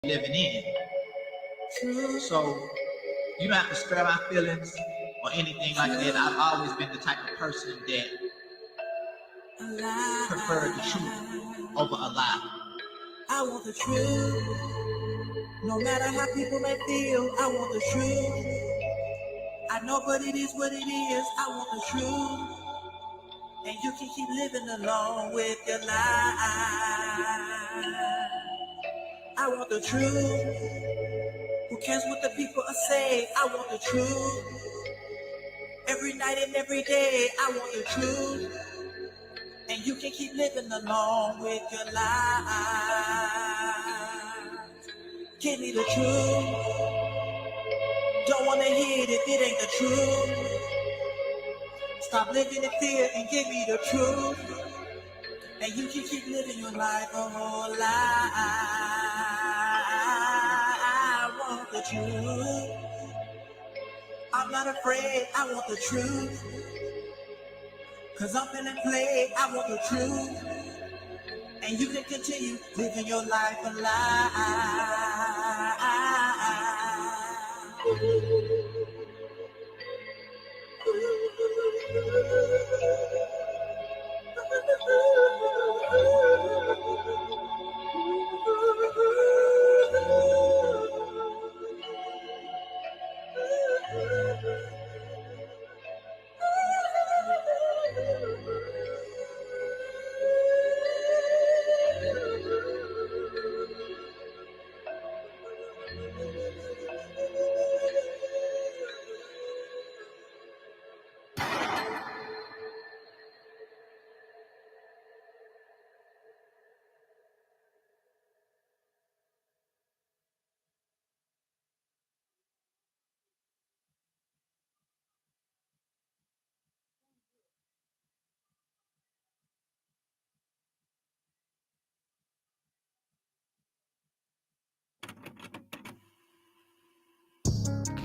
living in. So you don't have to spare my feelings or anything like that. I've always been the type of person that preferred the truth over a lie. I want the truth. No matter how people may feel, I want the truth. I know but it is what it is. I want the truth. And you can keep living along with your lie. I want the truth. Who cares what the people are saying? I want the truth. Every night and every day, I want the truth. And you can keep living along with your lies. Give me the truth. Don't wanna hear it if it ain't the truth. Stop living in fear and give me the truth. And you can keep living your life a whole life. I want the truth. I'm not afraid, I want the truth. Cause I'm feeling played, I want the truth. And you can continue living your life a lie.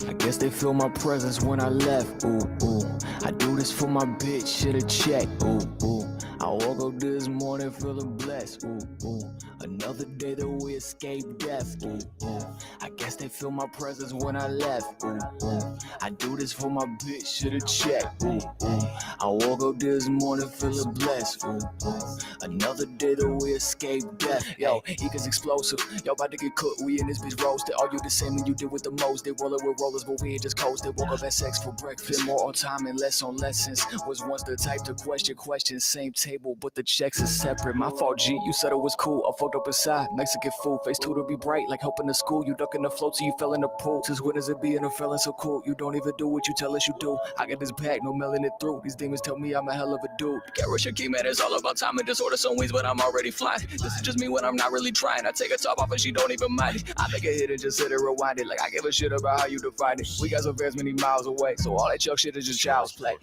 I guess they feel my presence when I left, ooh, ooh. I do this for my bitch, shit a check, ooh, ooh. I woke up this morning feeling blessed, ooh, ooh. Another day that we escaped death, ooh, ooh. I guess they feel my presence when I left, ooh, ooh. I do this for my bitch, shit a check, ooh, ooh. I woke up this morning feeling blessed, ooh, ooh. Another day that we escaped death. Yo, he gets explosive, yo, about to get cooked, we in this bitch roasted. All you the same and you did with the most. They roll it with rollers, but we ain't just coasted. Woke up at sex for breakfast, more on time and less on lessons. Was once the type to question questions, same table, but the checks is separate. My fault, G, you said it was cool. I fucked up inside, Mexican food, face two to be bright, like helping the school. You ducking the float till you fell in the pool. Since when is it being a feeling so cool? You don't even do what you tell us you do. I got this bag, no mailing it through. These demons tell me I'm a hell of a dude. Get rich or key, man, it's all about time and disorder some ways, but I'm already flying. This is just me when I'm not really trying. I take a top off and she don't even mind it. I make a hit and just sit and rewind it. Like I give a shit about how you define it. We got some fans many miles away, so all that chuck shit is just child's play.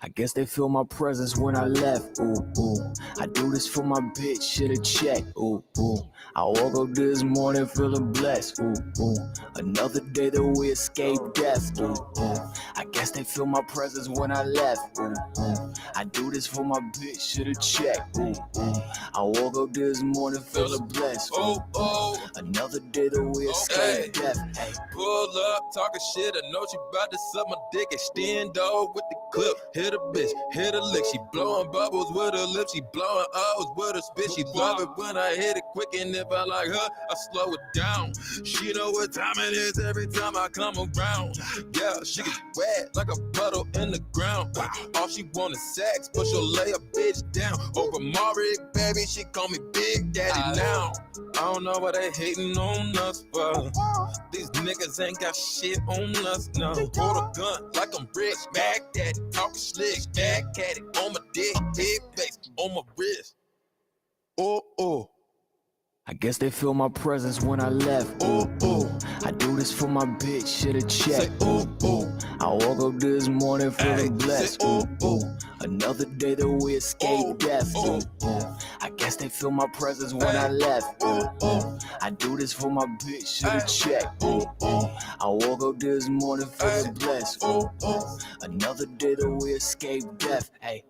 I guess they feel my presence when I left, ooh, ooh. I do this for my bitch, shit a check, ooh, ooh. I woke up this morning feeling blessed, ooh, ooh. Another day that we escaped death, ooh, ooh. I guess they feel my presence when I left, ooh, ooh. I do this for my bitch, shit a check, ooh, ooh. I woke up this morning feeling blessed, ooh, ooh. Another day that we escaped death, hey. Pull up, talking shit, I know she bout to suck my dick, extend over with the clip. Hit a bitch, hit a lick, she blowing bubbles with her lips, she blowing O's with her spit. She love it when I hit it quick, and if I like her, I slow it down. She know what time it is every time I come around. Yeah, she gets wet like a puddle in the ground. All she want is sex, but she'll lay a bitch down. Over Mari, baby, she call me Big Daddy now. I don't know what they hating on us for. These niggas ain't got shit on us, no. Hold a gun like I'm rich, back daddy, talking slick, back at it, on my dick, big face, on my wrist. Oh, oh. I guess they feel my presence when I left, ooh, ooh. I do this for my bitch, shit a check, ooh, ooh. I woke up this morning feeling blessed, ooh, ooh. Another day that we escaped death, ooh, ooh. I guess they feel my presence when I left, ooh, ooh. I do this for my bitch, shit a check, ooh, ooh. I woke up this morning feeling blessed, ooh, ooh. Another day that we escaped death, hey.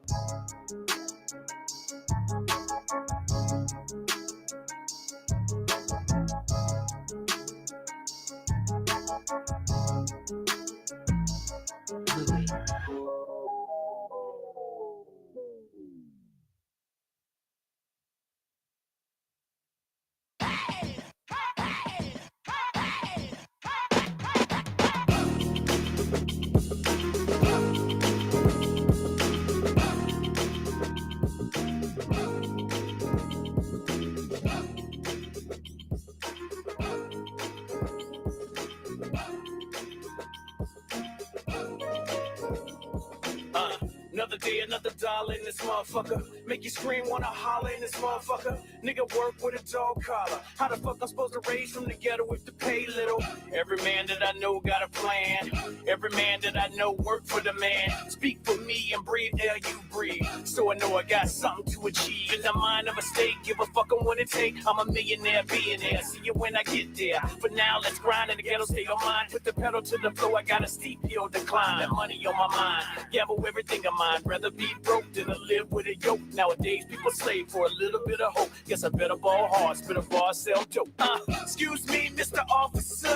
day, another dollar in this motherfucker. Make you scream, wanna holler in this motherfucker. Nigga work with a dog collar. How the fuck I'm supposed to raise from the ghetto if the pay little? Every man that I know got a plan. Every man that I know work for the man. Speak for me and breathe air you breathe. So I know I got something to achieve. In the mind of a state, give a fuck on what it take. I'm a millionaire, billionaire. See you when I get there. For now, let's grind in the ghetto state of mind. Put the pedal to the floor, I got a steep hill to climb. That money on my mind, gamble everything of mine. Rather be broke than to live with a yoke. Nowadays, people slave for a little bit of hope. Guess I better ball hard, spit a bar, sell dope. Excuse me, Mr. Officer.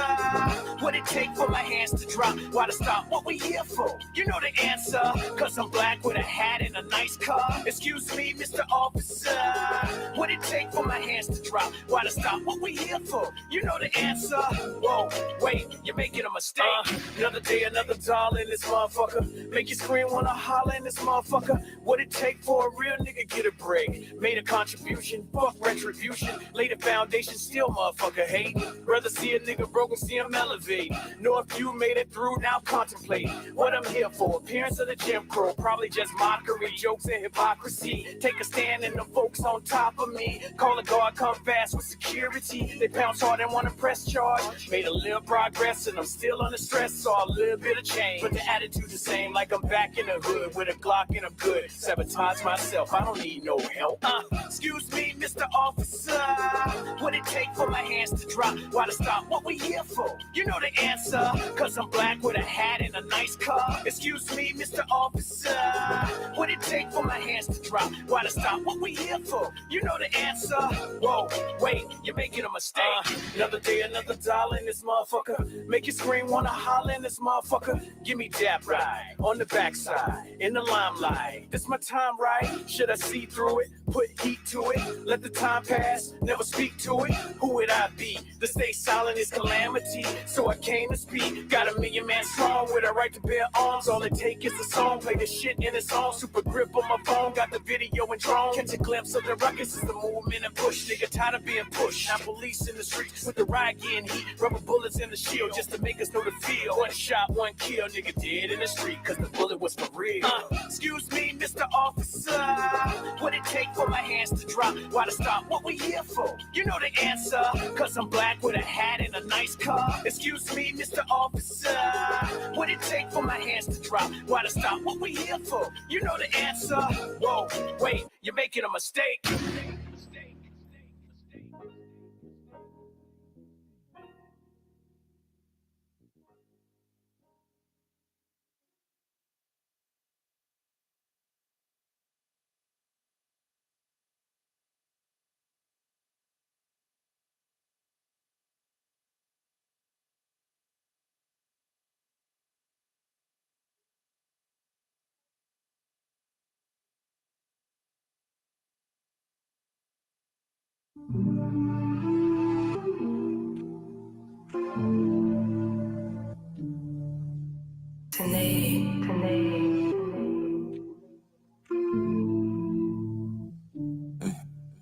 What it take for my hands to drop? Why to stop? What we here for? You know the answer. Cause I'm black with a hat and a nice car. Excuse me, Mr. Officer. What it take for my hands to drop? Why to stop? What we here for? You know the answer. Whoa, wait, you're making a mistake. Another day, another dollar in this motherfucker. Make you scream, wanna holler in this motherfucker. What it take for a real nigga get a break? Made a contribution, fuck retribution. Laid a foundation, still motherfucker hate. Rather see a nigga broken, see him elevate. Know if you made it through, now contemplate what I'm here for. Appearance of the Jim Crow, probably just mockery, jokes and hypocrisy. Take a stand and the folks on top of me. Call a guard, come fast with security. They pounce hard and wanna press charge. Made a little progress and I'm still under stress, saw a little bit of change. But the attitude the same, like I'm back in the hood with a Glock and I'm good. Sabotage myself, I don't need no help. Excuse me, Mr. Officer. What it take for my hands to drop? Why to stop? What we here for? You know the answer. Cause I'm black with a hat and a nice car. Excuse me, Mr. Officer. What it take for my hands to drop? Why to stop? What we here for? You know the answer. Whoa, wait, you're making a mistake. Another day, another dollar in this motherfucker. Make you scream, wanna holler in this motherfucker. Give me that right on the backside, in the limelight. This my time, right? Should I see through it? Put heat to it. Let the time pass, never speak to it. Who would I be? To stay silent is calamity. So I came to speak. Got a million man strong with a right to bear arms. All it take is a song. Play the shit in a song. Super grip on my phone. Got the video and drone. Catch a glimpse of the ruckus is the movement and push. Nigga tired of being pushed. Now police in the streets with the riot getting heat. Rubber bullets in the shield just to make us know the feel. One shot, one kill. Nigga dead in the street cause the bullet was for real. Excuse me, Mr. Officer. What it take for my hands to drop? Why to stop? What we here for? You know the answer. Cause I'm black with a hat and a nice car. Excuse me, Mr. Officer. What it take for my hands to drop? Why to stop? What we here for? You know the answer. Whoa, wait, you're making a mistake.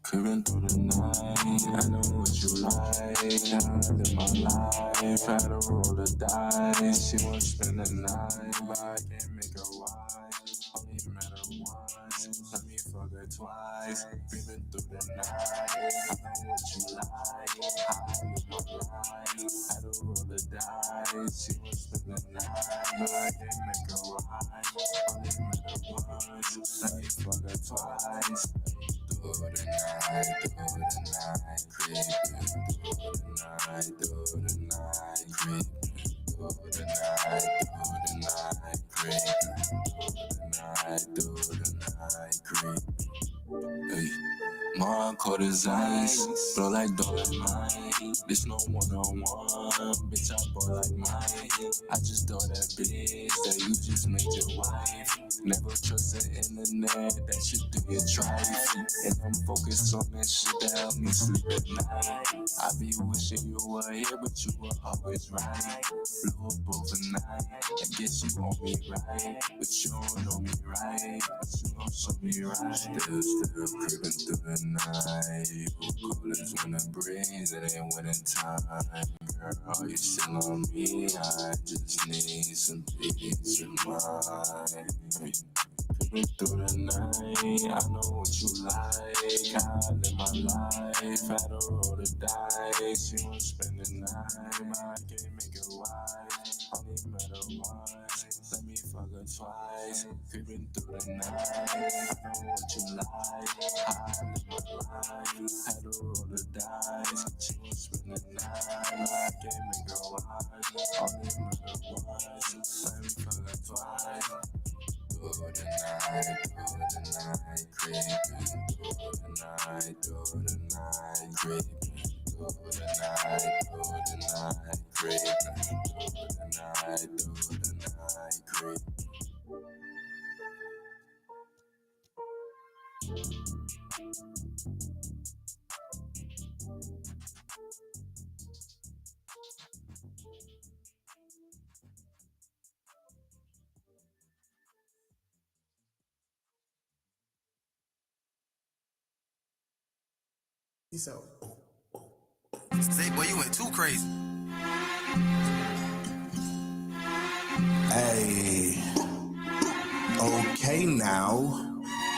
Creeping through the night, I know what you like. I live my life, had to roll the dice. She won't spend the night, but I can't make her wise. Only met her once, let me fuck her twice. Creeping through the night, I know what you like. I live my life, had to roll the dice. She won't spend the night, but I can't make her wise. Only met her once, let me fuck her twice. Through the night, creeping. Through the night, creeping. Through the night, creeping. Through the night, creeping. Hey. My cold as ice, blow like Dolomite. This no one-on-one, bitch, I ball like mine. I just thought that bitch that you just made your wife. Never trust the internet, that shit do you try. And I'm focused on that shit that help me sleep at night. I be wishing you were here, but you were always right. Blew up overnight, I guess you want me right. But you don't know me right, but you gon' show me right. Still creeping through the night. You cool as when the breeze, it ain't winter time. Girl, are you still on me? I just need some peace of mind. Creeping creeping through the night. I know what you like. I live my life. Had a roll the dice. She won't spend the night, but I can't make it right. Only met her once. Let me fuck her twice. Creeping through the night. I know what you like. I live my life. Had a roll the dice. She won't spend the night, but I can't make it right. Only met her once. Let me fuck her twice. Through the night, creeping through the night, through the night, creeping through the night, creeping through the night, creeping. So, Say, boy, you went too crazy. Hey, okay now.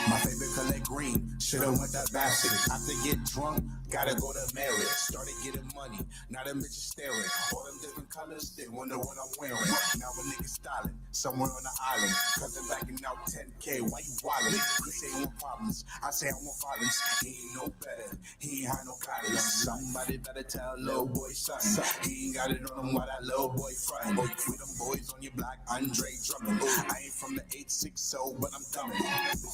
My favorite color green, should've went that bastard. After get drunk, gotta go to marriage. Started getting money, now them bitches staring. All them different colors, they wonder what I'm wearing. Now a nigga styling, somewhere on the island. Cousin backing out 10K, why you wildin'? He say he want problems, I say I want violence. He ain't no better, he ain't had no guidance. Somebody better tell little boy something. He ain't got it on him while that little boy frontin'. With them boys on your block, Andre drumming. I ain't from the 860, but I'm coming.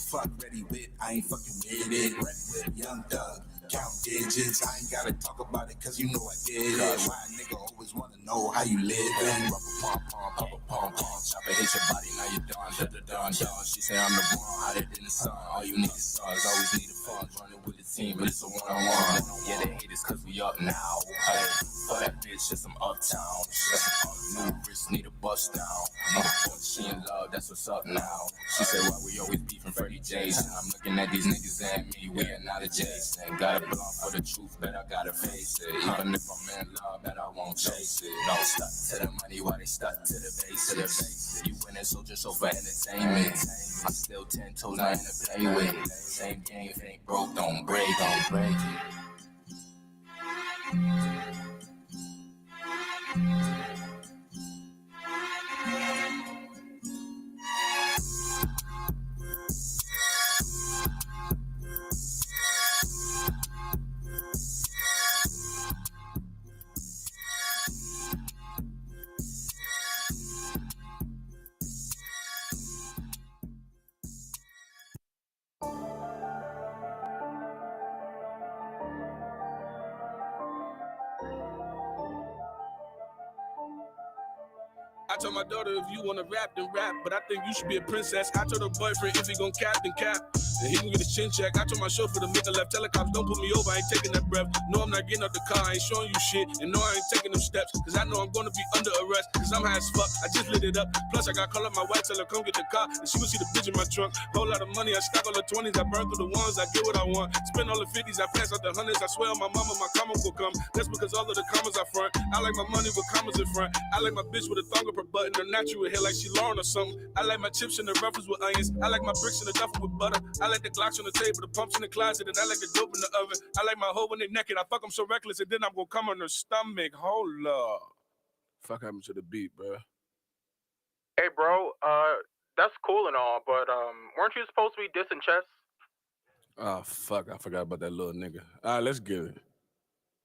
Fuck ready with, I ain't fucking with it. Red with young thug, count digits. I ain't gotta talk about it, cause you know I did it. Why a nigga always wanna know how you livin'? Rubber pom pom, papa pom pom. Chopper hit your body, now you done. She say I'm the one, hotter than the sun. All you need is stars, always need the funds. Running with the team, but it's a one-on-one. Yeah, they hate us cause we up now. Hey, for that bitch, just some uptown. New wrist, need a bust down. She in love, that's what's up now. She said why we always beefing Freddie Jason. I'm looking at these niggas and me, we are not adjacent. Got a blunt for the truth, but I gotta face it. Even if I'm in love, but I won't chase it. No, stuck to the money while they stuck to the base. You win it, so just over entertainment. I'm still 10 toes, nothing to play with. Same game, if it ain't broke, don't break it. I told my daughter if you wanna rap, then rap, but I think you should be a princess. I told her boyfriend if he gon' cap, then cap, and he can get his chin check. I told my chauffeur to make a left, telecoms don't put me over, I ain't taking that breath. No, I'm not getting out the car, I ain't showing you shit, and no, I ain't taking them steps, cause I know I'm gonna be under arrest, cause I'm high as fuck, I just lit it up. Plus I got call up my wife, tell her come get the car, and she gon' see the bitch in my trunk. Whole lot of money, I stack all the 20s, I burn through the ones, I get what I want. Spend all the 50s, I pass out the hundreds, I swear on my mama, my karma will come. That's because all of the commas I front. I like my money with commas in front. I like my bitch with a thong up her butt and her natural hair like she Lauren or something. I like my chips in the ruffles with onions. I like my bricks in the duffel with butter. I like the Glocks on the table, the pumps in the closet, and I like the dope in the oven. I like my hoe when they naked. I fuck them so reckless, and then I'm gonna come on her stomach. Hold up. Fuck happened to the beat, bro? Hey, bro, that's cool and all, but weren't you supposed to be dissing chess? Oh, fuck, I forgot about that little nigga. All right, let's get it.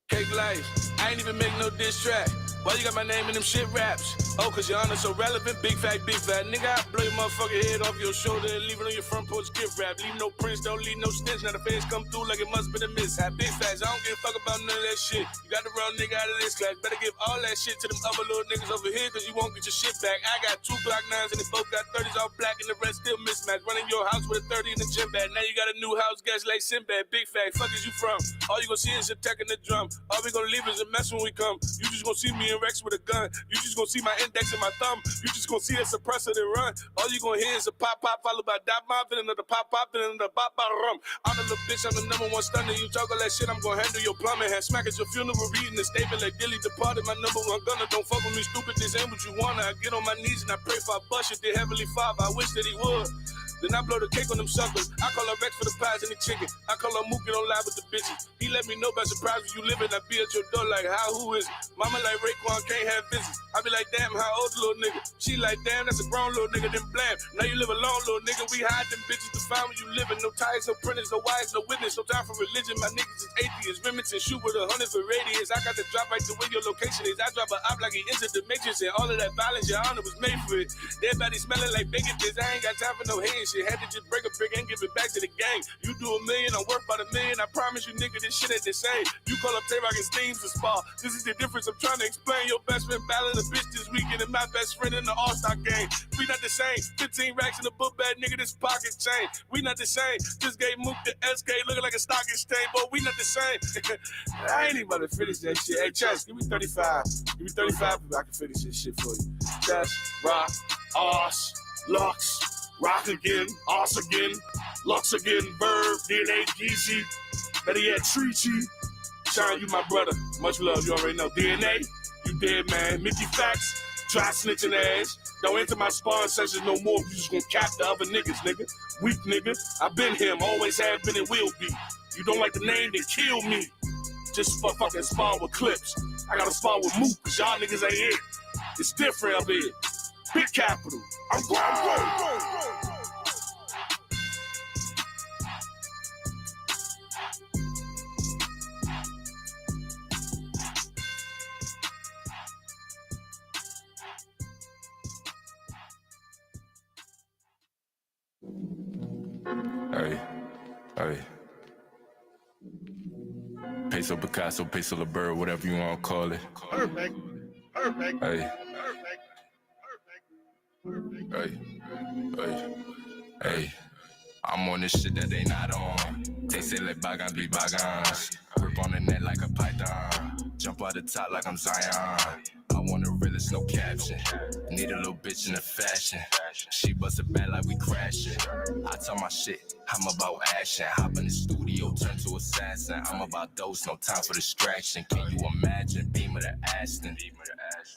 Cake life, I ain't even make no diss track. Why you got my name in them shit raps? Oh, cause your honor so relevant, big fat. Nigga, I blow your motherfucking head off your shoulder and leave it on your front porch gift wrap. Leave no prints, don't leave no stench. Now the fans come through like it must be a mishap. Big facts, I don't give a fuck about none of that shit. You got the wrong nigga out of this class. Better give all that shit to them other little niggas over here, cause you won't get your shit back. I got 2 Glock 9s and they both got 30s all black and the rest still mismatched. Running your house with a 30 in the gym bag. Now you got a new house, guys like Sinbad. Big fact, fuck is you from? All you gonna see is your tech and the drum. All we gonna leave is a mess when we come. You just gonna see me and Rex with a gun. You just gonna see my index and my thumb. You just gonna see a suppressor that run. All you gonna hear is a pop pop followed by dot pop, then another pop pop, then another pop pop rum. I'm the little bitch, I'm the #1 stunner. You talk all that shit, I'm gonna handle your plumbing. Had smack at your funeral, reading the statement like Dilly departed. My #1 gunner, don't fuck with me, stupid. This ain't what you wanna. I get on my knees and I pray for a bust it, dear Heavenly Father. I wish that he would. Then I blow the cake on them suckers. I call her Rex for the pies and the chicken. I call her Mookie, don't lie with the bitches. He let me know by surprise where you living. I be at your door like, how, who is it? Mama like Raekwon, can't have visits. I be like, damn, how old the little nigga? She like, damn, that's a grown little nigga, then blam. Now you live alone, little nigga. We hide them bitches to find where you living. No ties, no printers, no wires, no witness. No time for religion. My niggas is atheists. Remnants and shoot with 100 for radius. I got to drop right to where your location is. I drop a op like he entered the matrix. And all of that violence, your honor was made for it. Dead body smelling like bacon bits. I ain't got time for no hand shit. Had to just break a brick and give it back to the gang. You do $1 million, I'm worth about $1 million. I promise you, nigga, this shit ain't the same. You call up Tay-Rock and Steams to spar. This is the difference I'm trying to explain. Your best friend battling a bitch this weekend and my best friend in the All-Star game. We not the same. 15 racks in the book bag, nigga, this pocket change. We not the same. Just gave Mook the SK looking like a stock exchange, but we not the same. I ain't even about to finish that shit. Hey, Chess, give me 35. Give me 35 if I can finish this shit for you. Chess, Rock, Osh, Lux, Rock again, Osh again, Lux again, Verb, DNA, Geezy, better yet, Treachy. Shine, you my brother. Much love, you already know. DNA, you dead, man. Mickey Facts, try snitching ass. Don't enter my spawn sessions no more. You just gonna cap the other niggas, nigga. Weak nigga. I been him, always have been and will be. You don't like the name, then kill me. Just fucking spawn with clips. I gotta spawn with Mook, cause y'all niggas ain't it. It's different up here. Big capital. I'm going. Hey. Peso Picasso, Peso LeBird, whatever you want to call it. Perfect. Hey. Hey. I'm on this shit that they not on. They say let bygones be bygones. Grip on the net like a python. Jump out the top like I'm Zion. I want a realist, no caption. Need a little bitch in the fashion. She bust a bat like we crashing. I tell my shit, I'm about action. Hop in the studio, turn to assassin. I'm about dose, no time for distraction. Can you imagine? Beamer to Aston.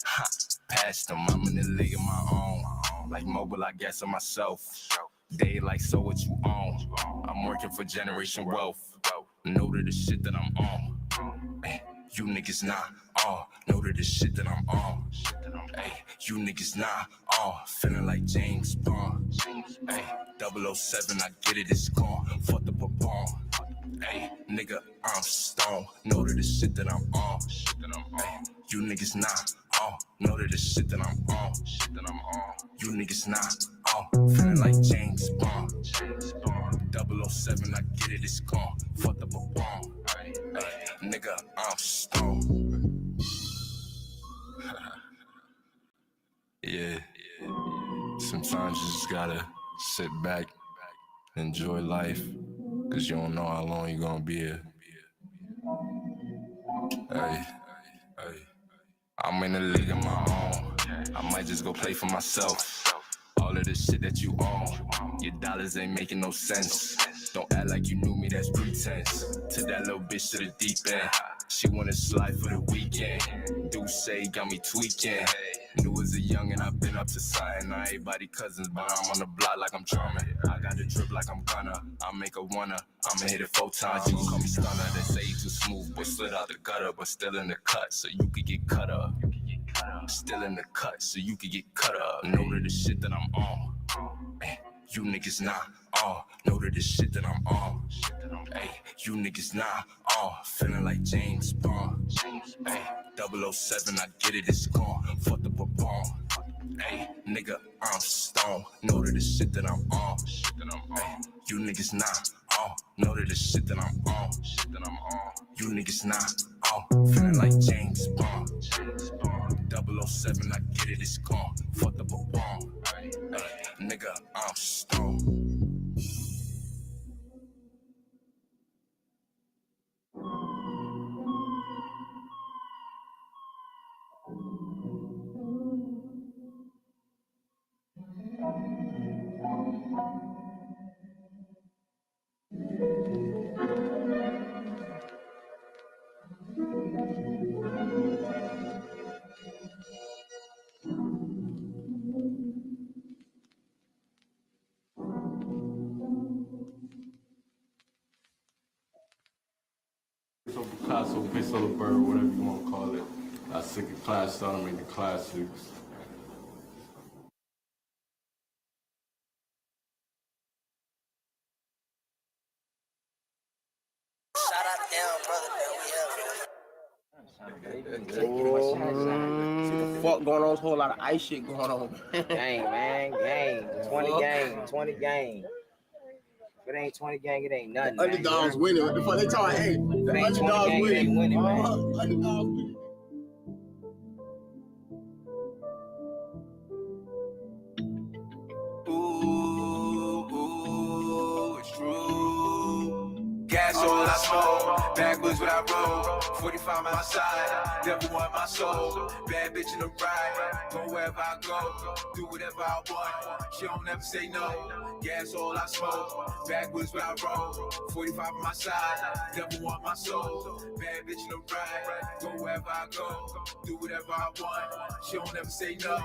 Ha, past them, I'm in the league of my own. Like mobile, I guess on myself. They like, so what you own? I'm working for generation wealth. Know to the shit that I'm on. Ay, you niggas not on. Know to the shit that I'm on. Ay, you niggas not on. Feeling like James Bond. Ay, 007, I get it, it's gone. Fuck the papon. Ay, nigga, I'm stone. Know to the shit that I'm on. Ay, you niggas not on. Know to the shit that I'm on. You niggas not on. Feeling like James Bond. 007, I get it, it's gone. Fuck the papon. Ay, nigga, I'm stone. Yeah. Sometimes you just gotta sit back, enjoy life, cause you don't know how long you're gonna be here. Hey. I'm in the league of my own. I might just go play for myself. All of this shit that you own, your dollars ain't making no sense. Don't act like you knew me, that's pretense. To that little bitch to the deep end. She wanna slide for the weekend. Do say got me tweaking. Knew as a young and I've been up to something. Not everybody cousins, but I'm on the block like I'm drumming. I got the drip like I'm gonna. I'll make a wanna. I'ma hit it 4 times. You can call me stunner. They say you too smooth, but slid out the gutter, but still in the cut, so you could get cut up. Still in the cut, so you could get cut up. Know to the shit that I'm on. Ay, you niggas not on. Know to the shit that I'm on. Ay, you niggas not on. Feeling like James Bond. Ay, 007, I get it, it's gone. Fuck the papon. Ay, nigga, I'm stone. Know to the shit that I'm on. Ay, you niggas not on. Know to the shit that I'm on. You niggas not on. Feeling like James Bond. 007, I get it, it's gone. Fuck the papon. Ay, nigga, I'm stone. solo bird, whatever you want to call it. I sick of class, so I don't make the classics. Shout out to them, brother, See the fuck going on? There's a whole lot of ice shit going on. Gang, man, gang. 20 gang, 20 gang. If it ain't 20 gang, it ain't nothing. The underdogs winning. What the fuck they talking? Hey, the underdogs winning. It ain't winning, man. Underdogs winning. Ooh, it's true. Gas all I smoke, backwards when I roll. 45 on my side, never want my soul. Bad bitch in the ride, go wherever I go. Do whatever I want, she don't never say no. Gas all I smoke, backwards when I roll. 45 on my side, never want my soul. Bad bitch in the ride, go wherever I go. Do whatever I want, she don't never say no.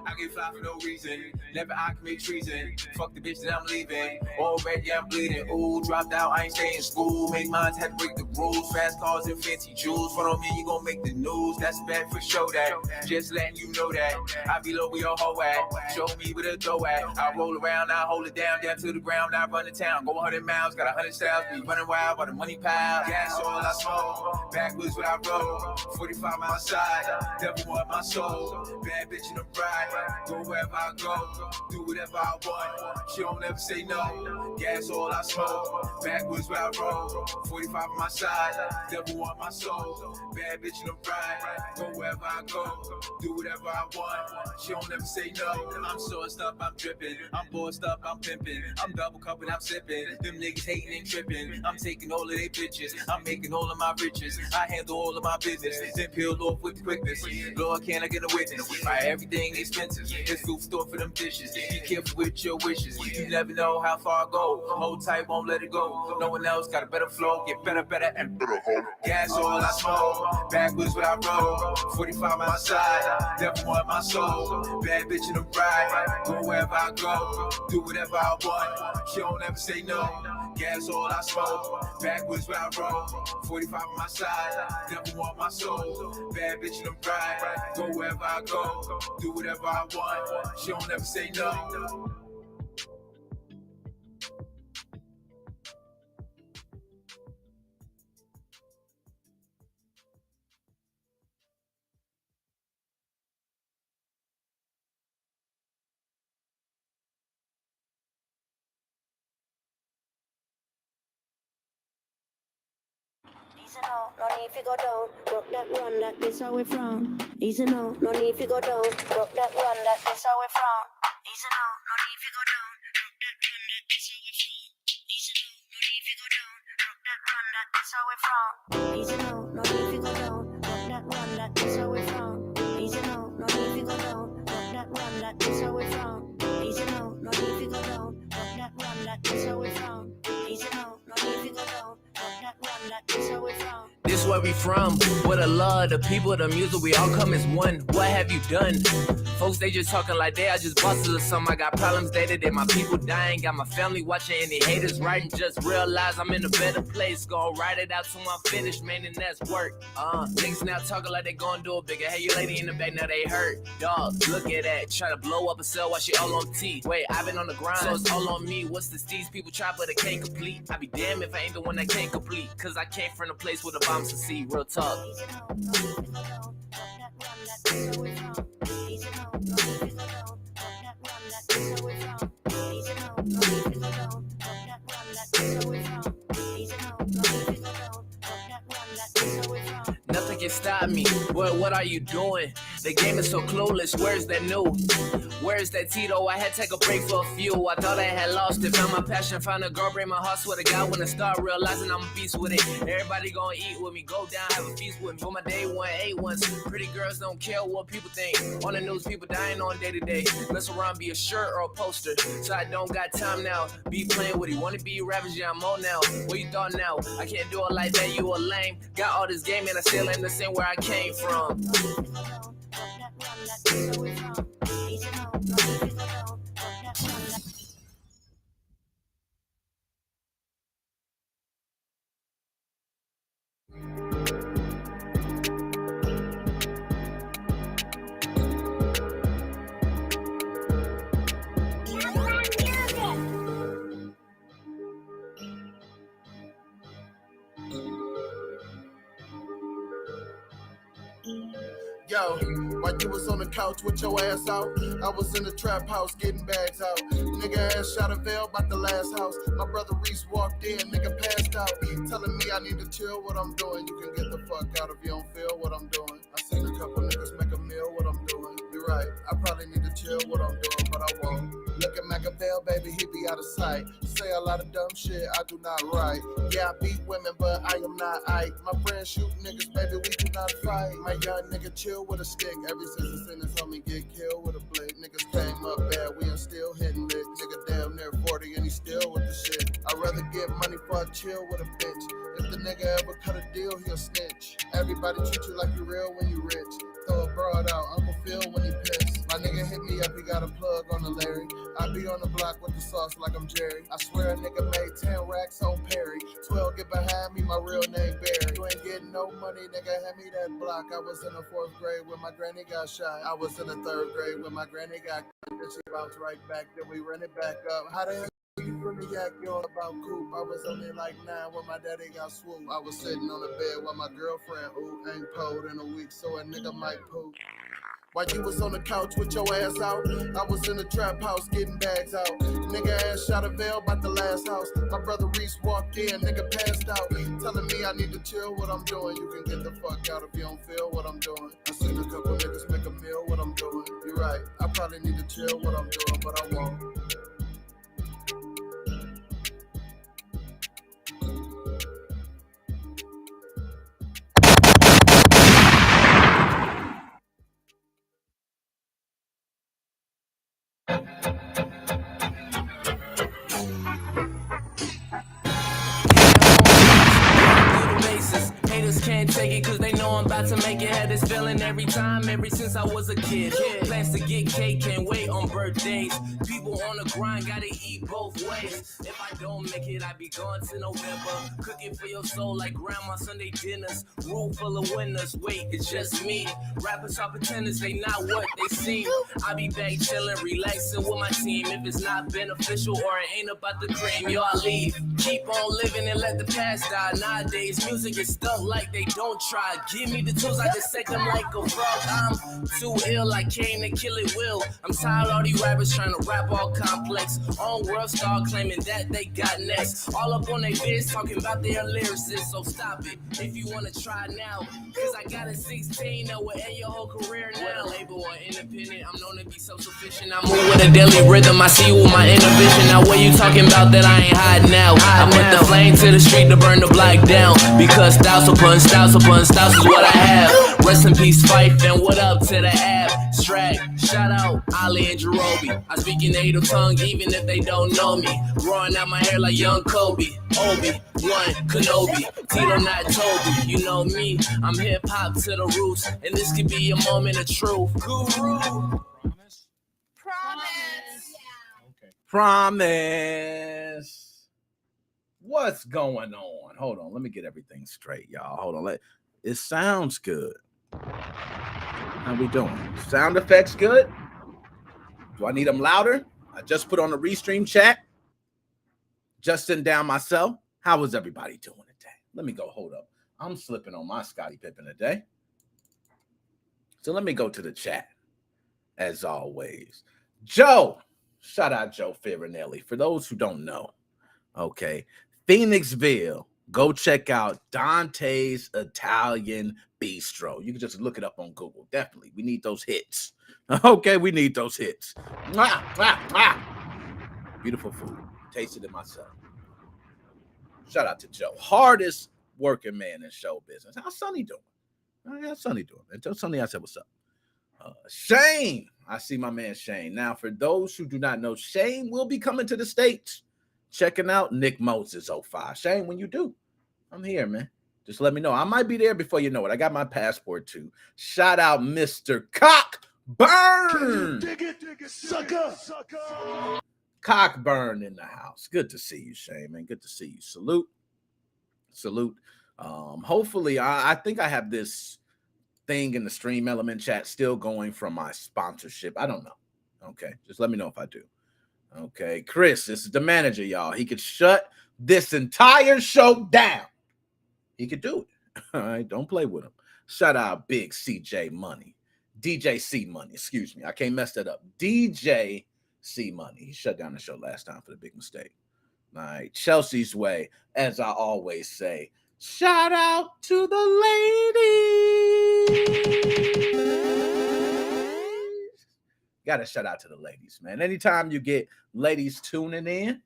I get fly for no reason, never I commit treason. Fuck the bitch that I'm leaving, already I'm bleeding. Ooh, dropped out, I ain't staying in school. Make minds had to break the rules. Fast cars and fancy jewels. Front on me, you gon' make the news. That's bad for show that. Just letting you know that. I be low where your hoe at. Show me where the dough at. I roll around, I hold it down to the ground. I run the town. Go 100 miles, got 100 styles. Be running wild by the money pile. Gas all I smoke. Backwards when I roll. 45 on my side. Devil want my soul. Bad bitch in the ride. Go wherever I go. Do whatever I want. She don't ever say no. Gas all I smoke. Backwards when I roll. 45 on my side, devil want my soul. Bad bitch in the ride, go wherever I go. Do whatever I want, she don't ever say no. I'm sourced up, I'm dripping. I'm bossed up, I'm pimping. I'm double cupping, I'm sipping. Them niggas hating and tripping. I'm taking all of they bitches. I'm making all of my riches. I handle all of my business. Then peel off with quickness. Lord, can I get a witness? Buy everything expensive. It's food store for them dishes. Be careful with your wishes. You never know how far I go. Hold tight, won't let it go. No one else got a better flow, get better and better. Gas all I smoke, backwards when I roll. 45 on my side, never want my soul. Bad bitch in the ride, go wherever I go. Do whatever I want, she don't ever say no. Gas all I smoke, backwards when I roll. 45 on my side, never want my soul. Bad bitch in the ride, go wherever I go. Do whatever I want, she don't ever say no. Easy now, no need to go down. Rock that one, that this how we from. Easy now, no need to go down. Rock that one, that this how we from. Easy now, no need to go down. Rock that one, that this how we from. Easy now, no need to go down. Rock that one, that this how we from. Easy now, no need to go down. Rock that one, that this how we from. Easy now, no need to go down. Rock that one, that this how we from. Easy now, no need to go down. Rock that one, that this how we from. Easy now, no need to go down. This where we from, where the love, the people, the music, we all come as one. What have you done? Folks, they just talking like they are just bosses or something. I got problems day to day, my people dying. Got my family watching and the haters writing. Just realize I'm in a better place. Gonna write it out till I'm finished, man, and that's work. Niggas now talking like they gonna do it bigger. Hey, you lady in the back, now they hurt. Dog, look at that. Try to blow up a cell while she all on T. Wait, I've been on the grind, so it's all on me. What's the steez? People try, but it can't complete. I be damned if I ain't the one that can't complete. Cause I came from a place where the bombs to see. Real talk. Nothing can stop me. What are you doing? The game is so clueless. Where's that new? Where's that Tito? I had to take a break for a few. I thought I had lost it. Found my passion, found a girl, break my heart. Swear to God, when I start realizing I'm a beast with it. Everybody gonna eat with me, go down, have a feast with me. For my day one, A1s. Pretty girls don't care what people think. On the news, people dying on day to day. Mess around, be a shirt or a poster. So I don't got time now. Be playing with you. Wanna be ravaged, yeah, I'm on now. What you thought now? I can't do it like that, you a lame. Got all this game and I still ain't the same where I came from. yo, while you was on the couch with your ass out, I was in the trap house getting bags out. Nigga ass shot a veil about the last house. My brother Reese walked in, nigga passed out. Telling me I need to chill what I'm doing. You can get the fuck out if you don't feel what I'm doing. I seen a couple niggas make a meal what I'm doing. You're right, I probably need to chill what I'm doing, but I won't. Look at Machiavelli, baby, he be out of sight. Say a lot of dumb shit, I do not write. Yeah, I beat women, but I am not Ike. My friends shoot niggas, baby, we do not fight. My young nigga chill with a stick. Ever since I seen his homie get killed with a blick. Niggas came up bad, we are still hitting lit. Nigga damn near 40 and he still with the shit. I'd rather get money for a chill with a bitch. If the nigga ever cut a deal, he'll snitch. Everybody treat you like you real when you rich. Throw a broad out, Uncle Phil when he pissed. My nigga hit me up, he got a plug on the Larry. I be on the block with the sauce like I'm Jerry. I swear a nigga made 10 racks on Perry. 12 get behind me, my real name Barry. You ain't getting no money, nigga, hand me that block. I was in the 4th grade when my granny got shot. I was in the 3rd grade when my granny got killed. Then she bounced right back, then we ran it back up. How the hell you from the yak, yo, about Coop? I was only like 9 when my daddy got swooped. I was sitting on the bed with my girlfriend, ooh, ain't pulled in a week, so a nigga might poop. While you was on the couch with your ass out, I was in the trap house getting bags out. Nigga ass shot a veil about the last house. My brother Reese walked in, nigga passed out. Telling me I need to chill what I'm doing. You can get the fuck out if you don't feel what I'm doing. I seen a couple niggas make a meal what I'm doing. You're right, I probably need to chill what I'm doing, but I won't. Haters can't take it cause they know I'm about to make it. Had this feeling every time, ever since I was a kid. Plans to get cake, can't wait on birthdays. People on the grind, gotta eat both ways. If I don't make it, I be gone to November. Cooking for your soul like grandma Sunday dinners. Room full of winners, wait, it's just me. Rappers are pretenders, they not what they seem. I be back chilling, relaxing with my team. If it's not beneficial or it ain't about the cream, yo, I leave. Keep on living and let the past die. Nowadays, music is stuck like they don't try. Give me the tools, I dissect them like a frog. I'm too ill, I came to kill it will. I'm tired of all these rappers trying to rap all complex. On world star claiming that they got next. All up on their biz talking about their lyricists. So stop it if you wanna try now. Cause I got a 16 that will end your whole career now. Label or independent, I'm known to be self-sufficient. I move with a daily rhythm, I see you with my inner vision. Now what you talking about that I ain't hiding now? I put the flame to the street to burn the block down. Because styles upon styles is what I have. Rest in peace, Fife, and what up to the abstract. Shout out Ali and Jerobi. I speak in native tongue even if they don't know me. Growing out my hair like young Kobe. Obi-Wan Kenobi. Tito not Toby. You know me, I'm hip hop to the roots. And this could be a moment of truth. Guru. Promise. What's going on? Hold on. Let me get everything straight, y'all. Hold on. It sounds good. How we doing? Sound effects good? Do I need them louder? I just put on the restream chat. Just sitting down myself. How was everybody doing today? Let me go. Hold up. I'm slipping on my Scottie Pippen today. So let me go to the chat. As always. Joe. Shout out Joe Ferrinelli. For those who don't know. Okay. Phoenixville. Go check out Dante's Italian Bistro. You can just look it up on Google. Definitely. We need those hits. Okay, we need those hits. Mwah, mwah, mwah. Beautiful food. Tasted it myself. Shout out to Joe. Hardest working man in show business. How's Sonny doing? How's Sonny doing? And tell Sonny I said what's up. Shane. I see my man Shane. Now, for those who do not know, Shane will be coming to the States. Checking out Nick Moses 05. Shane, when you do, I'm here, man. Just let me know. I might be there before you know it. I got my passport too. Shout out Mr. Cockburn. Dig it, sucker. Cockburn in the house. Good to see you, Shane, man. Good to see you. Salute. Hopefully, I think I have this thing in the Stream Element chat still going from my sponsorship. I don't know. Okay, just let me know if I do. Okay, Chris, this is the manager, y'all. He could shut this entire show down. He could do it. All right, don't play with him. Shout out Big CJ Money. DJ C Money, excuse me. I can't mess that up. DJ C Money. He shut down the show last time for the big mistake. All right. Chelsea's Way, as I always say. Shout out to the ladies. Gotta shout out to the ladies, man. Anytime you get ladies tuning in,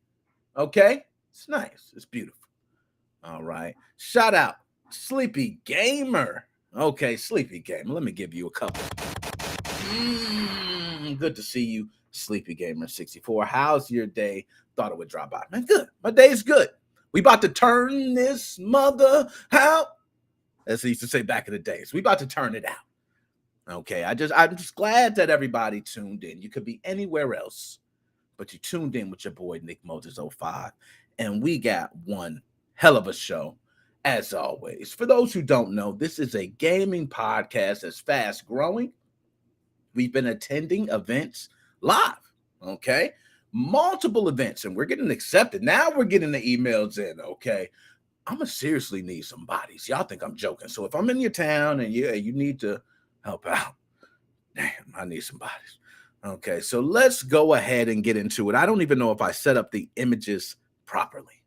okay, it's nice. It's beautiful. All right. Shout out Sleepy Gamer. Okay, Sleepy Gamer. Let me give you a couple. Good to see you, Sleepy Gamer 64. How's your day? Thought it would drop by. Man, good. My day's good. We about to turn this mother out. As they used to say back in the days. We about to turn it out. Okay, I'm just glad that everybody tuned in. You could be anywhere else, but you tuned in with your boy Nick Moses 05. And we got one hell of a show. As always, for those who don't know, this is a gaming podcast that's fast growing. We've been attending events live, okay? Multiple events, and we're getting accepted. Now we're getting the emails in, okay? I'm going to seriously need some bodies. Y'all think I'm joking. So if I'm in your town and you need to help out, damn, I need some bodies. Okay, so let's go ahead and get into it. I don't even know if I set up the images properly.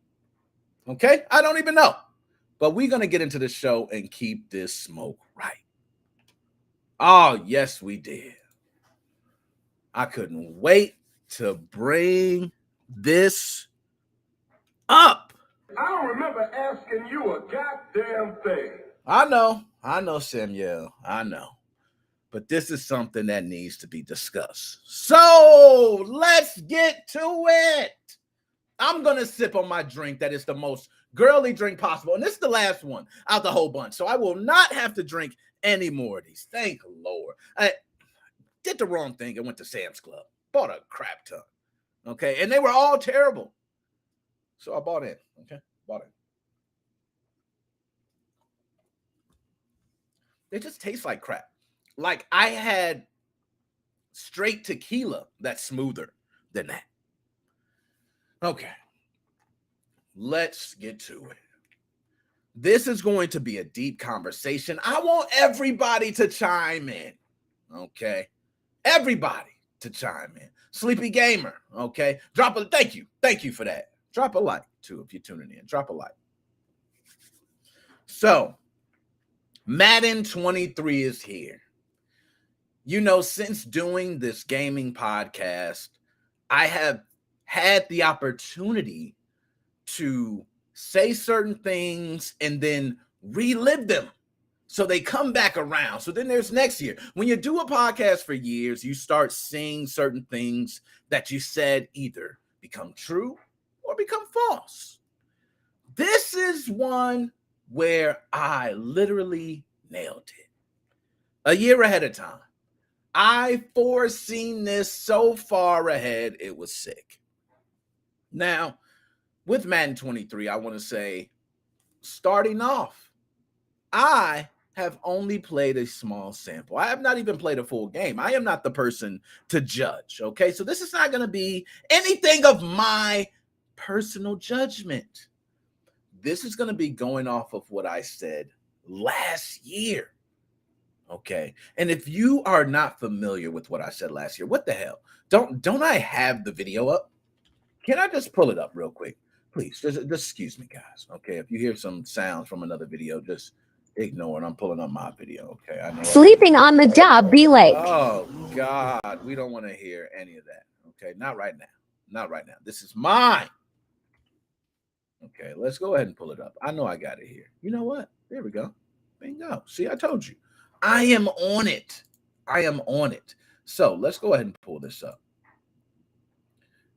Okay? I don't even know. But we're going to get into the show and keep this smoke right. Oh, yes, we did. I couldn't wait to bring this up. I don't remember asking you a goddamn thing. I know, Samuel. I know. But this is something that needs to be discussed. So let's get to it. I'm going to sip on my drink that is the most girly drink possible. And this is the last one out the whole bunch. So I will not have to drink any more of these. Thank the Lord. I did the wrong thing and went to Sam's Club. Bought a crap ton. Okay. And they were all terrible. So I bought in. Okay. Bought in. They just taste like crap. Like I had straight tequila that's smoother than that. Okay. Let's get to it. This is going to be a deep conversation. I want everybody to chime in. Okay. Everybody to chime in. Sleepy Gamer. Okay. Thank you. Thank you for that. Drop a like too if you're tuning in. Drop a like. So, Madden 23 is here. You know, since doing this gaming podcast, I have had the opportunity to say certain things and then relive them so they come back around. So then there's next year. When you do a podcast for years, you start seeing certain things that you said either become true or become false. This is one where I literally nailed it. A year ahead of time. I foreseen this so far ahead, it was sick. Now, with Madden 23, I want to say, starting off, I have only played a small sample. I have not even played a full game. I am not the person to judge, okay? So this is not going to be anything of my personal judgment. This is going to be going off of what I said last year, okay? And if you are not familiar with what I said last year, what the hell? Don't I have the video up? Can I just pull it up real quick? Please, just excuse me, guys. Okay, if you hear some sounds from another video, just ignore it. I'm pulling up my video. Okay, I know. Sleeping on the job be like. Oh God, we don't want to hear any of that. Okay, not right now. Not right now. This is mine. Okay, let's go ahead and pull it up. I know I got it here. You know what? There we go. Bingo. See, I told you. I am on it. I am on it. So let's go ahead and pull this up.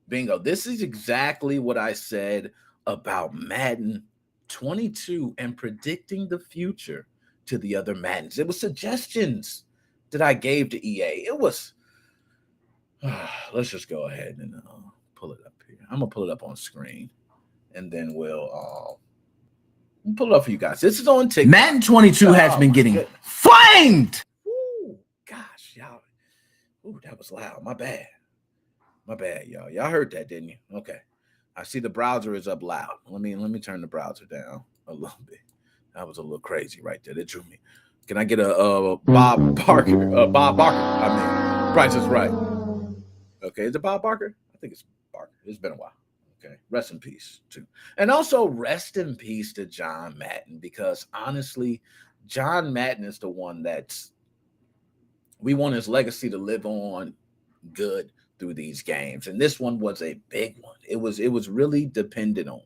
Bingo. This is exactly what I said about Madden 22 and predicting the future to the other Maddens. It was suggestions that I gave to EA. It was, let's just go ahead and pull it up here. I'm going to pull it up on screen and then we'll pull it up for you guys. This is on TikTok. Madden 22 has been getting flamed. Ooh, gosh, y'all. Ooh, that was loud. My bad. My bad, y'all. Y'all heard that, didn't you? Okay. I see the browser is up loud. Let me turn the browser down a little bit. That was a little crazy right there. It drew me. Can I get a Bob Barker? Bob Barker. I mean, Price is Right. Okay, is it Bob Barker? I think it's Barker. It's been a while. Okay, rest in peace too, and also rest in peace to John Madden, because honestly, John Madden is the one we want his legacy to live on good through these games, and this one was a big one. It was really dependent on.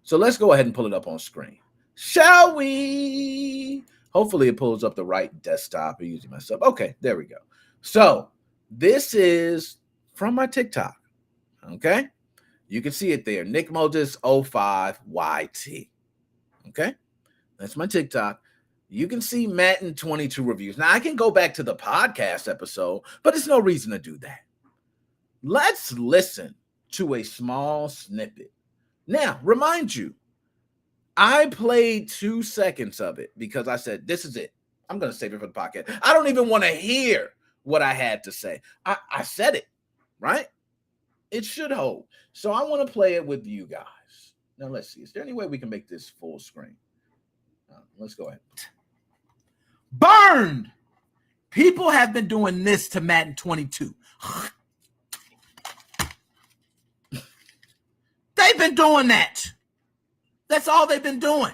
So let's go ahead and pull it up on screen, shall we? Hopefully it pulls up the right desktop. I'm using myself. Okay, there we go. So this is from my TikTok. Okay, you can see it there. Nick Moses 05YT. Okay, that's my TikTok. You can see Madden 22 reviews. Now I can go back to the podcast episode, but there's no reason to do that. Let's listen to a small snippet. Now, remind you, I played 2 seconds of it because I said, this is it. I'm going to save it for the podcast. I don't even want to hear what I had to say. I said it, right? It should hold. So I want to play it with you guys. Now, let's see. Is there any way we can make this full screen? Let's go ahead. Burned! People have been doing this to Madden 22. They've been doing that. That's all they've been doing.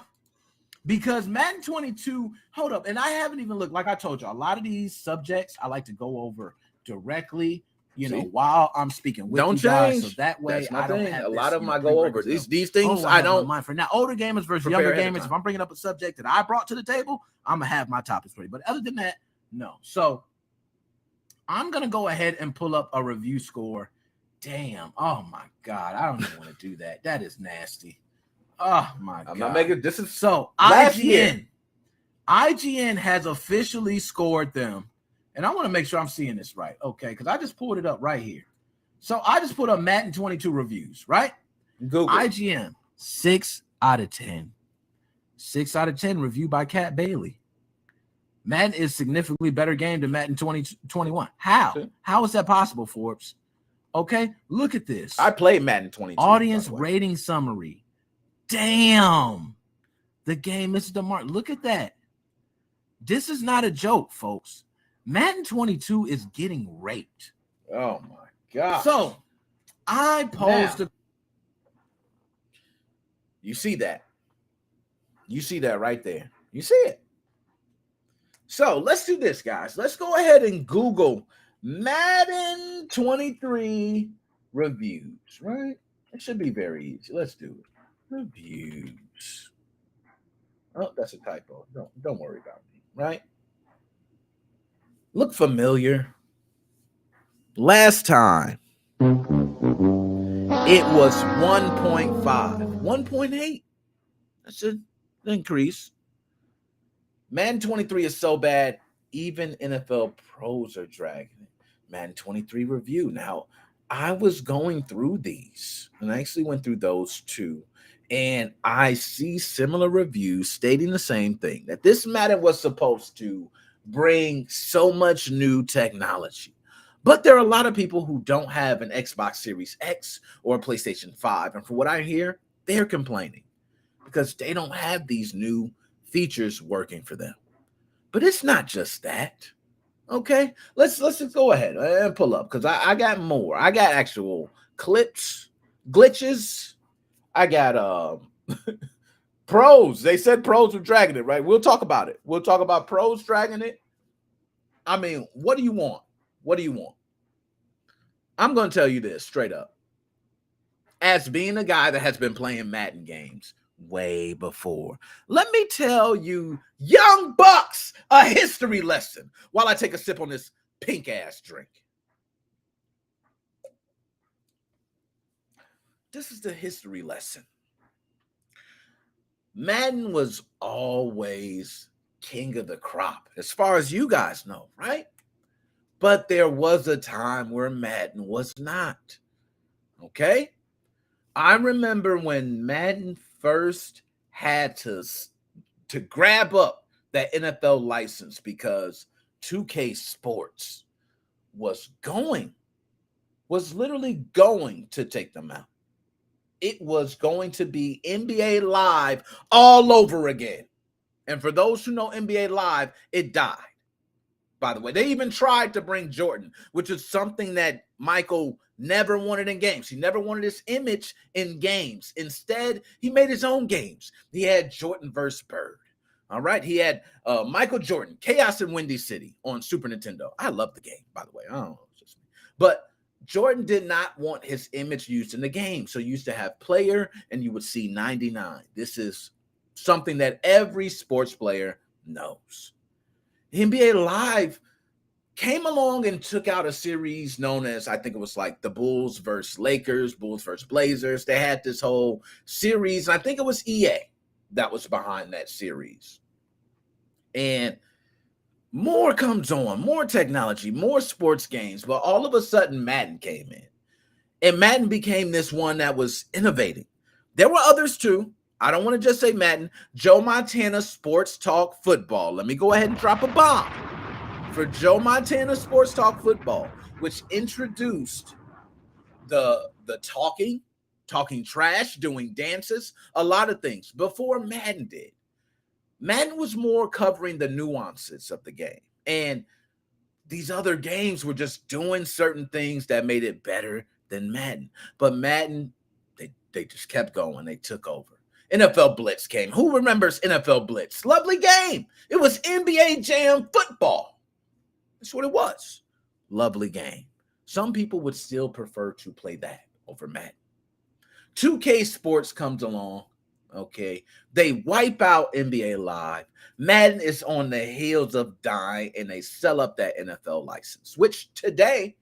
Because Madden 22, hold up, and I haven't even looked, like I told you, a lot of these subjects I like to go over directly, while I'm speaking with you guys, so that way I don't have a lot of them I go over. These things I don't mind for. Now, older gamers versus younger gamers, if I'm bringing up a subject that I brought to the table, I'm going to have my topics ready. But other than that, no. So I'm going to go ahead and pull up a review score. Damn. Oh, my God. I don't even want to do that. That is nasty. Oh, my God. I'm not making this. Is so last year. IGN has officially scored them. And I want to make sure I'm seeing this right. Okay, because I just pulled it up right here. So I just put up Madden 22 reviews, right? Google. IGN, 6 out of 10. 6 out of 10 reviewed by Cat Bailey. Madden is significantly better game than Madden 2021. How? Okay. How is that possible, Forbes? Okay, look at this. I played Madden 22. Audience rating summary. Damn. The game missed the mark. Look at that. This is not a joke, folks. Madden 22 is getting raped. Oh, my God. So I posed You see that. You see that right there. You see it. So let's do this, guys. Let's go ahead and Google Madden 23 reviews, right? It should be very easy. Let's do it. Reviews. Oh, that's a typo. Don't worry about me, right? Look familiar. Last time, it was 1.5, 1.8. That's an increase. Madden 23 is so bad, even NFL pros are dragging it. Madden 23 review. Now, I was going through these, and I actually went through those too, and I see similar reviews stating the same thing, that this Madden was supposed to bring so much new technology. But there are a lot of people who don't have an Xbox Series X or a PlayStation 5. And for what I hear, they're complaining because they don't have these new features working for them. But it's not just that. Okay, let's just go ahead and pull up, because I got more. I got actual clips, glitches. I got pros. They said pros were dragging it, right? We'll talk about it. We'll talk about pros dragging it. I mean, what do you want? What do you want? I'm going to tell you this straight up. As being a guy that has been playing Madden games way before, let me tell you, young bucks, a history lesson while I take a sip on this pink ass drink. This is the history lesson. Madden was always king of the crop, as far as you guys know, right? But there was a time where Madden was not. Okay? I remember when Madden first had to grab up that NFL license because 2K Sports was literally going to take them out. It was going to be NBA Live all over again. And for those who know NBA Live, it died. By the way, they even tried to bring Jordan, which is something that Michael never wanted in games. He never wanted his image in games. Instead, he made his own games. He had Jordan versus Bird. All right. He had Michael Jordan, Chaos in Windy City on Super Nintendo. I love the game, by the way. I don't know. It's just me. But Jordan did not want his image used in the game. So you used to have player and you would see 99. This is something that every sports player knows. NBA Live came along and took out a series known as, I think it was like the Bulls versus Lakers, Bulls versus Blazers. They had this whole series. I think it was EA that was behind that series. And more comes on, more technology, more sports games. But all of a sudden, Madden came in. And Madden became this one that was innovating. There were others too. I don't want to just say Madden. Joe Montana Sports Talk Football. Let me go ahead and drop a bomb for Joe Montana Sports Talk Football, which introduced the talking trash, doing dances, a lot of things before Madden did. Madden was more covering the nuances of the game. And these other games were just doing certain things that made it better than Madden. But Madden, they just kept going. They took over. NFL Blitz came. Who remembers NFL Blitz? Lovely game. It was NBA Jam football. That's what it was. Lovely game. Some people would still prefer to play that over Madden. 2K Sports comes along. Okay. They wipe out NBA Live. Madden is on the heels of dying, and they sell up that NFL license, which today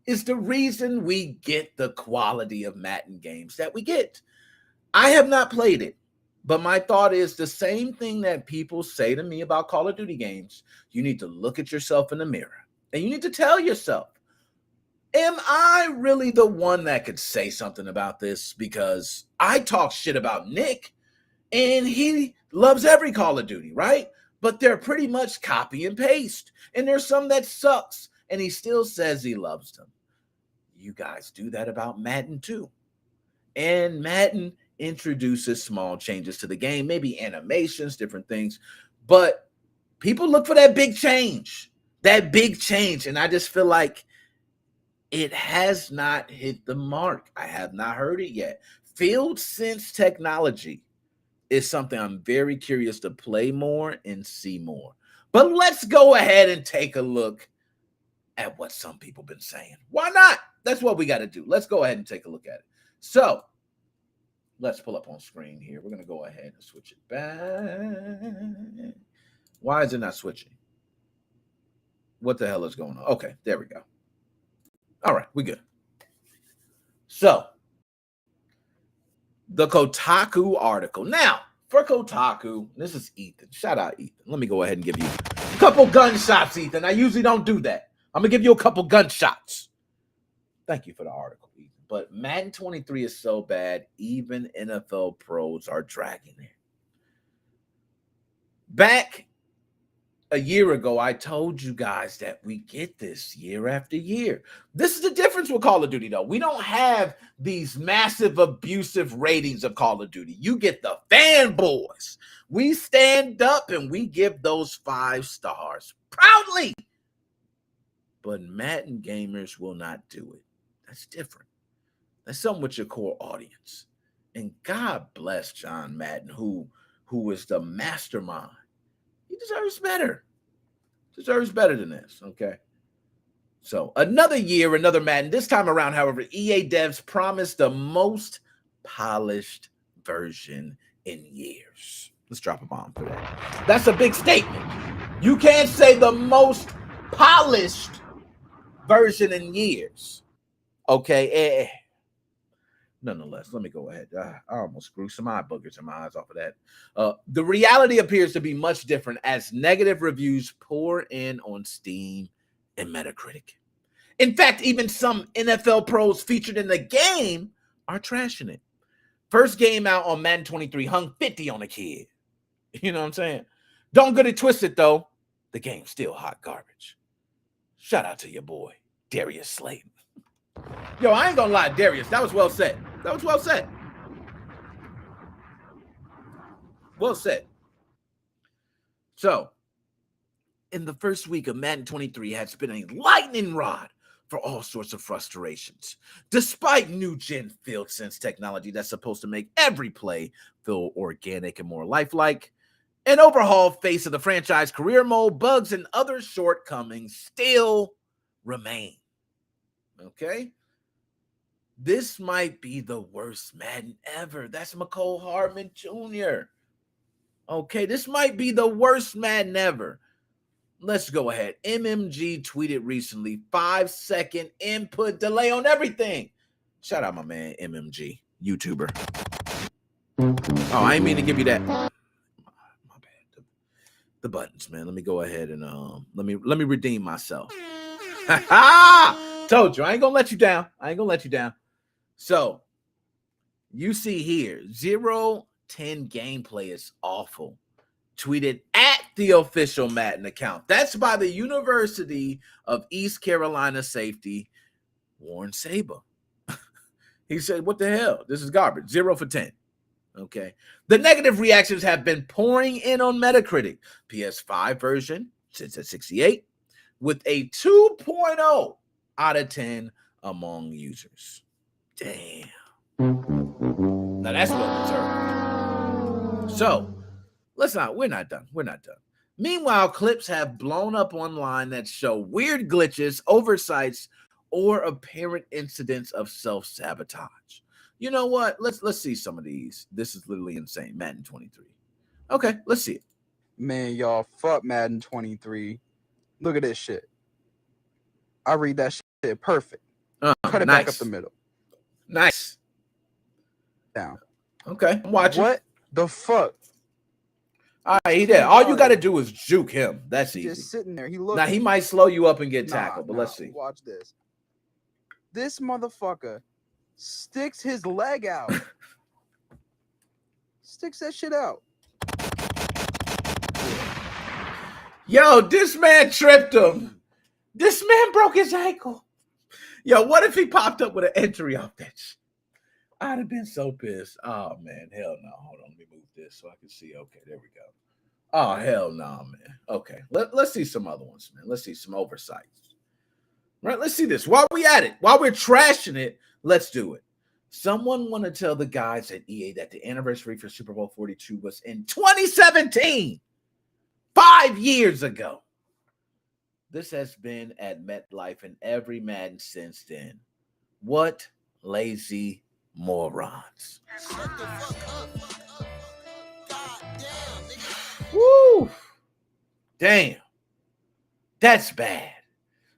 is the reason we get the quality of Madden games that we get. I have not played it, but my thought is the same thing that people say to me about Call of Duty games. You need to look at yourself in the mirror, and you need to tell yourself, am I really the one that could say something about this? Because I talk shit about Nick, and he loves every Call of Duty, right? But they're pretty much copy and paste, and there's some that sucks, and he still says he loves them. You guys do that about Madden too. And Madden introduces small changes to the game, maybe animations, different things. But people look for that big change. And I just feel like it has not hit the mark. I have not heard it yet. Field Sense technology is something I'm very curious to play more and see more. But let's go ahead and take a look at what some people have been saying. Why not? That's what we got to do. Let's go ahead and take a look at it. So let's pull up on screen here. We're going to go ahead and switch it back. Why is it not switching? What the hell is going on? Okay, there we go. All right, we good. So the Kotaku article. Now, for Kotaku, this is Ethan. Shout out, Ethan. Let me go ahead and give you a couple gunshots, Ethan. I usually don't do that. I'm going to give you a couple gunshots. Thank you for the article, Ethan. But Madden 23 is so bad, even NFL pros are dragging it. Back a year ago, I told you guys that we get this year after year. This is the difference with Call of Duty, though. We don't have these massive abusive ratings of Call of Duty. You get the fanboys. We stand up and we give those 5 stars proudly. But Madden gamers will not do it. That's different. That's something with your core audience. And God bless John Madden, who is the mastermind. He deserves better. Deserves better than this, okay? So another year, another Madden. This time around, however, EA devs promised the most polished version in years. Let's drop a bomb for that. That's a big statement. You can't say the most polished version in years. Okay. Nonetheless, let me go ahead. I almost grew some eye boogers in my eyes off of that. The reality appears to be much different as negative reviews pour in on Steam and Metacritic. In fact, even some NFL pros featured in the game are trashing it. First game out on Madden 23 hung 50 on a kid. You know what I'm saying? Don't get it twisted, though. The game's still hot garbage. Shout out to your boy, Darius Slayton. Yo, I ain't gonna lie, Darius. That was well said. That was well said. Well said. So, in the first week of Madden 23 has been a lightning rod for all sorts of frustrations. Despite new gen field sense technology that's supposed to make every play feel organic and more lifelike, an overhauled face of the franchise career mode, bugs, and other shortcomings still remain. Okay? This might be the worst Madden ever. That's McCole Hardman Jr. Okay, this might be the worst Madden ever. Let's go ahead. MMG tweeted recently, 5-second input delay on everything. Shout out my man, MMG, YouTuber. Oh, I ain't mean to give you that. My bad. The buttons, man. Let me go ahead and let me redeem myself. Told you, I ain't gonna let you down. I ain't gonna let you down. So, you see here, 0-10 gameplay is awful. Tweeted at the official Madden account. That's by the University of East Carolina safety, Warren Saber. He said, what the hell? This is garbage. 0 for 10. Okay. The negative reactions have been pouring in on Metacritic. PS5 version sits at 68 with a 2.0 out of 10 among users. Damn. Now that's well deserved. So, we're not done. Meanwhile, clips have blown up online that show weird glitches, oversights, or apparent incidents of self-sabotage. You know what? Let's see some of these. This is literally insane. Madden 23. Okay, let's see it. Man, y'all, fuck Madden 23. Look at this shit. I read that shit perfect. Cut it back up the middle. Nice. Down. Okay, I'm watching. What the fuck? All right, he did. All you got to do is juke him. That's easy. Just sitting there. He Now, he might slow you up and get tackled, but let's see. Watch this. This motherfucker sticks his leg out. Sticks that shit out. Yo, this man tripped him. This man broke his ankle. Yo, what if he popped up with an entry off that shit? I'd have been so pissed. Oh, man. Hell no. Hold on. Let me move this so I can see. Okay, there we go. Oh, hell no, man. Okay. Let's see some other ones, man. Let's see some oversights. Right? Let's see this. While we at it, while we're trashing it, let's do it. Someone want to tell the guys at EA that the anniversary for Super Bowl 42 was in 2017. 5 years ago. This has been at MetLife and every Madden since then. What lazy morons. Woo! Damn. That's bad.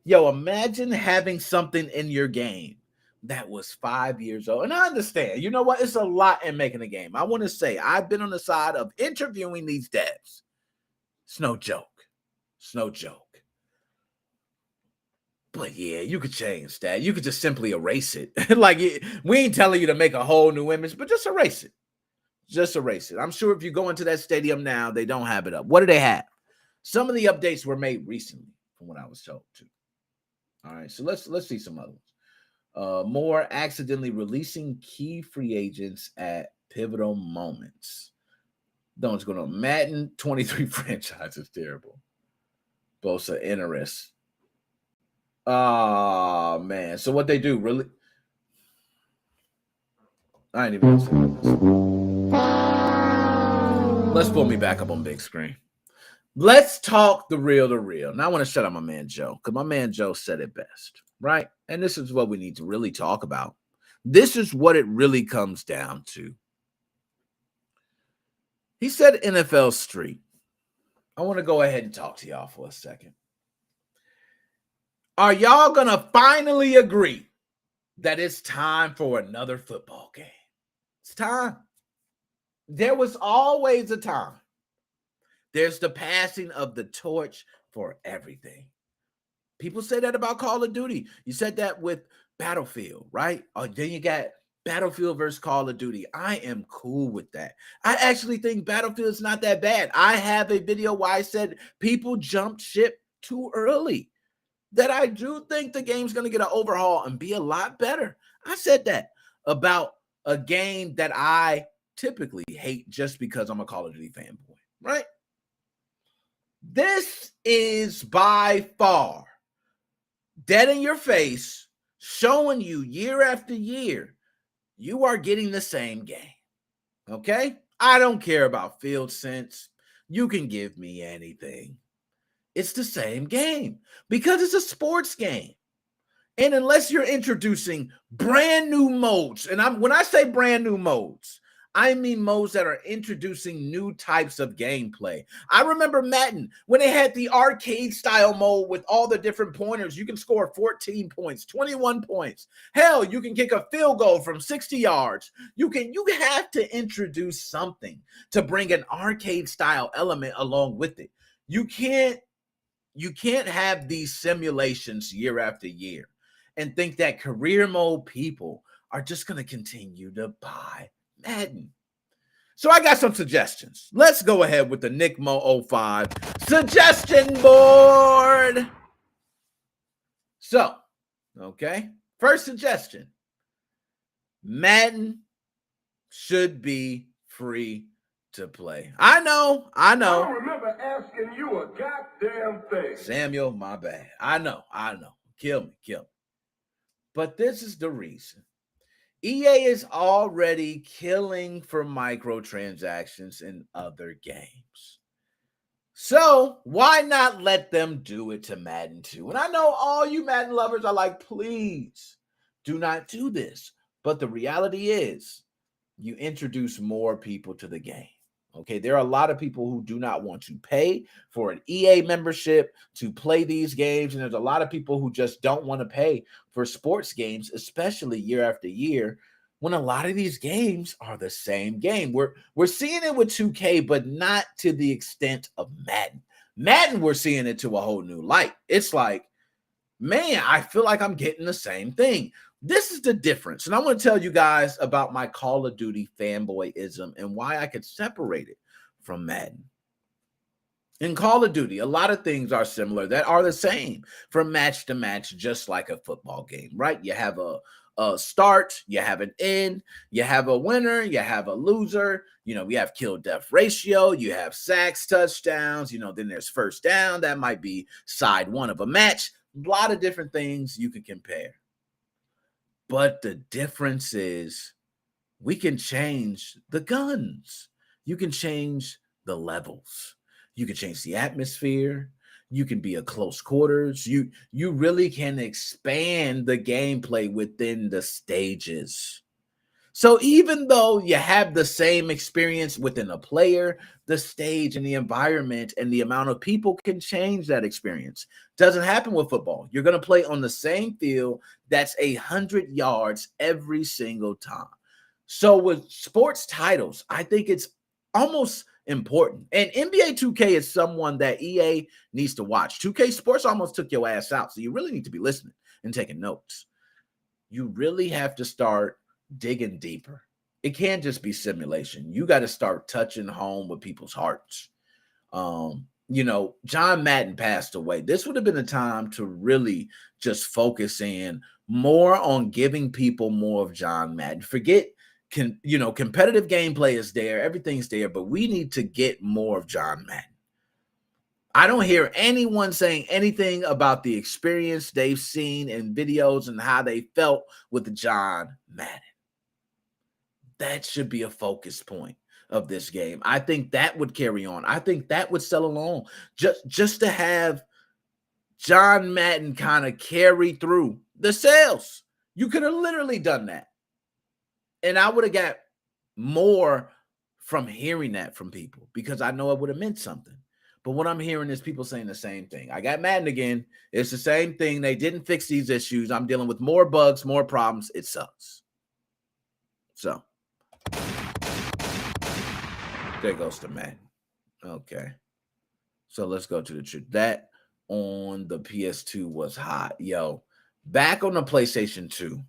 Yo, imagine having something in your game that was 5 years old. And I understand. You know what? It's a lot in making a game. I want to say I've been on the side of interviewing these devs. It's no joke. It's no joke. But yeah, you could change that. You could just simply erase it. We ain't telling you to make a whole new image, but just erase it. Just erase it. I'm sure if you go into that stadium now, they don't have it up. What do they have? Some of the updates were made recently, from what I was told too. All right, so let's see some other ones. More accidentally releasing key free agents at pivotal moments. Don't what's going on. Madden 23 franchise is terrible. Bosa interest. Oh man. So what they do really? I ain't even gonna say this. Let's pull me back up on big screen. Let's talk the real to real. Now I want to shut up my man Joe, because my man Joe said it best, right? And this is what we need to really talk about. This is what it really comes down to. He said NFL Street. I want to go ahead and talk to y'all for a second. Are y'all going to finally agree that it's time for another football game? It's time. There was always a time. There's the passing of the torch for everything. People say that about Call of Duty. You said that with Battlefield, right? Or then you got Battlefield versus Call of Duty. I am cool with that. I actually think Battlefield is not that bad. I have a video where I said people jumped ship too early. That I do think the game's going to get an overhaul and be a lot better. I said that about a game that I typically hate just because I'm a Call of Duty fanboy, right? This is by far dead in your face, showing you year after year, you are getting the same game. Okay? I don't care about field sense. You can give me anything. It's the same game because it's a sports game. And unless you're introducing brand new modes, and when I say brand new modes, I mean modes that are introducing new types of gameplay. I remember Madden when they had the arcade style mode with all the different pointers. You can score 14 points, 21 points. Hell, you can kick a field goal from 60 yards. You have to introduce something to bring an arcade style element along with it. You can't have these simulations year after year and think that career mode people are just going to continue to buy Madden. So I got some suggestions. Let's go ahead with the Nick Mo 05 suggestion board. So, okay. First suggestion. Madden should be free to play. I know. I don't remember asking you a goddamn thing. Samuel, my bad. I know. Kill me. But this is the reason. EA is already killing for microtransactions in other games. So why not let them do it to Madden 2? And I know all you Madden lovers are like, please do not do this. But the reality is you introduce more people to the game. Okay, there are a lot of people who do not want to pay for an EA membership to play these games. And there's a lot of people who just don't want to pay for sports games, especially year after year, when a lot of these games are the same game. We're seeing it with 2K, but not to the extent of Madden. Madden, we're seeing it to a whole new light. It's like, man, I feel like I'm getting the same thing. This is the difference. And I want to tell you guys about my Call of Duty fanboyism and why I could separate it from Madden. In Call of Duty, a lot of things are similar that are the same from match to match, just like a football game, right? You have a start, you have an end, you have a winner, you have a loser, we have kill-death ratio, you have sacks, touchdowns, then there's first down. That might be side one of a match. A lot of different things you can compare. But the difference is we can change the guns. You can change the levels. You can change the atmosphere. You can be a close quarters. You really can expand the gameplay within the stages. So even though you have the same experience within a player, the stage and the environment and the amount of people can change that experience. Doesn't happen with football. You're going to play on the same field that's 100 yards every single time. So with sports titles, I think it's almost important. And NBA 2K is someone that EA needs to watch. 2K Sports almost took your ass out. So you really need to be listening and taking notes. You really have to start digging deeper. It can't just be simulation. You got to start touching home with people's hearts. John Madden passed away. This would have been a time to really just focus in more on giving people more of John Madden. Forget, competitive gameplay is there. Everything's there, but we need to get more of John Madden. I don't hear anyone saying anything about the experience they've seen in videos and how they felt with John Madden. That should be a focus point of this game. I think that would carry on. I think that would sell along. Just to have John Madden kind of carry through the sales. You could have literally done that. And I would have got more from hearing that from people because I know it would have meant something. But what I'm hearing is people saying the same thing. I got Madden again. It's the same thing. They didn't fix these issues. I'm dealing with more bugs, more problems. It sucks. So there goes to Madden. Okay. So let's go to the truth. That on the PS2 was hot. Yo, back on the PlayStation 2,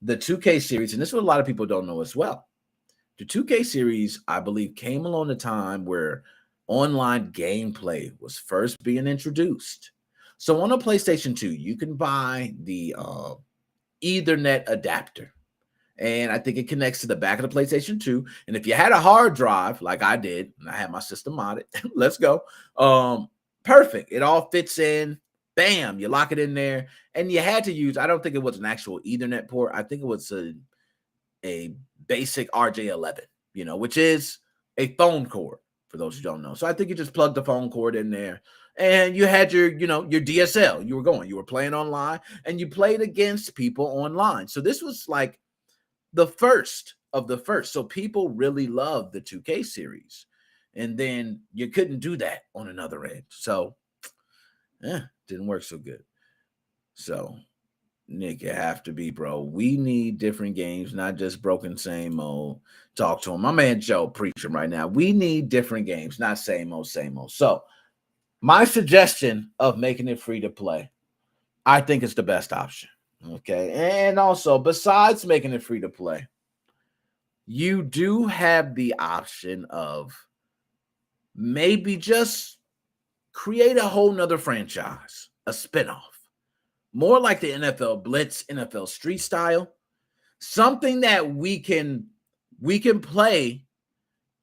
the 2K series, and this is what a lot of people don't know as well. The 2K series, I believe, came along the time where online gameplay was first being introduced. So on a PlayStation 2, you can buy the Ethernet adapter. And I think it connects to the back of the PlayStation 2. And if you had a hard drive, like I did, and I had my system modded, let's go. Perfect. It all fits in. Bam, you lock it in there. And you had to use, I don't think it was an actual Ethernet port. I think it was a basic RJ11, which is a phone cord, for those who don't know. So I think you just plugged the phone cord in there. And you had your DSL. You were playing online, and you played against people online. So this was like the first of the first. So people really loved the 2K series. And then you couldn't do that on another end. So, didn't work so good. So, Nick, you have to be, bro. We need different games, not just broken same old. Talk to him. My man Joe preaching right now. We need different games, not same old, same old. So, my suggestion of making it free to play, I think it's the best option. Okay. And also, besides making it free to play, you do have the option of maybe just create a whole nother franchise, a spinoff, more like the NFL Blitz, NFL Street style, something that we can play.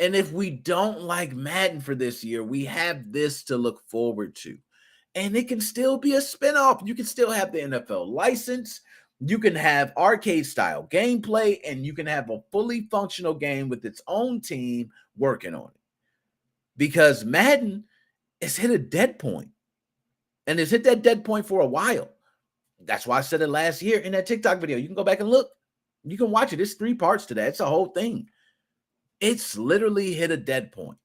And if we don't like Madden for this year, we have this to look forward to. And it can still be a spinoff. You can still have the NFL license. You can have arcade-style gameplay, and you can have a fully functional game with its own team working on it. Because Madden has hit a dead point. And it's hit that dead point for a while. That's why I said it last year in that TikTok video. You can go back and look. You can watch it. It's 3 parts to that. It's a whole thing. It's literally hit a dead point.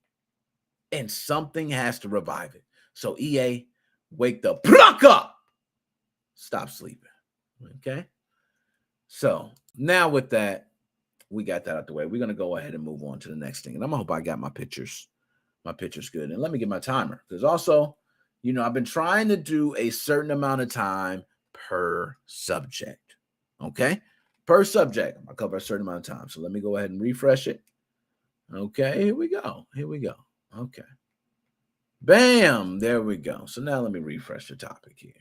And something has to revive it. So EA, wake the fuck up. Stop sleeping. Okay? So now with that, we got that out the way. We're going to go ahead and move on to the next thing. And I'm going to hope I got my pictures good. And let me get my timer. Because also, I've been trying to do a certain amount of time per subject. Okay? Per subject. I'll cover a certain amount of time. So let me go ahead and refresh it. Okay, here we go. Okay. Bam, there we go. So now let me refresh the topic here.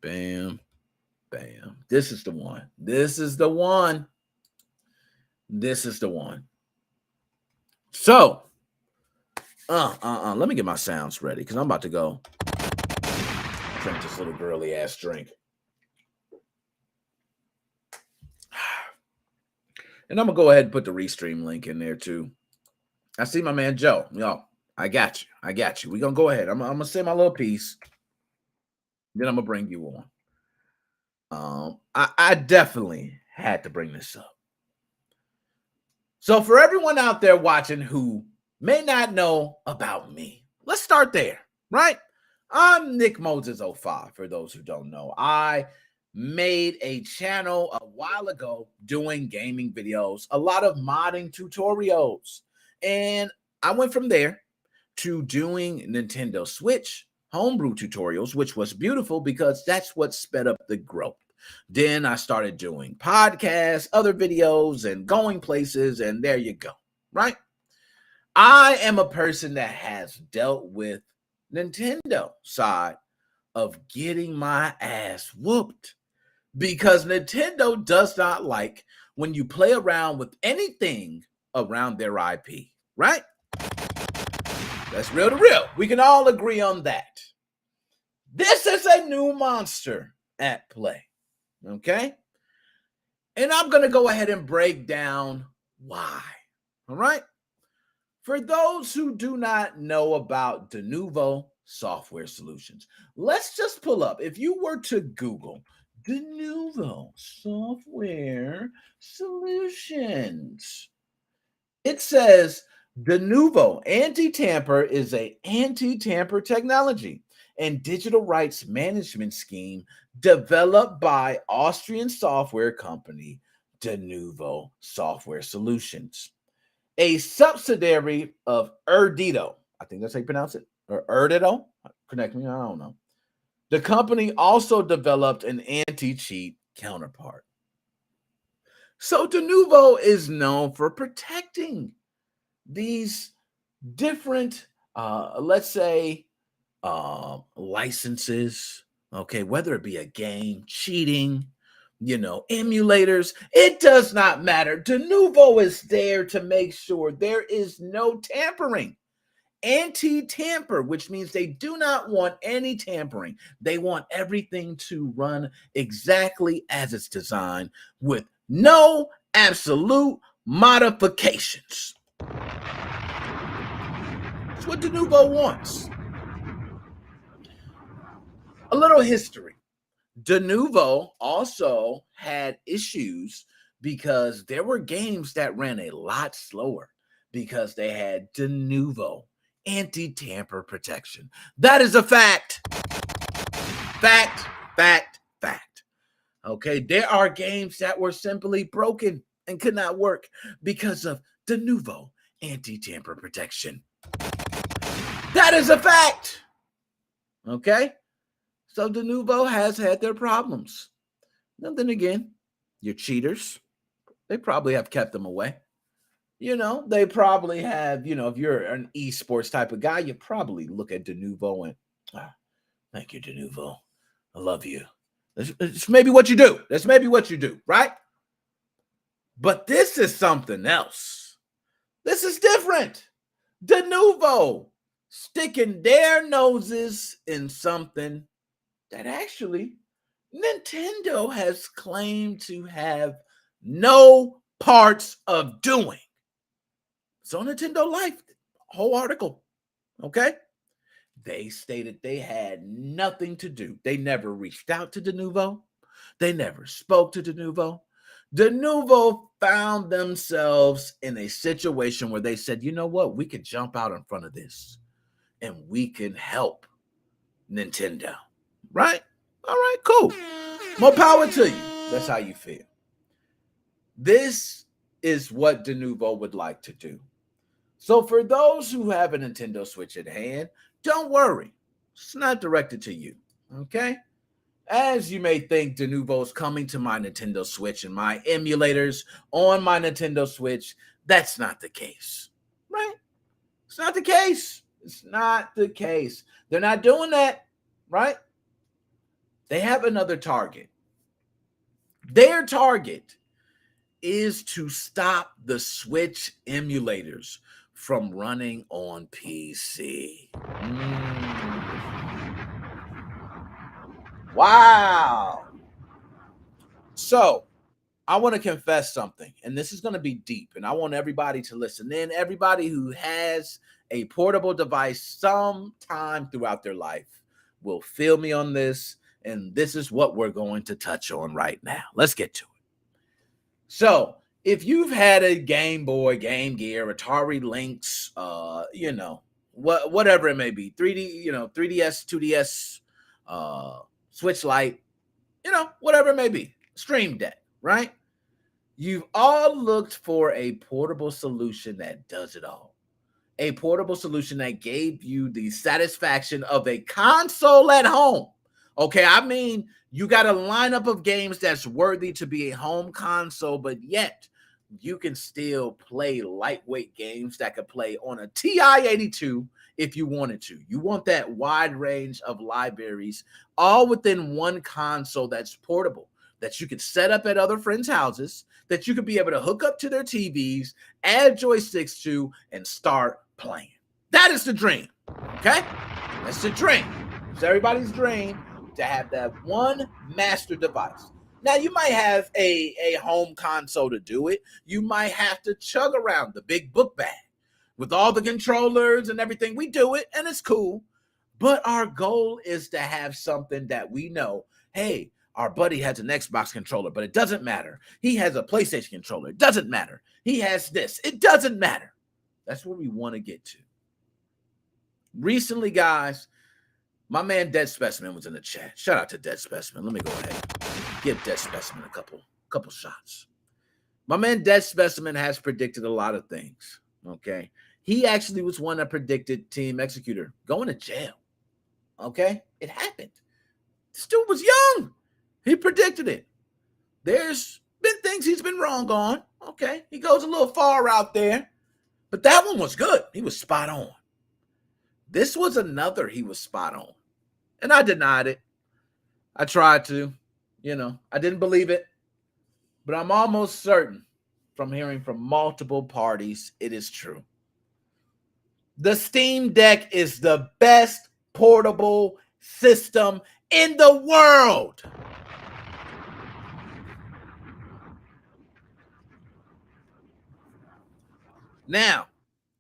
Bam, bam. This is the one. So, let me get my sounds ready because I'm about to go drink this little girly ass drink. And I'm going to go ahead and put the Restream link in there too. I see my man Joe. Y'all, I got you. We're going to go ahead. I'm going to say my little piece. Then I'm going to bring you on. I definitely had to bring this up. So for everyone out there watching who may not know about me, let's start there, right? I'm Nick Moses 05, for those who don't know. I made a channel a while ago doing gaming videos, a lot of modding tutorials. And I went from there to doing Nintendo Switch homebrew tutorials, which was beautiful because that's what sped up the growth. Then I started doing podcasts, other videos, and going places, and there you go, right? I am a person that has dealt with Nintendo side of getting my ass whooped because Nintendo does not like when you play around with anything around their IP, right? That's real to real. We can all agree on that. This is a new monster at play, okay? And I'm going to go ahead and break down why, all right? For those who do not know about Denuvo Software Solutions, let's just pull up. If you were to Google Denuvo Software Solutions, it says Denuvo anti-tamper is an anti-tamper technology and digital rights management scheme developed by Austrian software company Denuvo Software Solutions, a subsidiary of Erdito. I think that's how you pronounce it. Or Erdito? Connect me, I don't know. The company also developed an anti-cheat counterpart. So Denuvo is known for protecting these different, let's say, licenses, okay, whether it be a game, cheating, emulators. It does not matter. Denuvo is there to make sure there is no tampering. Anti-tamper, which means they do not want any tampering. They want everything to run exactly as it's designed with no absolute modifications. That's what Denuvo wants. A little history. Denuvo also had issues because there were games that ran a lot slower because they had Denuvo anti-tamper protection. That is a fact. Fact. Okay, there are games that were simply broken and could not work because of Denuvo anti-tamper protection. That is a fact. Okay? So Denuvo has had their problems. And then again, your cheaters, they probably have kept them away. They probably have, if you're an esports type of guy, you probably look at Denuvo and, thank you, Denuvo. I love you. It's maybe what you do. That's maybe what you do, right? But this is something else. This is different. Denuvo sticking their noses in something that actually Nintendo has claimed to have no parts of doing. It's on Nintendo Life, whole article, okay? They stated they had nothing to do. They never reached out to Denuvo. They never spoke to Denuvo. Denuvo found themselves in a situation where they said, you know what? We can jump out in front of this and we can help Nintendo, right? All right, cool. More power to you. That's how you feel. This is what Denuvo would like to do. So for those who have a Nintendo Switch at hand, don't worry. It's not directed to you, okay? As you may think, Denuvo's coming to my Nintendo Switch and my emulators on my Nintendo Switch. That's not the case, right? It's not the case. It's not the case. They're not doing that, right? They have another target. Their target is to stop the Switch emulators from running on PC. Wow. So, I want to confess something, and this is going to be deep, and I want everybody to listen in. Everybody who has a portable device sometime throughout their life will feel me on this, and this is what we're going to touch on right now. Let's get to it. So, if you've had a Game Boy, Game Gear, Atari Lynx, whatever it may be, 3DS, 2DS, Switch Lite, whatever it may be, Stream Deck, right? You've all looked for a portable solution that does it all. A portable solution that gave you the satisfaction of a console at home. Okay, I mean, you got a lineup of games that's worthy to be a home console, but yet you can still play lightweight games that could play on a TI-82 if you wanted to. You want that wide range of libraries all within one console that's portable, that you could set up at other friends' houses, that you could be able to hook up to their TVs, add joysticks to, and start playing. That is the dream, okay? That's the dream. It's everybody's dream to have that one master device. Now, you might have a home console to do it. You might have to chug around the big book bag with all the controllers and everything. We do it, and it's cool. But our goal is to have something that we know, hey, our buddy has an Xbox controller, but it doesn't matter. He has a PlayStation controller. It doesn't matter. He has this. It doesn't matter. That's where we want to get to. Recently, guys, my man Dead Specimen was in the chat. Shout out to Dead Specimen. Let me go ahead and give Dead Specimen a couple shots. My man Dead Specimen has predicted a lot of things, okay? He actually was one that predicted Team Executor going to jail, okay? It happened. This dude was young. He predicted it. There's been things he's been wrong on, okay? He goes a little far out there, but that one was good. He was spot on. This was another he was spot on. And I denied it. I tried to. You know, I didn't believe it, but I'm almost certain from hearing from multiple parties, it is true. The Steam Deck is the best portable system in the world. Now,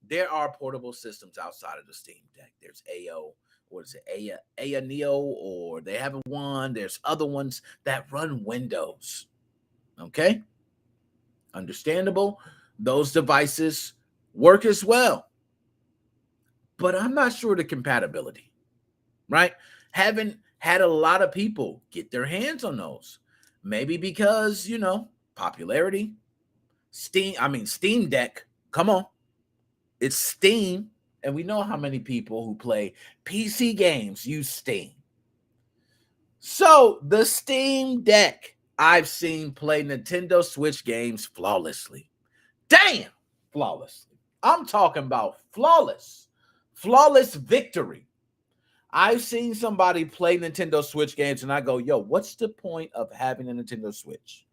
there are portable systems outside of the Steam Deck. There's AO, what is it, Aya Neo, or they haven't one. There's other ones that run Windows. Okay? Understandable. Those devices work as well. But I'm not sure the compatibility, right? Haven't had a lot of people get their hands on those. Maybe because, you know, popularity. Steam Deck, come on. It's Steam, and we know how many people who play PC games use Steam. So the Steam Deck, I've seen play Nintendo Switch games flawlessly. Damn, flawlessly. I'm talking about flawless victory. I've seen somebody play Nintendo Switch games, and I go, yo, what's the point of having a Nintendo Switch?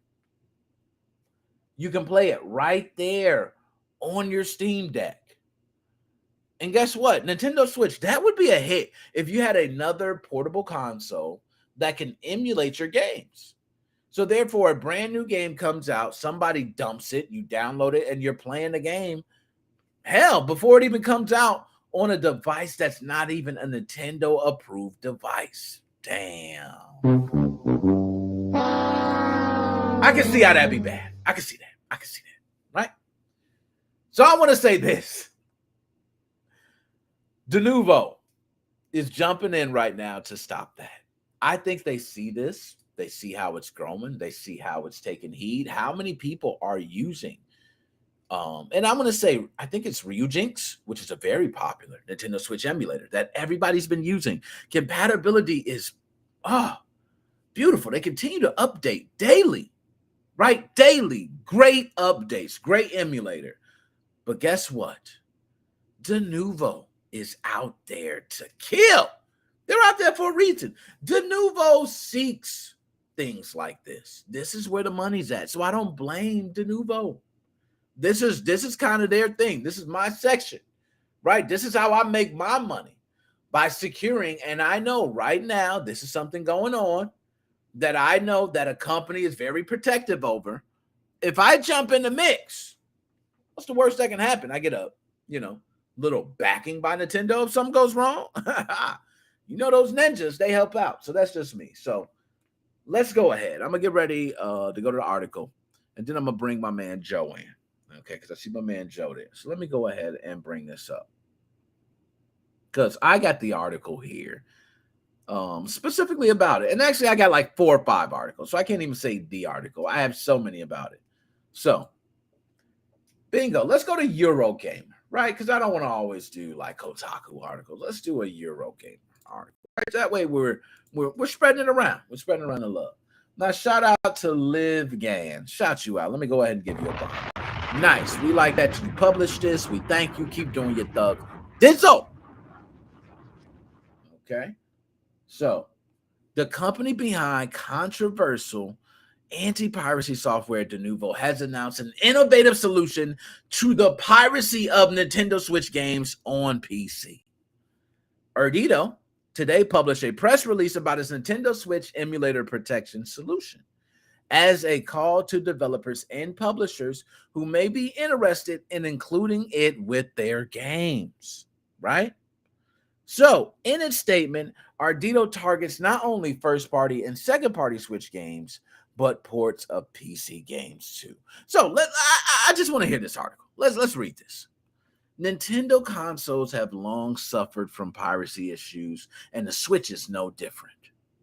You can play it right there on your Steam Deck. And guess what? Nintendo Switch, that would be a hit if you had another portable console that can emulate your games. So therefore, a brand new game comes out, somebody dumps it, you download it, and you're playing the game. Hell, before it even comes out on a device that's not even a Nintendo-approved device. Damn. I can see how that'd be bad. I can see that, right? So I want to say this. Denuvo is jumping in right now to stop that. I think they see this. They see how it's growing. They see how it's taking heed. How many people are using? And I'm going to say, I think it's Ryujinx, which is a very popular Nintendo Switch emulator that everybody's been using. Compatibility is beautiful. They continue to update daily, right? Daily. Great updates. Great emulator. But guess what? Denuvo is out there to kill. They're out there for a reason. Denuvo seeks things like this. This is where the money's at. So I don't blame Denuvo. This is kind of their thing. This is my section, right? This is how I make my money, by securing. And I know right now, this is something going on that I know that a company is very protective over. If I jump in the mix, what's the worst that can happen? I get a, little backing by Nintendo if something goes wrong. You know, those ninjas, they help out. So that's just me. So let's go ahead. I'm going to get ready to go to the article, and then I'm going to bring my man Joe in. Okay, because I see my man Joe there. So let me go ahead and bring this up, because I got the article here specifically about it. And actually, I got like 4 or 5 articles, so I can't even say the article. I have so many about it. So, bingo. Let's go to Eurogamer, right? Because I don't want to always do like Kotaku articles. Let's do a Eurogamer article. Right? That way we're spreading it around. We're spreading around the love. Now, shout out to Liv Gann. Shout you out. Let me go ahead and give you a bomb. Nice. We like that you published this. We thank you. Keep doing your thug. Dizzle. Okay. So, the company behind controversial anti-piracy software Denuvo has announced an innovative solution to the piracy of Nintendo Switch games on PC. Erdito today published a press release about its Nintendo Switch emulator protection solution as a call to developers and publishers who may be interested in including it with their games, right? So, in its statement, Ardito targets not only first-party and second-party Switch games, but ports of PC games too. So, I just want to hear this article. Let's read this. Nintendo consoles have long suffered from piracy issues, and the Switch is no different,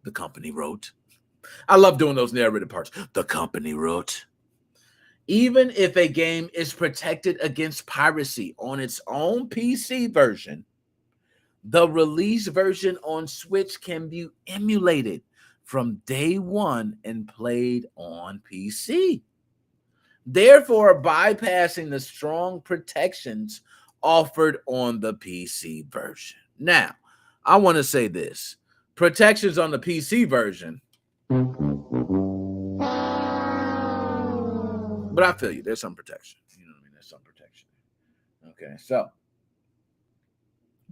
the company wrote. I love doing those narrative parts. The company wrote. Even if a game is protected against piracy on its own PC version, the release version on Switch can be emulated from day one and played on PC, therefore bypassing the strong protections offered on the PC version. Now, I want to say this. Protections on the PC version But I feel you. There's some protection. You know what I mean? There's some protection. Okay, so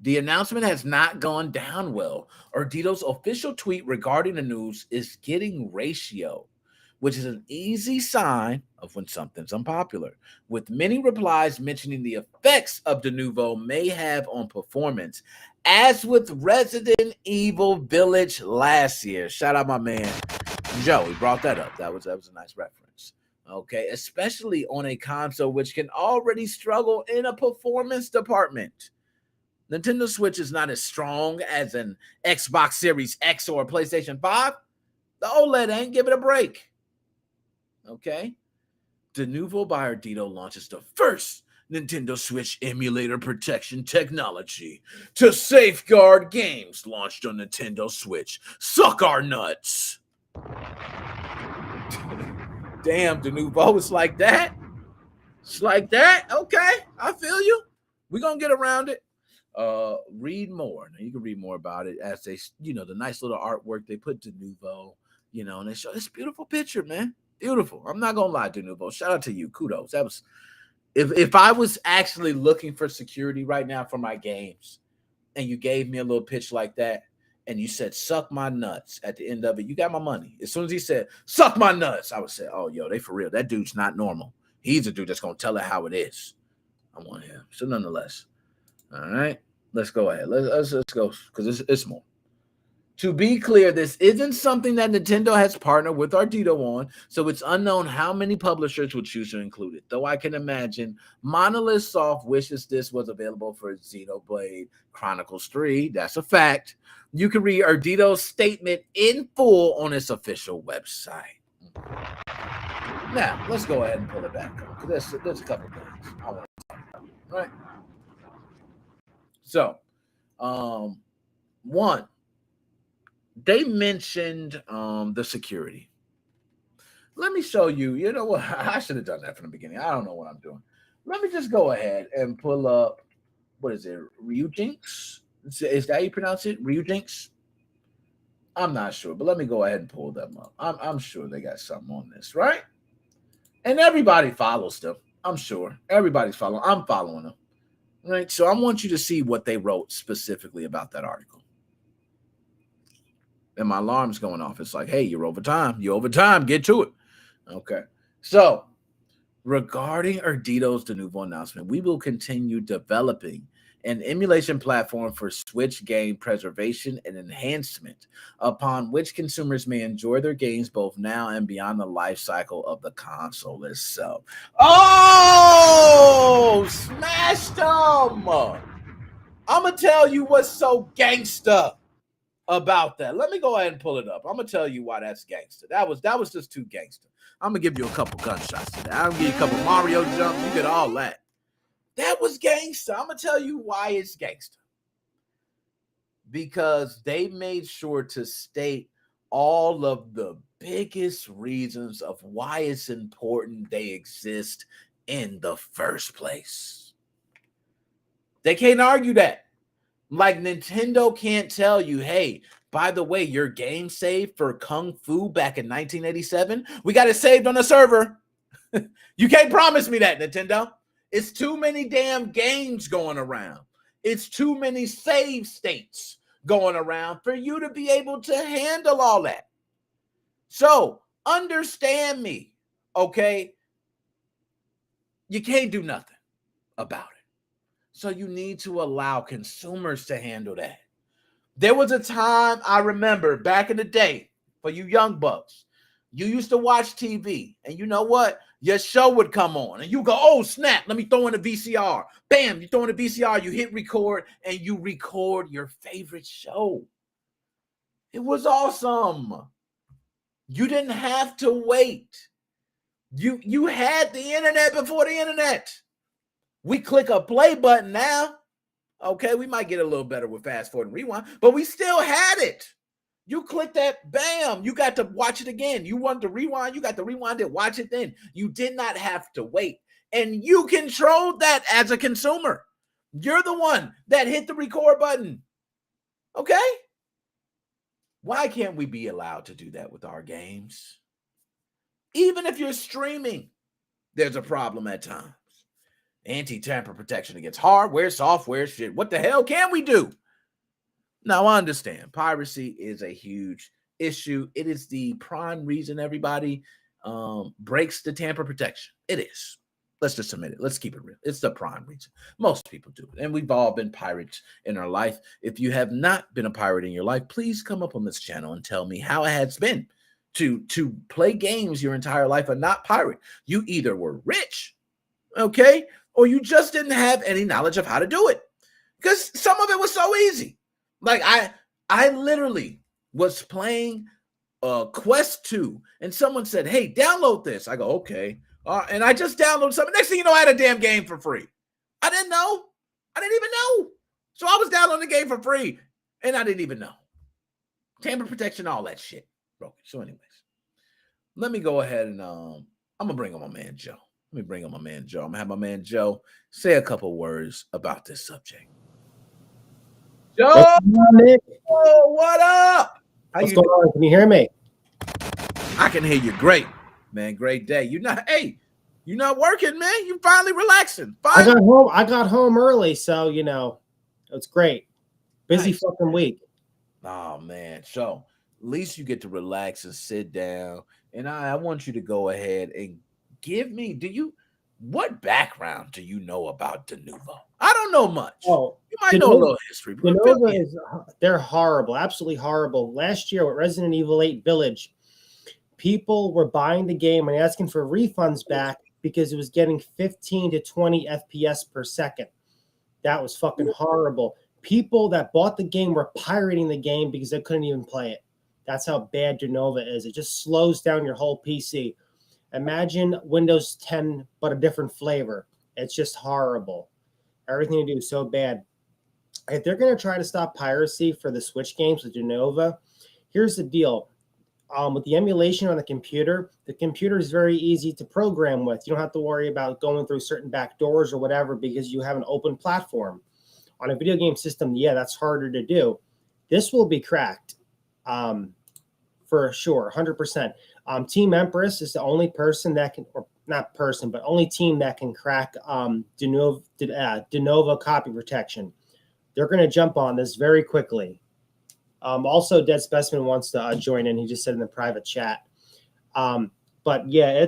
the announcement has not gone down well. Ardito's official tweet regarding the news is getting ratio, which is an easy sign of when something's unpopular, with many replies mentioning the effects of Denuvo may have on performance, as with Resident Evil Village last year. Shout out my man Joe, he brought that up. That was a nice reference. Okay, especially on a console which can already struggle in a performance department. Nintendo Switch is not as strong as an Xbox Series X or a PlayStation 5. The OLED ain't. Give it a break. Okay. Denuvo by Ardito launches the first Nintendo Switch emulator protection technology to safeguard games launched on Nintendo Switch. Suck our nuts. Damn, Denuvo, it's like that. It's like that. Okay, I feel you. We're going to get around it. Read more. Now you can read more about it as they, the nice little artwork they put Denuvo, and they show this beautiful picture, man. Beautiful. I'm not gonna lie, Denuvo. Shout out to you. Kudos. That was if I was actually looking for security right now for my games, and you gave me a little pitch like that, and you said suck my nuts at the end of it, you got my money. As soon as he said suck my nuts, I would say, oh yo, they for real. That dude's not normal. He's a dude that's gonna tell it how it is. I want him. So nonetheless. All right, let's go ahead. Let's go because it's more. To be clear, this isn't something that Nintendo has partnered with Ardito on, so it's unknown how many publishers would choose to include it. Though I can imagine Monolith Soft wishes this was available for Xenoblade Chronicles 3. That's a fact. You can read Ardito's statement in full on its official website. Now, let's go ahead and pull it back up. There's a couple things I want to talk about, right? So, one, they mentioned the security. Let me show you. You know what? I should have done that from the beginning. I don't know what I'm doing. Let me just go ahead and pull up, what is it? Ryujinx? Is that how you pronounce it? Ryujinx? I'm not sure, but let me go ahead and pull them up. I'm sure they got something on this, right? And everybody follows them. I'm sure. Everybody's following. I'm following them. Right, so I want you to see what they wrote specifically about that article. And my alarm's going off. It's like, hey, you're over time. You're over time. Get to it. Okay. So, regarding Ardito's Denuvo announcement, we will continue developing an emulation platform for Switch game preservation and enhancement, upon which consumers may enjoy their games both now and beyond the life cycle of the console itself. Oh, smashed them! I'm going to tell you what's so gangsta about that. Let me go ahead and pull it up. I'm going to tell you why that's gangsta. That was just too gangsta. I'm going to give you a couple gunshots to that. I'm going to give you a couple Mario jumps. You get all that. That was gangsta. I'm going to tell you why it's gangsta. Because they made sure to state all of the biggest reasons of why it's important they exist in the first place. They can't argue that. Like Nintendo can't tell you, hey, by the way, your game saved for Kung Fu back in 1987, we got it saved on the server. You can't promise me that, Nintendo. It's too many damn games going around. It's too many save states going around for you to be able to handle all that. So understand me, okay? You can't do nothing about it. So you need to allow consumers to handle that. There was a time I remember back in the day, for you young bucks, you used to watch TV, and you know what? Your show would come on, and you go, oh, snap, let me throw in a VCR. Bam, you throw in a VCR, you hit record, and you record your favorite show. It was awesome. You didn't have to wait. You had the internet before the internet. We click a play button now. Okay, we might get a little better with fast forward and rewind, but we still had it. You click that, bam, you got to watch it again. You want to rewind, you got to rewind it, watch it then. You did not have to wait. And you controlled that as a consumer. You're the one that hit the record button. Okay? Why can't we be allowed to do that with our games? Even if you're streaming. there's a problem at times. Anti-tamper protection against hardware, software, shit. What the hell can we do? Now, I understand piracy is a huge issue. It is the prime reason everybody breaks the tamper protection. It is. Let's just admit it. Let's keep it real. It's the prime reason. Most people do it. And we've all been pirates in our life. If you have not been a pirate in your life, please come up on this channel and tell me how it has been to play games your entire life and not pirate. You either were rich, okay, or you just didn't have any knowledge of how to do it. Because some of it was so easy. Like I literally was playing Quest 2 and someone said, hey, download this. I go, okay. And I just downloaded something. Next thing you know, I had a damn game for free. I didn't know. I didn't even know. So I was downloading the game for free and I didn't even know. Tamper protection, all that shit. Broken. So anyways, let me go ahead and I'm going to bring on my man, Joe. Let me bring on my man, Joe. I'm going to have my man, Joe, say a couple words about this subject. Joe, what up? What's going on? Can you hear me? I can hear you great, man. Great day. You're not working, man. You finally relaxing. Finally. I got home early, so you know, it's great. Busy fucking week. Oh man. So at least you get to relax and sit down. And I want you to go ahead and give me, what background do you know about Denuvo? I don't know much. Oh, you might know a little history. They're horrible, absolutely horrible. Last year with Resident Evil 8 Village, people were buying the game and asking for refunds back because it was getting 15 to 20 FPS per second. That was fucking horrible. People that bought the game were pirating the game because they couldn't even play it. That's how bad Denuvo is. It just slows down your whole PC. Imagine Windows 10, but a different flavor. It's just horrible. Everything you do is so bad. If they're going to try to stop piracy for the Switch games with Denuvo, here's the deal. With the emulation on the computer is very easy to program with. You don't have to worry about going through certain back doors or whatever because you have an open platform. On a video game system, yeah, that's harder to do. This will be cracked for sure, 100%. Team Empress is the only person that can, or not person, but only team that can crack Denuvo copy protection. They're going to jump on this very quickly. Also, Dead Specimen wants to join in. He just said in the private chat. But yeah,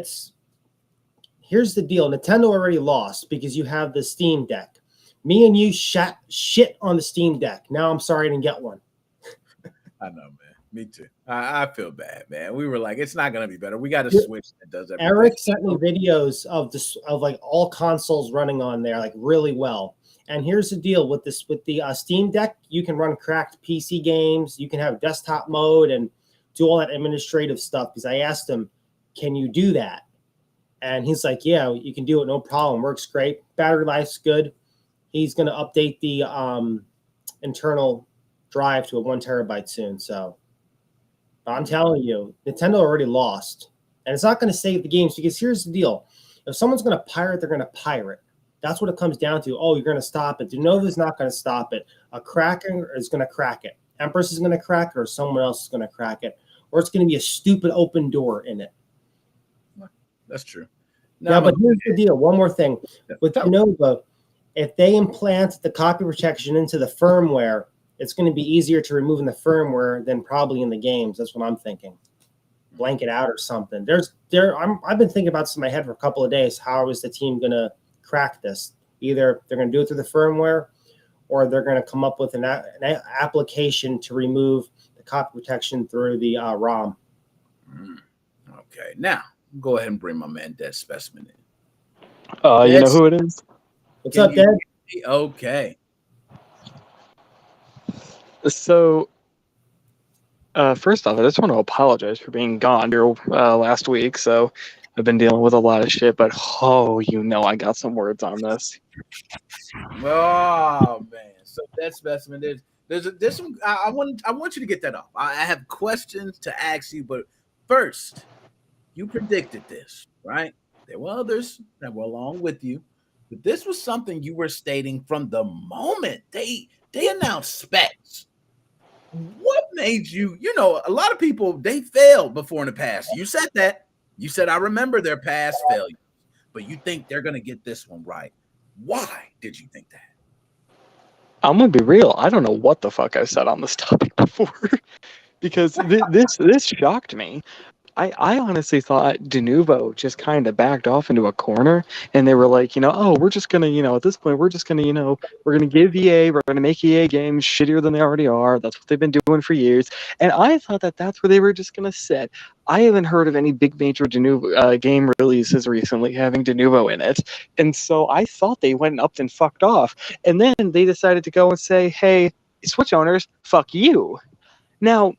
here's the deal. Nintendo already lost because you have the Steam Deck. Me and you shit on the Steam Deck. Now I'm sorry I didn't get one. I know, man. Me too. I feel bad, man. We were like, it's not gonna be better. We got a Switch that does everything. Eric sent me videos of like all consoles running on there, like really well. And here's the deal with this: with the Steam Deck, you can run cracked PC games. You can have desktop mode and do all that administrative stuff. Because I asked him, "Can you do that?" And he's like, "Yeah, you can do it, no problem. Works great. Battery life's good." He's gonna update the internal drive to a 1 terabyte soon. So. I'm telling you, Nintendo already lost. And it's not going to save the games because here's the deal. If someone's going to pirate, they're going to pirate. That's what it comes down to. Oh, you're going to stop it. Denuvo is not going to stop it. A cracker is going to crack it. Empress is going to crack it, or someone else is going to crack it. Or it's going to be a stupid open door in it. That's true. No, but here's the deal. One more thing. With Denuvo, if they implant the copy protection into the firmware, it's going to be easier to remove in the firmware than probably in the games. That's what I'm thinking. Blank it out or something. I've been thinking about this in my head for a couple of days. How is the team going to crack this? Either they're going to do it through the firmware, or they're going to come up with an application to remove the copy protection through the ROM. Okay, now go ahead and bring my man Dead Specimen in. You know who it is? What's up, Dead? Okay. So, first off, I just want to apologize for being gone here last week. So, I've been dealing with a lot of shit, but I got some words on this. Oh man! So Dead Specimen, there's some. I want you to get that off. I have questions to ask you, but first, you predicted this, right? There were others that were along with you, but this was something you were stating from the moment they announced specs. What made you, a lot of people, they failed before in the past. You said that. You said, I remember their past failures. but you think they're going to get this one right. Why did you think that? I'm gonna be real. I don't know what the fuck I said on this topic before, because this shocked me. I honestly thought Denuvo just kind of backed off into a corner, and they were like, oh, we're just gonna, at this point, we're just gonna, we're gonna give EA, we're gonna make EA games shittier than they already are. That's what they've been doing for years, and I thought that that's where they were just gonna sit. I haven't heard of any big major Denuvo game releases recently having Denuvo in it, and so I thought they went up and fucked off, and then they decided to go and say, hey, Switch owners, fuck you. Now,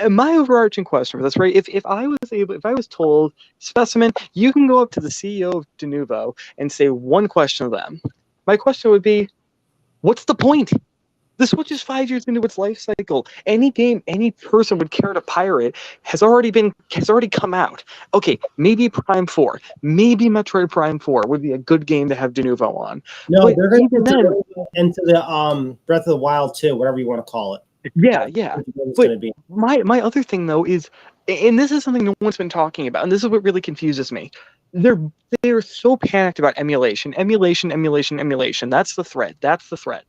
my overarching question for this, right? If I was told, Specimen, you can go up to the CEO of Denuvo and say one question to them, my question would be, what's the point? The Switch is 5 years into its life cycle. Any game any person would care to pirate has already come out. Okay, maybe Prime 4, maybe Metroid Prime 4 would be a good game to have Denuvo on. No, but they're going even then, into the Breath of the Wild 2, whatever you want to call it. Yeah. But my other thing though is, and this is something no one's been talking about, and this is what really confuses me. They're so panicked about emulation. That's the threat.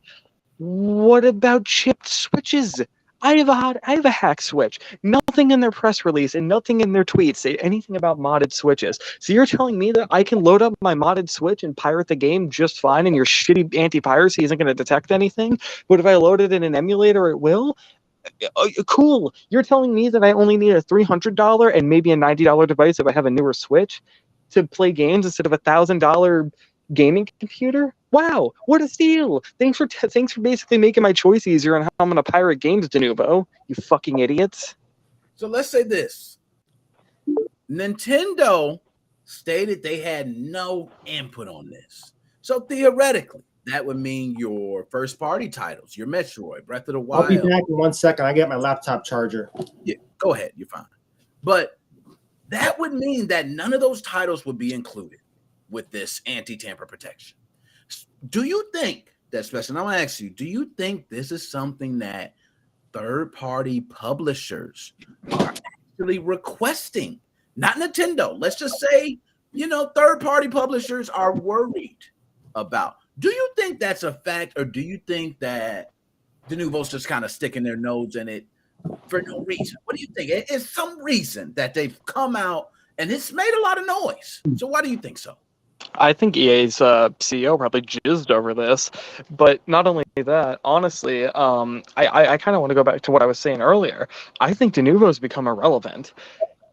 What about chipped switches? I have a hack switch. Nothing in their press release and nothing in their tweets say anything about modded switches. So you're telling me that I can load up my modded switch and pirate the game just fine, and your shitty anti-piracy isn't going to detect anything? But if I load it in an emulator, it will? Cool. You're telling me that I only need a $300 and maybe a $90 device if I have a newer Switch to play games instead of a $1,000 gaming computer? Wow, what a steal! Thanks for basically making my choice easier on how I'm gonna pirate games, Denuvo. You fucking idiots. So let's say this. Nintendo stated they had no input on this. So theoretically, that would mean your first-party titles, your Metroid, Breath of the Wild. I'll be back in 1 second. I get my laptop charger. Yeah, go ahead. You're fine. But that would mean that none of those titles would be included with this anti-tamper protection. Do you think that, especially, I'm going to ask you, do you think this is something that third-party publishers are actually requesting? Not Nintendo. Let's just say, third-party publishers are worried about. Do you think that's a fact, or do you think that Denuvo's just kind of sticking their nose in it for no reason? What do you think? It's some reason that they've come out, and it's made a lot of noise. So why do you think so? I think EA's CEO probably jizzed over this, but not only that, honestly, I kind of want to go back to what I was saying earlier. I think Denuvo's become irrelevant,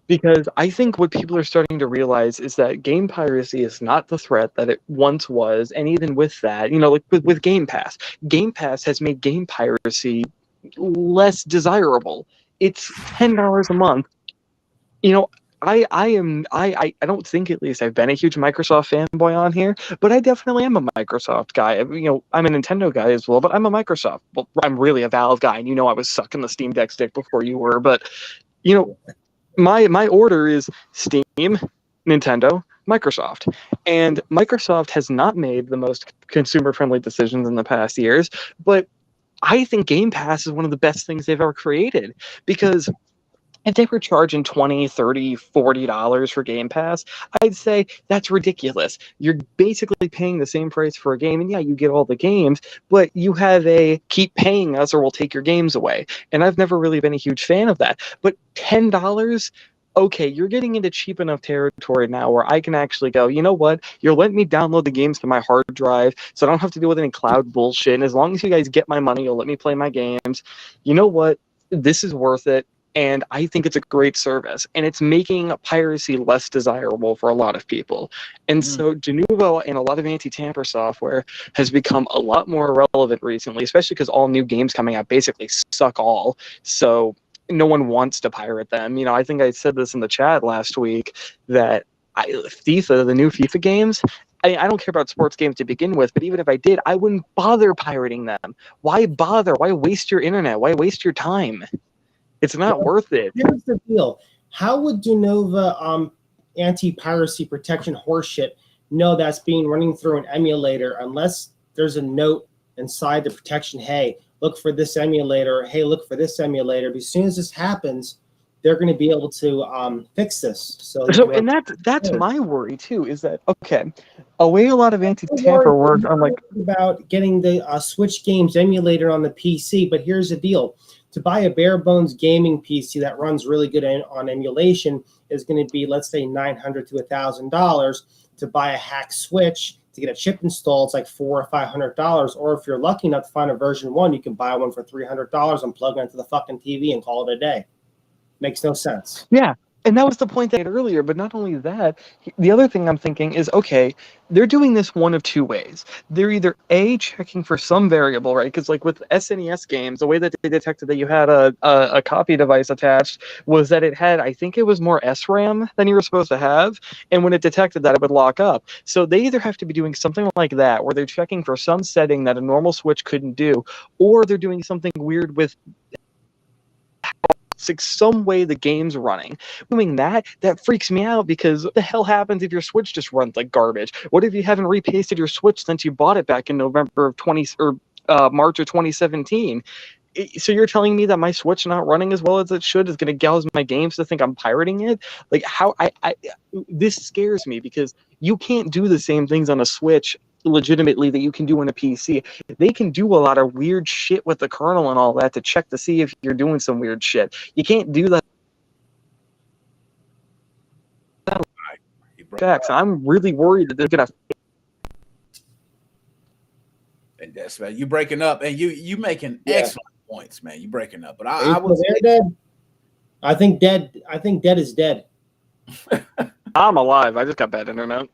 because I think what people are starting to realize is that game piracy is not the threat that it once was, and even with that, like with Game Pass has made game piracy less desirable. It's $10 a month. I don't think, at least, I've been a huge Microsoft fanboy on here, but I definitely am a Microsoft guy. I'm a Nintendo guy as well, but I'm a Microsoft. Well, I'm really a Valve guy, and I was sucking the Steam Deck stick before you were, but my order is Steam, Nintendo, Microsoft. And Microsoft has not made the most consumer-friendly decisions in the past years, but I think Game Pass is one of the best things they've ever created, because if they were charging $20, $30, $40 for Game Pass, I'd say that's ridiculous. You're basically paying the same price for a game, and yeah, you get all the games, but you have a keep paying us or we'll take your games away. And I've never really been a huge fan of that. But $10, okay, you're getting into cheap enough territory now where I can actually go, you know what? You're letting me download the games to my hard drive, so I don't have to deal with any cloud bullshit. And as long as you guys get my money, you'll let me play my games. You know what? This is worth it. And I think it's a great service, and it's making piracy less desirable for a lot of people. And so Denuvo and a lot of anti-tamper software has become a lot more relevant recently, especially because all new games coming out basically suck all. So no one wants to pirate them. I think I said this in the chat last week that FIFA, the new FIFA games, I don't care about sports games to begin with, but even if I did, I wouldn't bother pirating them. Why bother? Why waste your internet? Why waste your time? It's not worth it. Here's the deal. How would Denuvo anti-piracy protection horseshit know that's being running through an emulator unless there's a note inside the protection? Hey, look for this emulator. Hey, look for this emulator. But as soon as this happens, they're going to be able to fix this. So and that's my worry too. Is that okay? A way a lot of anti-tamper work on like about getting the Switch games emulator on the PC, but here's the deal: to buy a bare bones gaming PC that runs really good on emulation is going to be, let's say, $900 to $1,000. To buy a hack Switch to get a chip installed, it's like $400 or $500. Or if you're lucky enough to find a version 1, you can buy one for $300 and plug it into the fucking TV and call it a day. Makes no sense. Yeah. And that was the point I made earlier. But not only that, the other thing I'm thinking is, okay, they're doing this one of two ways. They're either A, checking for some variable, right? Because like with SNES games, the way that they detected that you had a copy device attached was that it had, I think it was more SRAM than you were supposed to have. And when it detected that, it would lock up. So they either have to be doing something like that, where they're checking for some setting that a normal Switch couldn't do, or they're doing something weird with some way the game's running. Doing that freaks me out, because what the hell happens if your Switch just runs like garbage? What if you haven't repasted your Switch since you bought it back in November of March of 2017? So you're telling me that my Switch not running as well as it should is going to gouge my games to think I'm pirating it? Like, how this scares me, because you can't do the same things on a Switch legitimately that you can do on a PC. They can do a lot of weird shit with the kernel and all that to check to see if you're doing some weird shit. You can't do that. I'm really worried that they're gonna. And that's right. You breaking up, and you making excellent points, man. You breaking up, but I was dead. I think dead is dead. I'm alive. I just got bad internet.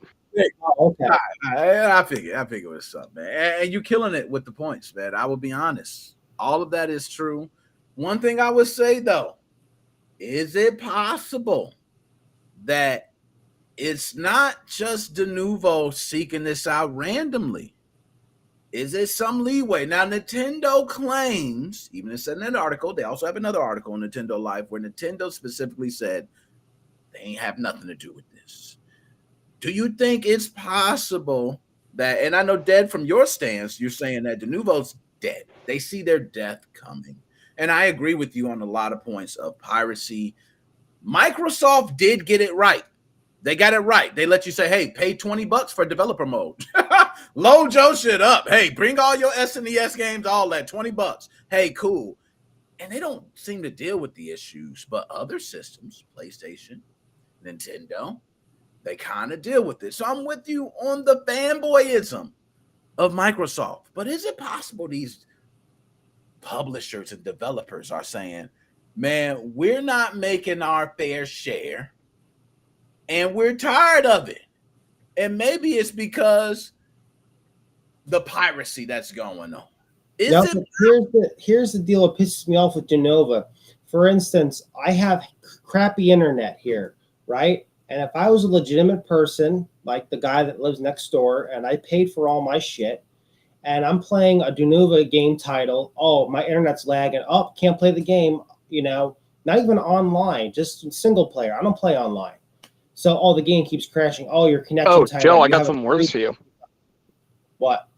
Oh, okay. I figure what's up, man. And you're killing it with the points, man. I will be honest. All of that is true. One thing I would say, though, is it possible that it's not just Denuvo seeking this out randomly? Is there some leeway? Now, Nintendo claims, even it said in an article, they also have another article on Nintendo Life where Nintendo specifically said they ain't have nothing to do with this. Do you think it's possible that, and I know, Dead, from your stance, you're saying that Denuvo's dead. They see their death coming. And I agree with you on a lot of points of piracy. Microsoft did get it right. They got it right. They let you say, hey, pay $20 for developer mode. Load your shit up. Hey, bring all your SNES games, all that, $20. Hey, cool. And they don't seem to deal with the issues, but other systems, PlayStation, Nintendo, they kind of deal with it. So I'm with you on the fanboyism of Microsoft. But is it possible these publishers and developers are saying, man, we're not making our fair share and we're tired of it? And maybe it's because the piracy that's going on. Here's the deal that pisses me off with Denuvo. For instance, I have crappy internet here, right? And if I was a legitimate person, like the guy that lives next door, and I paid for all my shit, and I'm playing a Denuvo game title, oh, my internet's lagging, oh, can't play the game, not even online, just single player. I don't play online. So, oh, the game keeps crashing. Oh, your connection. Oh, Joe, I got some words for you. What?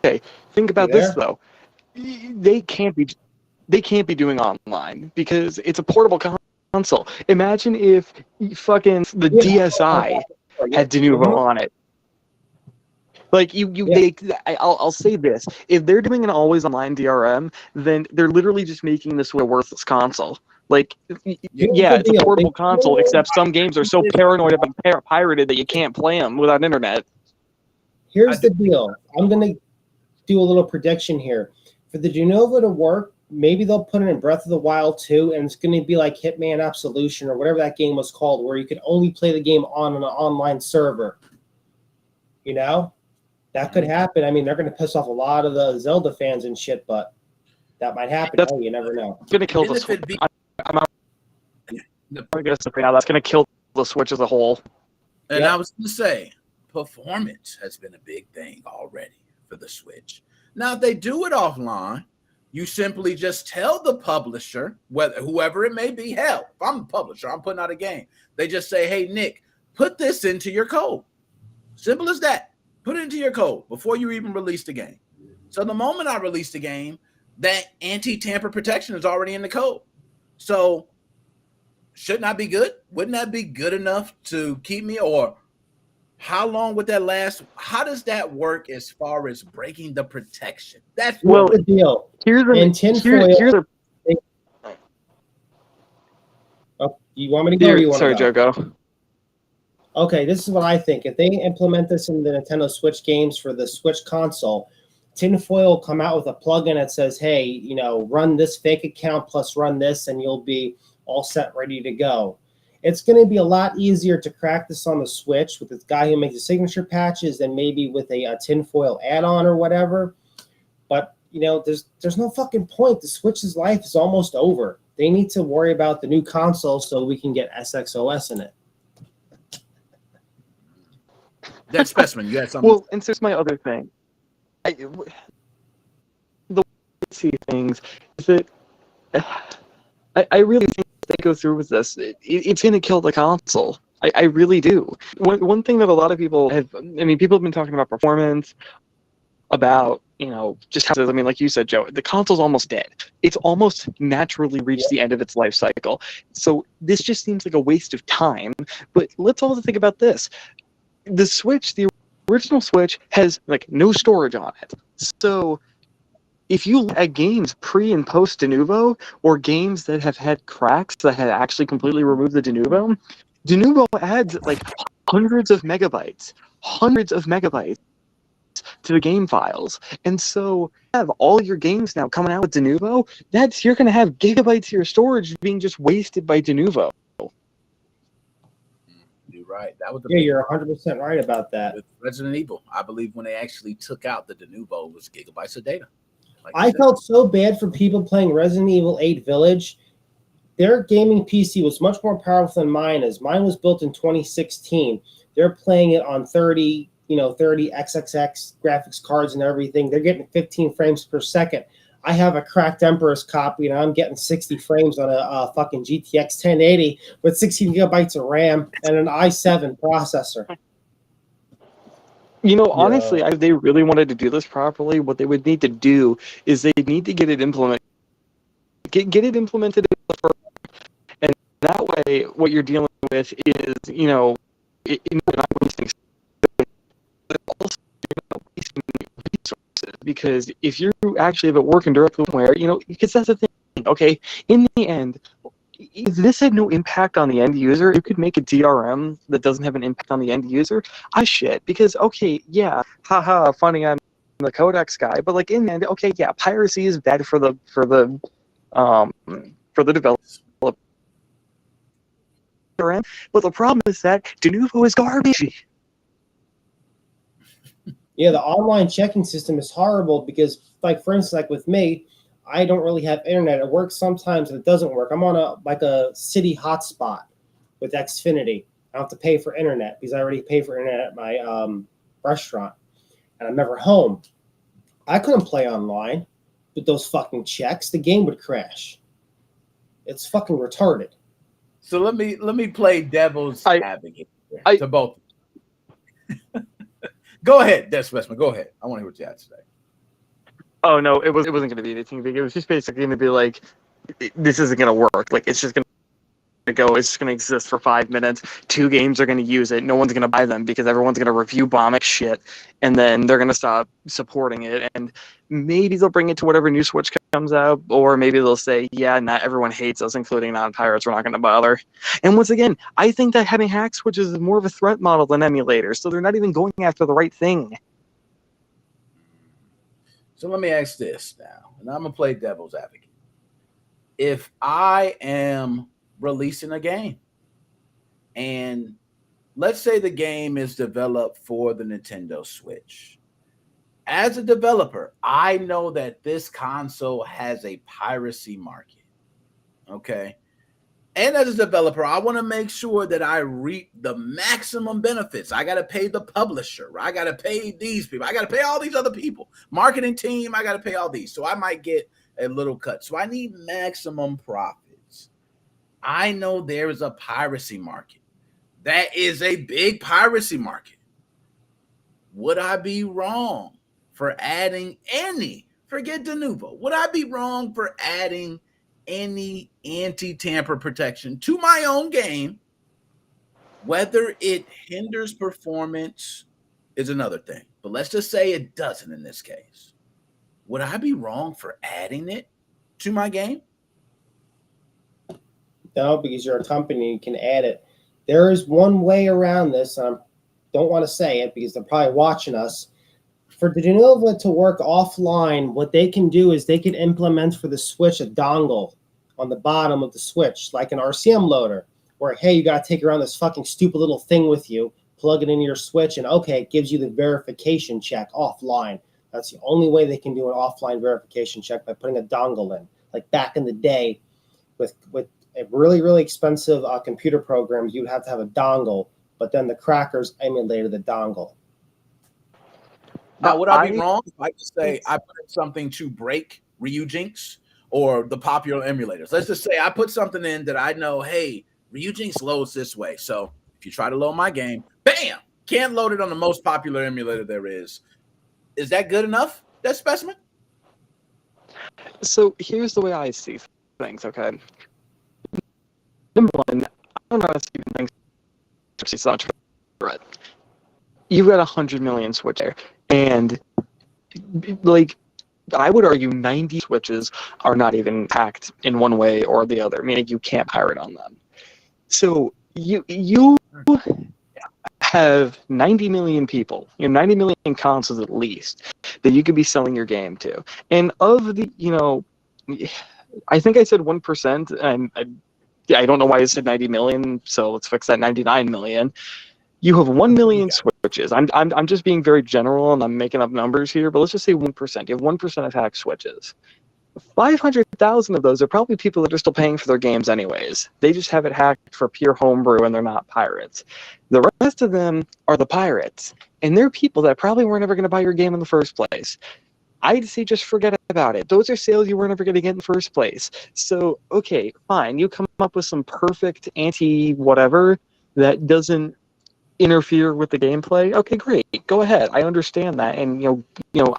Okay, think about this though. They can't be doing online because it's a portable console. Imagine if fucking the DSi had Denuvo on it. Like I'll say this: if they're doing an always online DRM, then they're literally just making this a worthless console. Like, yeah, it's a portable console, except some games are so paranoid about pirated that you can't play them without internet. Here's the deal. I'm going to do a little prediction here. For the Denuvo to work, maybe they'll put it in Breath of the Wild 2, and it's going to be like Hitman Absolution or whatever that game was called, where you could only play the game on an online server. That could happen. I mean, they're going to piss off a lot of the Zelda fans and shit, but that might happen. You never know. It's going to kill the Switch. That's going to kill the Switch as a whole. And I was going to say, performance has been a big thing already for the Switch. Now, if they do it offline, you simply just tell the publisher, whoever it may be, hell, if I'm a publisher, I'm putting out a game. They just say, hey, Nick, put this into your code. Simple as that. Put it into your code before you even release the game. So the moment I release the game, that anti-tamper protection is already in the code. So shouldn't that be good? Wouldn't that be good enough to keep me? Or how long would that last? How does that work as far as breaking the protection? That's the deal. Here's tinfoil. Oh, you want me to go? Or you want sorry, to go? Joe, go. Okay, this is what I think. If they implement this in the Nintendo Switch games for the Switch console, tinfoil will come out with a plugin that says, hey, you know, run this fake account plus run this, and you'll be all set, ready to go. It's going to be a lot easier to crack this on the Switch with this guy who makes the signature patches than maybe with a tinfoil add-on or whatever. But, you know, there's no fucking point. The Switch's life is almost over. They need to worry about the new console so we can get SXOS in it. That specimen, you had something. Well, and here's my other thing. The way I see things is that I really think if they go through with this, it's going to kill the console. I really do. One thing that a lot of people have, people have been talking about performance, about, you know, just how, I mean, like you said, Joe, the console's almost dead. It's almost naturally reached the end of its life cycle. So this just seems like a waste of time. But let's also think about this. The Switch, the original Switch, has like no storage on it. So if you look at games pre and post Denuvo, or games that have had cracks that had actually completely removed the Denuvo adds like hundreds of megabytes to the game files. And so you have all your games now coming out with Denuvo, you're going to have gigabytes of your storage being just wasted by Denuvo. You're right. That was you're 100% right about that. With Resident Evil, I believe when they actually took out the Denuvo, it was gigabytes of data. Like I felt so bad for people playing Resident Evil 8 Village. Their gaming PC was much more powerful than mine is. Mine was built in 2016. They're playing it on 30 XXX graphics cards and everything. They're getting 15 frames per second. I have a cracked Emperor's copy, and I'm getting 60 frames on a fucking GTX 1080 with 16 gigabytes of RAM and an i7 processor. You know, honestly, if they really wanted to do this properly, what they would need to do is they need to get it implemented. Get it implemented in the first, and that way, what you're dealing with is, you know, not wasting, but also, you know, wasting resources. Because if you actually have it working directly somewhere, you know, because that's the thing. Okay, in the end, if this had no impact on the end user, you could make a DRM that doesn't have an impact on the end user. Shit, because okay, yeah, haha, funny, I'm the codex guy, but like in the end, okay, yeah, piracy is bad for the developers. But the problem is that Denuvo is garbage. Yeah, the online checking system is horrible because, like, for instance, like with me, I don't really have internet. It works sometimes and it doesn't work. I'm on a city hotspot with Xfinity. I don't have to pay for internet because I already pay for internet at my restaurant, and I'm never home. I couldn't play online with those fucking checks. The game would crash. It's fucking retarded. So let me play devil's advocate to both. Go ahead, Des Westman. Go ahead. I want to hear what you have to say. Oh no, it wasn't going to be anything big. It was just basically going to be like, this isn't going to work. Like, it's just going to go. It's just going to exist for 5 minutes. 2 games are going to use it. No one's going to buy them because everyone's going to review bomb shit, and then they're going to stop supporting it. And maybe they'll bring it to whatever new Switch comes out, or maybe they'll say, yeah, not everyone hates us, including non-pirates. We're not going to bother. And once again, I think that having hack switches is more of a threat model than emulators, so they're not even going after the right thing. So let me ask this now, and I'm going to play devil's advocate. If I am releasing a game, and let's say the game is developed for the Nintendo Switch, as a developer, I know that this console has a piracy market, okay? And as a developer, I want to make sure that I reap the maximum benefits. I got to pay the publisher. I got to pay these people. I got to pay all these other people. Marketing team, I got to pay all these. So I might get a little cut. So I need maximum profits. I know there is a piracy market. That is a big piracy market. Would I be wrong for adding any forget Denuvo. Would I be wrong for adding any anti-tamper protection to my own game? Whether it hinders performance is another thing. But let's just say it doesn't in this case. Would I be wrong for adding it to my game? No, because you're a company, you can add it. There is one way around this. I don't want to say it because they're probably watching us. For the Denuvo to work offline, what they can do is they can implement for the Switch a dongle on the bottom of the Switch, like an RCM loader, where, hey, you got to take around this fucking stupid little thing with you, plug it into your Switch, and okay, it gives you the verification check offline. That's the only way they can do an offline verification check, by putting a dongle in. Like back in the day with a really, really expensive computer programs, you'd have to have a dongle, but then the crackers emulated the dongle. Now, would I be wrong if I just say I put something to break Ryujinx or the popular emulators? Let's just say I put something in that I know, hey, Ryujinx loads this way. So if you try to load my game, bam, can't load it on the most popular emulator there is. Is that good enough, that specimen? So here's the way I see things, okay? Number one, I don't know how Steven thinks it's not true. You've got 100 million Switch there, and like I would argue 90 Switches are not even hacked in one way or the other, meaning you can't pirate on them. So you have 90 million people, 90 million consoles at least, that you could be selling your game to. And of the, I think I said 1%, and I don't know why I said 90 million, so let's fix that 99 million. You have 1 million Switches. I'm just being very general, and I'm making up numbers here, but let's just say 1%. You have 1% of hacked Switches. 500,000 of those are probably people that are still paying for their games anyways. They just have it hacked for pure homebrew, and they're not pirates. The rest of them are the pirates, and they're people that probably weren't ever going to buy your game in the first place. I'd say just forget about it. Those are sales you weren't ever going to get in the first place. So, okay, fine. You come up with some perfect anti-whatever that doesn't interfere with the gameplay. Okay, great. Go ahead. I understand that, and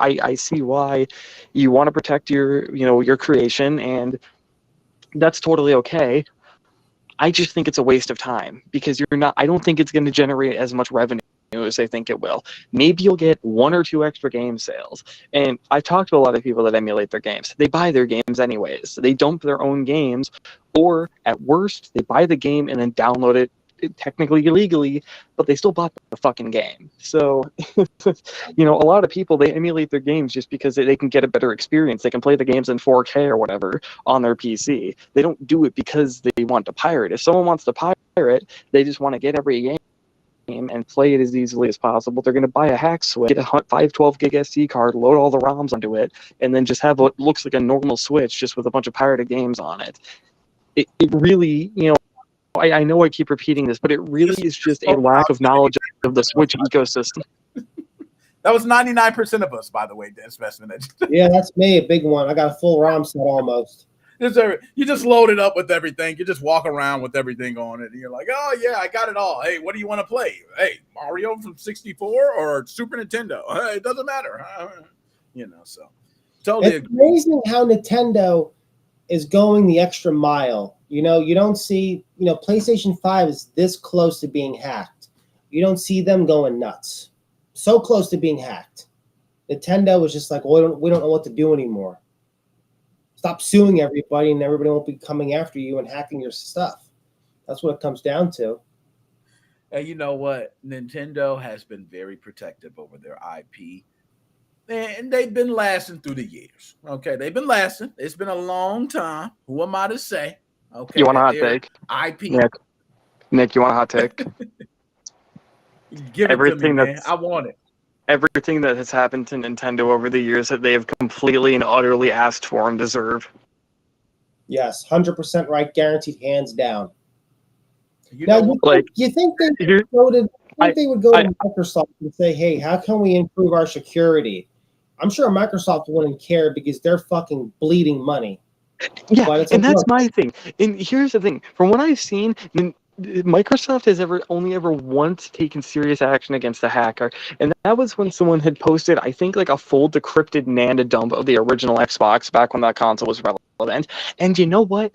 I see why you want to protect your creation, and that's totally okay. I just think it's a waste of time because I don't think it's going to generate as much revenue as they think it will. Maybe you'll get 1 or 2 extra game sales. And I've talked to a lot of people that emulate their games. They buy their games anyways. They dump their own games, or at worst, they buy the game and then download it technically illegally, but they still bought the fucking game. So, a lot of people, they emulate their games just because they can get a better experience. They can play the games in 4K or whatever on their PC. They don't do it because they want to pirate. If someone wants to pirate, they just want to get every game and play it as easily as possible. They're going to buy a hack Switch, get a 512 gig SD card, load all the ROMs onto it, and then just have what looks like a normal Switch just with a bunch of pirated games on it. It really, I know I keep repeating this, but it really is just a lack of knowledge of the Switch ecosystem. That was 99% of us, by the way, Dan Specimen. Yeah, that's me, a big one. I got a full ROM set almost. You just load it up with everything. You just walk around with everything on it, and you're like, oh, yeah, I got it all. Hey, what do you want to play? Hey, Mario from 64 or Super Nintendo? It doesn't matter. So totally It's amazing how Nintendo is going the extra mile. You don't see, PlayStation 5 is this close to being hacked. You don't see them going nuts. So close to being hacked. Nintendo was just like, well, we don't know what to do anymore. Stop suing everybody, and everybody won't be coming after you and hacking your stuff. That's what it comes down to. And you know what? Nintendo has been very protective over their IP. And they've been lasting through the years. Okay, they've been lasting. It's been a long time. Who am I to say? Okay, you want a hot take? IP. Nick, you want a hot take? Give it to me, man. I want it. Everything that has happened to Nintendo over the years that they have completely and utterly asked for and deserve. Yes, 100% right, guaranteed, hands down. You think they would go to Microsoft and say, hey, how can we improve our security? I'm sure Microsoft wouldn't care because they're fucking bleeding money. Yeah, and that's my thing. And here's the thing. From what I've seen, Microsoft has only ever once taken serious action against a hacker, and that was when someone had posted, I think, like a full decrypted Nanda dump of the original Xbox back when that console was relevant. And you know what?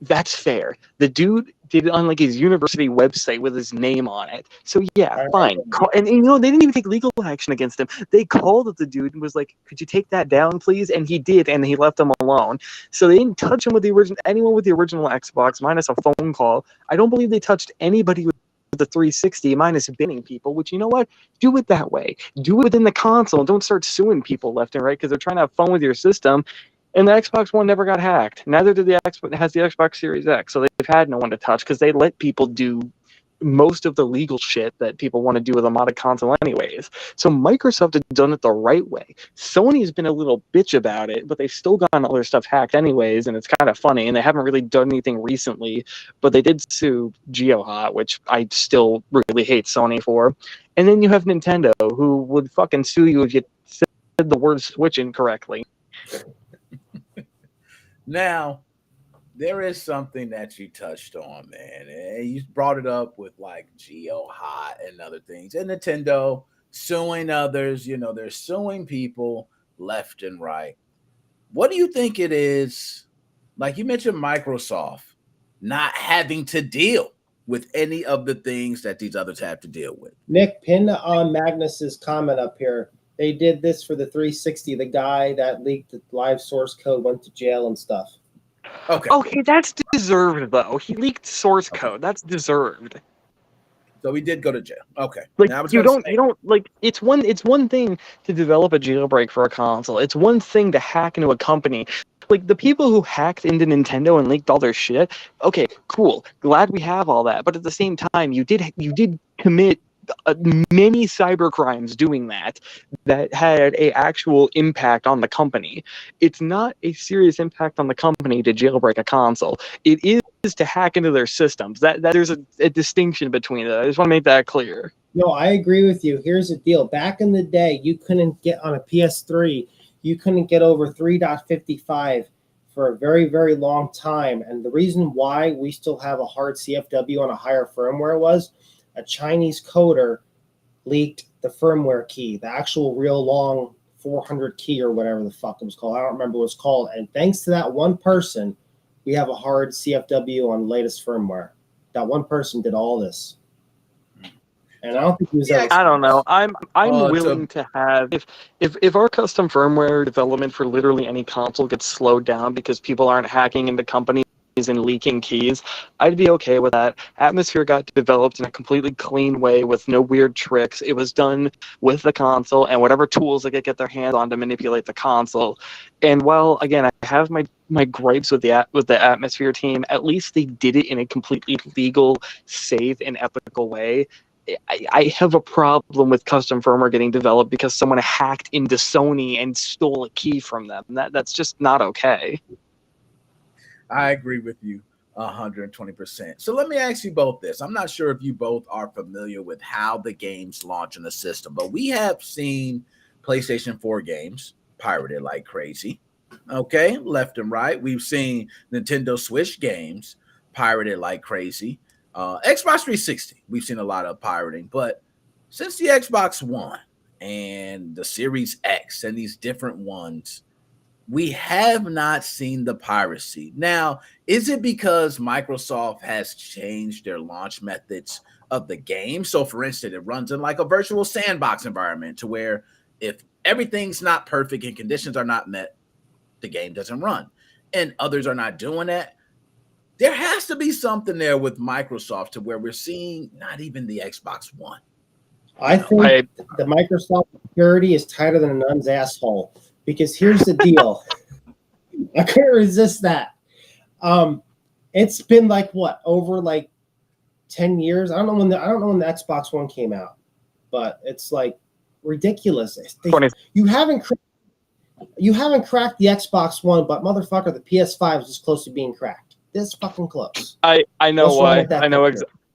That's fair. The dude did it on like his university website with his name on it. So yeah, fine. And you know, they didn't even take legal action against him. They called up the dude and was like, "Could you take that down, please?" And he did, and he left him alone. So they didn't touch him with the original. Anyone with the original Xbox, minus a phone call. I don't believe they touched anybody with the 360, minus banning people. Which, you know what? Do it that way. Do it within the console. Don't start suing people left and right because they're trying to have fun with your system. And the Xbox One never got hacked. Neither did the Xbox Series X. So they've had no one to touch because they let people do most of the legal shit that people want to do with a modded console anyways. So Microsoft had done it the right way. Sony's been a little bitch about it, but they've still gotten all their stuff hacked anyways, and it's kind of funny. And they haven't really done anything recently, but they did sue GeoHot, which I still really hate Sony for. And then you have Nintendo, who would fucking sue you if you said the word Switch incorrectly. Now, there is something that you touched on, man. And you brought it up with like GeoHot and other things. And Nintendo suing others, you know, they're suing people left and right. What do you think it is? Like you mentioned Microsoft not having to deal with any of the things that these others have to deal with. Nick, pin on Magnus's comment up here. They did this for the 360. The guy that leaked the live source code went to jail and stuff. Okay, that's deserved though. He leaked source code. That's deserved. So he did go to jail. Okay. Like now you don't like it's one thing to develop a jailbreak for a console. It's one thing to hack into a company. Like the people who hacked into Nintendo and leaked all their shit. Okay, cool. Glad we have all that. But at the same time, you did commit many cyber crimes doing that had a actual impact on the company. It's not a serious impact on the company to jailbreak a console. It is to hack into their systems. That there's a distinction between it. I just want to make that clear. No, I agree with you. Here's the deal. Back in the day, you couldn't get on a PS3, you couldn't get over 3.55 for a very, very long time. And the reason why we still have a hard CFW on a higher firmware was a Chinese coder leaked the firmware key, the actual real long 400 key or whatever the fuck it was called. I don't remember what it's called. And thanks to that one person, we have a hard CFW on the latest firmware. That one person did all this. And I don't think he was ever... I don't know. I'm willing to have if our custom firmware development for literally any console gets slowed down because people aren't hacking into companies and leaking keys, I'd be okay with that. Atmosphere got developed in a completely clean way with no weird tricks. It was done with the console and whatever tools they could get their hands on to manipulate the console. And while again I have my gripes with the Atmosphere team, at least they did it in a completely legal, safe, and ethical way. I have a problem with custom firmware getting developed because someone hacked into Sony and stole a key from them. That's just not okay. I agree with you 120%. So let me ask you both this. I'm not sure if you both are familiar with how the games launch in the system, but we have seen PlayStation 4 games pirated like crazy. Okay, left and right. We've seen Nintendo Switch games pirated like crazy. Xbox 360, we've seen a lot of pirating, but since the Xbox One and the Series X and these different ones, we have not seen the piracy. Now, is it because Microsoft has changed their launch methods of the game? So, for instance, it runs in like a virtual sandbox environment to where if everything's not perfect and conditions are not met, the game doesn't run. And others are not doing that. There has to be something there with Microsoft to where we're seeing not even the Xbox One. I think the Microsoft security is tighter than a nun's asshole. Because here's the deal. I can't resist that. It's been like what, over like 10 years? I don't know when the Xbox One came out, but it's like ridiculous. You haven't cracked the Xbox One, but motherfucker, the PS5 is just close to being cracked. This fucking close. I know why.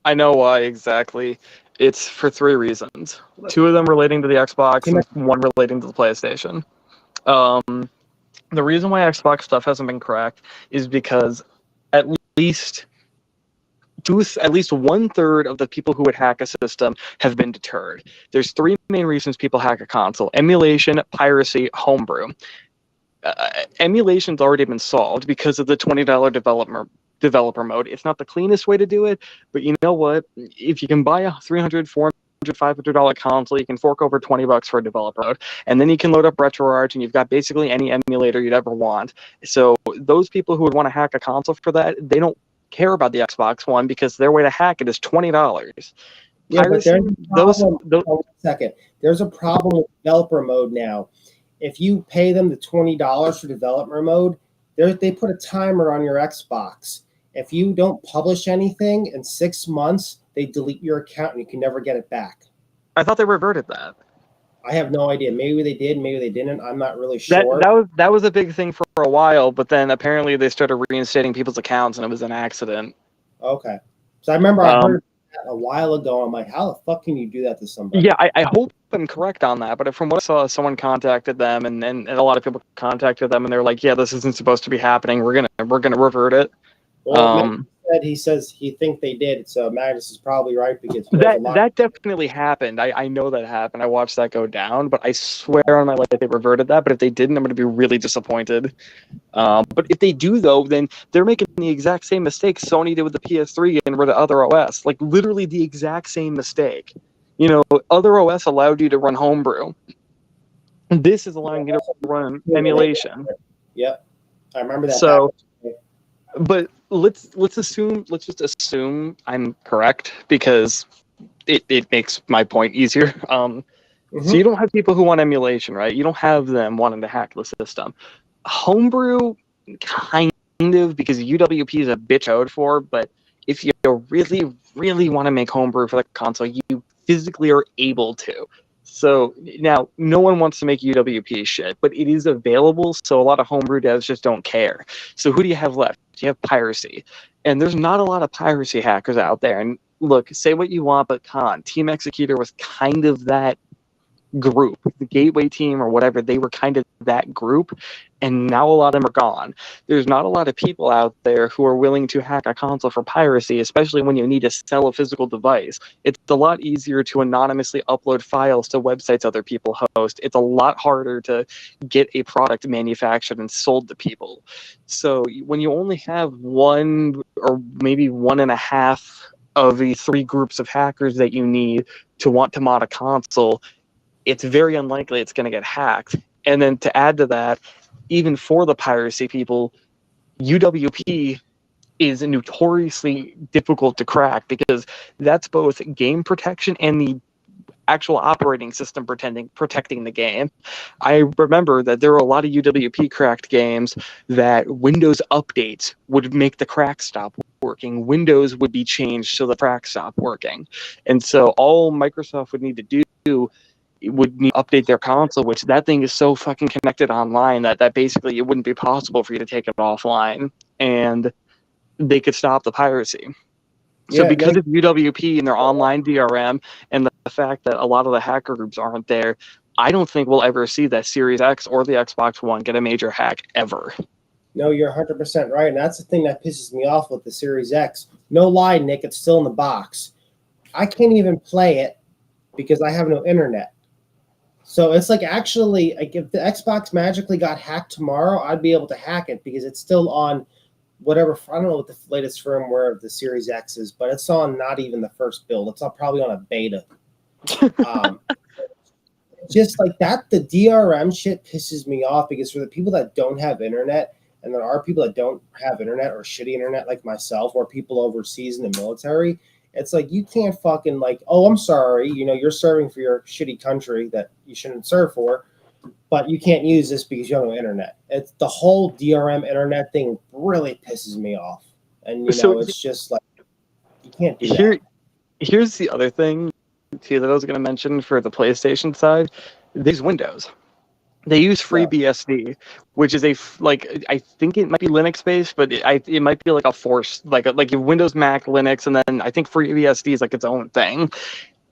I know why exactly. It's for 3 reasons. 2 of them relating to the Xbox and 1 relating to the PlayStation. The reason why Xbox stuff hasn't been cracked is because at least at least 1/3 of the people who would hack a system have been deterred. There's 3 main reasons people hack a console: emulation, piracy, homebrew. Emulation's already been solved because of the $20 developer mode. It's not the cleanest way to do it, but you know what? If you can buy a $300, $400, $500 console, you can fork over $20 for a developer mode, and then you can load up RetroArch, and you've got basically any emulator you'd ever want. So those people who would want to hack a console for that, they don't care about the Xbox One because their way to hack it is $20. Yeah, but there's a problem. Those, Hold on a second. There's a problem with developer mode now. If you pay them the $20 for developer mode, they put a timer on your Xbox. If you don't publish anything in 6 months, they delete your account and you can never get it back. I thought they reverted that. I have no idea. Maybe they did, maybe they didn't. I'm not really sure. That was a big thing for a while, but then apparently they started reinstating people's accounts and it was an accident. Okay. So I remember I heard that a while ago. I'm like, how the fuck can you do that to somebody? Yeah, I hope I'm correct on that, but from what I saw, someone contacted them and a lot of people contacted them and they're like, yeah, this isn't supposed to be happening. We're gonna revert it. Well, he says he think they did, so Magnus is probably right because that definitely happened. I know that happened. I watched that go down, but I swear on my life they reverted that. But if they didn't, I'm going to be really disappointed. But if they do, though, then they're making the exact same mistake Sony did with the PS3 and rid of other OS. Like literally the exact same mistake. You know, other OS allowed you to run homebrew. This is allowing you to run emulation. Yep, I remember that. So, but let's just assume I'm correct because it makes my point easier. So you don't have people who want emulation, right? You don't have them wanting to hack the system. Homebrew, kind of, because UWP is a bitch out for, but if you really, really want to make homebrew for the console, you physically are able to. So now, no one wants to make UWP shit, but it is available, so a lot of homebrew devs just don't care. So who do you have left? You have piracy. And there's not a lot of piracy hackers out there. And look, say what you want, but Team Executor was kind of that group. The Gateway team or whatever, they were kind of that group, and now a lot of them are gone. There's not a lot of people out there who are willing to hack a console for piracy, especially when you need to sell a physical device. It's a lot easier to anonymously upload files to websites other people host. It's a lot harder to get a product manufactured and sold to people. So when you only have one or maybe 1.5 of the 3 groups of hackers that you need to want to mod a console, it's very unlikely it's going to get hacked. And then to add to that, even for the piracy people, UWP is notoriously difficult to crack because that's both game protection and the actual operating system protecting the game. I remember that there were a lot of UWP cracked games that Windows updates would make the crack stop working. Windows would be changed so the crack stopped working. And so all Microsoft would need to do would need to update their console, which that thing is so fucking connected online that basically it wouldn't be possible for you to take it offline, and they could stop the piracy. So because of UWP and their online DRM and the fact that a lot of the hacker groups aren't there, I don't think we'll ever see that Series X or the Xbox One get a major hack ever. No, you're 100% right, and that's the thing that pisses me off with the Series X. No lie, Nick, it's still in the box. I can't even play it because I have no internet. So it's like actually, like if the Xbox magically got hacked tomorrow, I'd be able to hack it because it's still on whatever. I don't know what the latest firmware of the Series X is, but it's on not even the first build. It's probably on a beta. Just like that, the DRM shit pisses me off because for the people that don't have internet, and there are people that don't have internet or shitty internet like myself or people overseas in the military, it's like you can't fucking like, oh, I'm sorry, you know, you're serving for your shitty country that you shouldn't serve for, but you can't use this because you have no internet. It's the whole DRM internet thing really pisses me off. And you know, it's just like you can't do that. Here's the other thing too that I was going to mention for the PlayStation side. These Windows, they use FreeBSD, which is I think it might be Linux based, but it might be like a force like Windows, Mac, Linux, and then I think FreeBSD is like its own thing.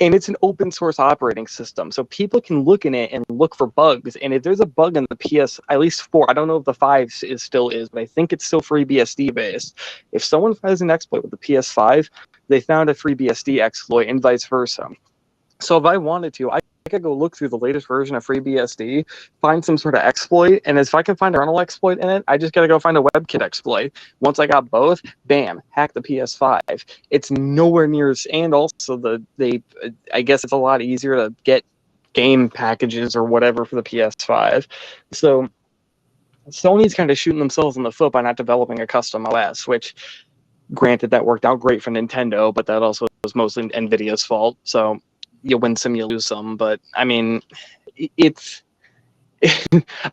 and it's an open source operating system, so people can look in it and look for bugs. And if there's a bug in the PS, at least 4, I don't know if the 5 still is, but I think it's still FreeBSD based. If someone finds an exploit with the PS5, they found a FreeBSD exploit, and vice versa. So if I wanted to, I could go look through the latest version of FreeBSD, find some sort of exploit, and if I can find a kernel exploit in it, I just gotta go find a WebKit exploit. Once I got both, bam, hack the PS5. It's nowhere near as, and also I guess it's a lot easier to get game packages or whatever for the PS5. So Sony's kind of shooting themselves in the foot by not developing a custom OS, which, granted, that worked out great for Nintendo, but that also was mostly Nvidia's fault. So you win some, you lose some. But I mean, it's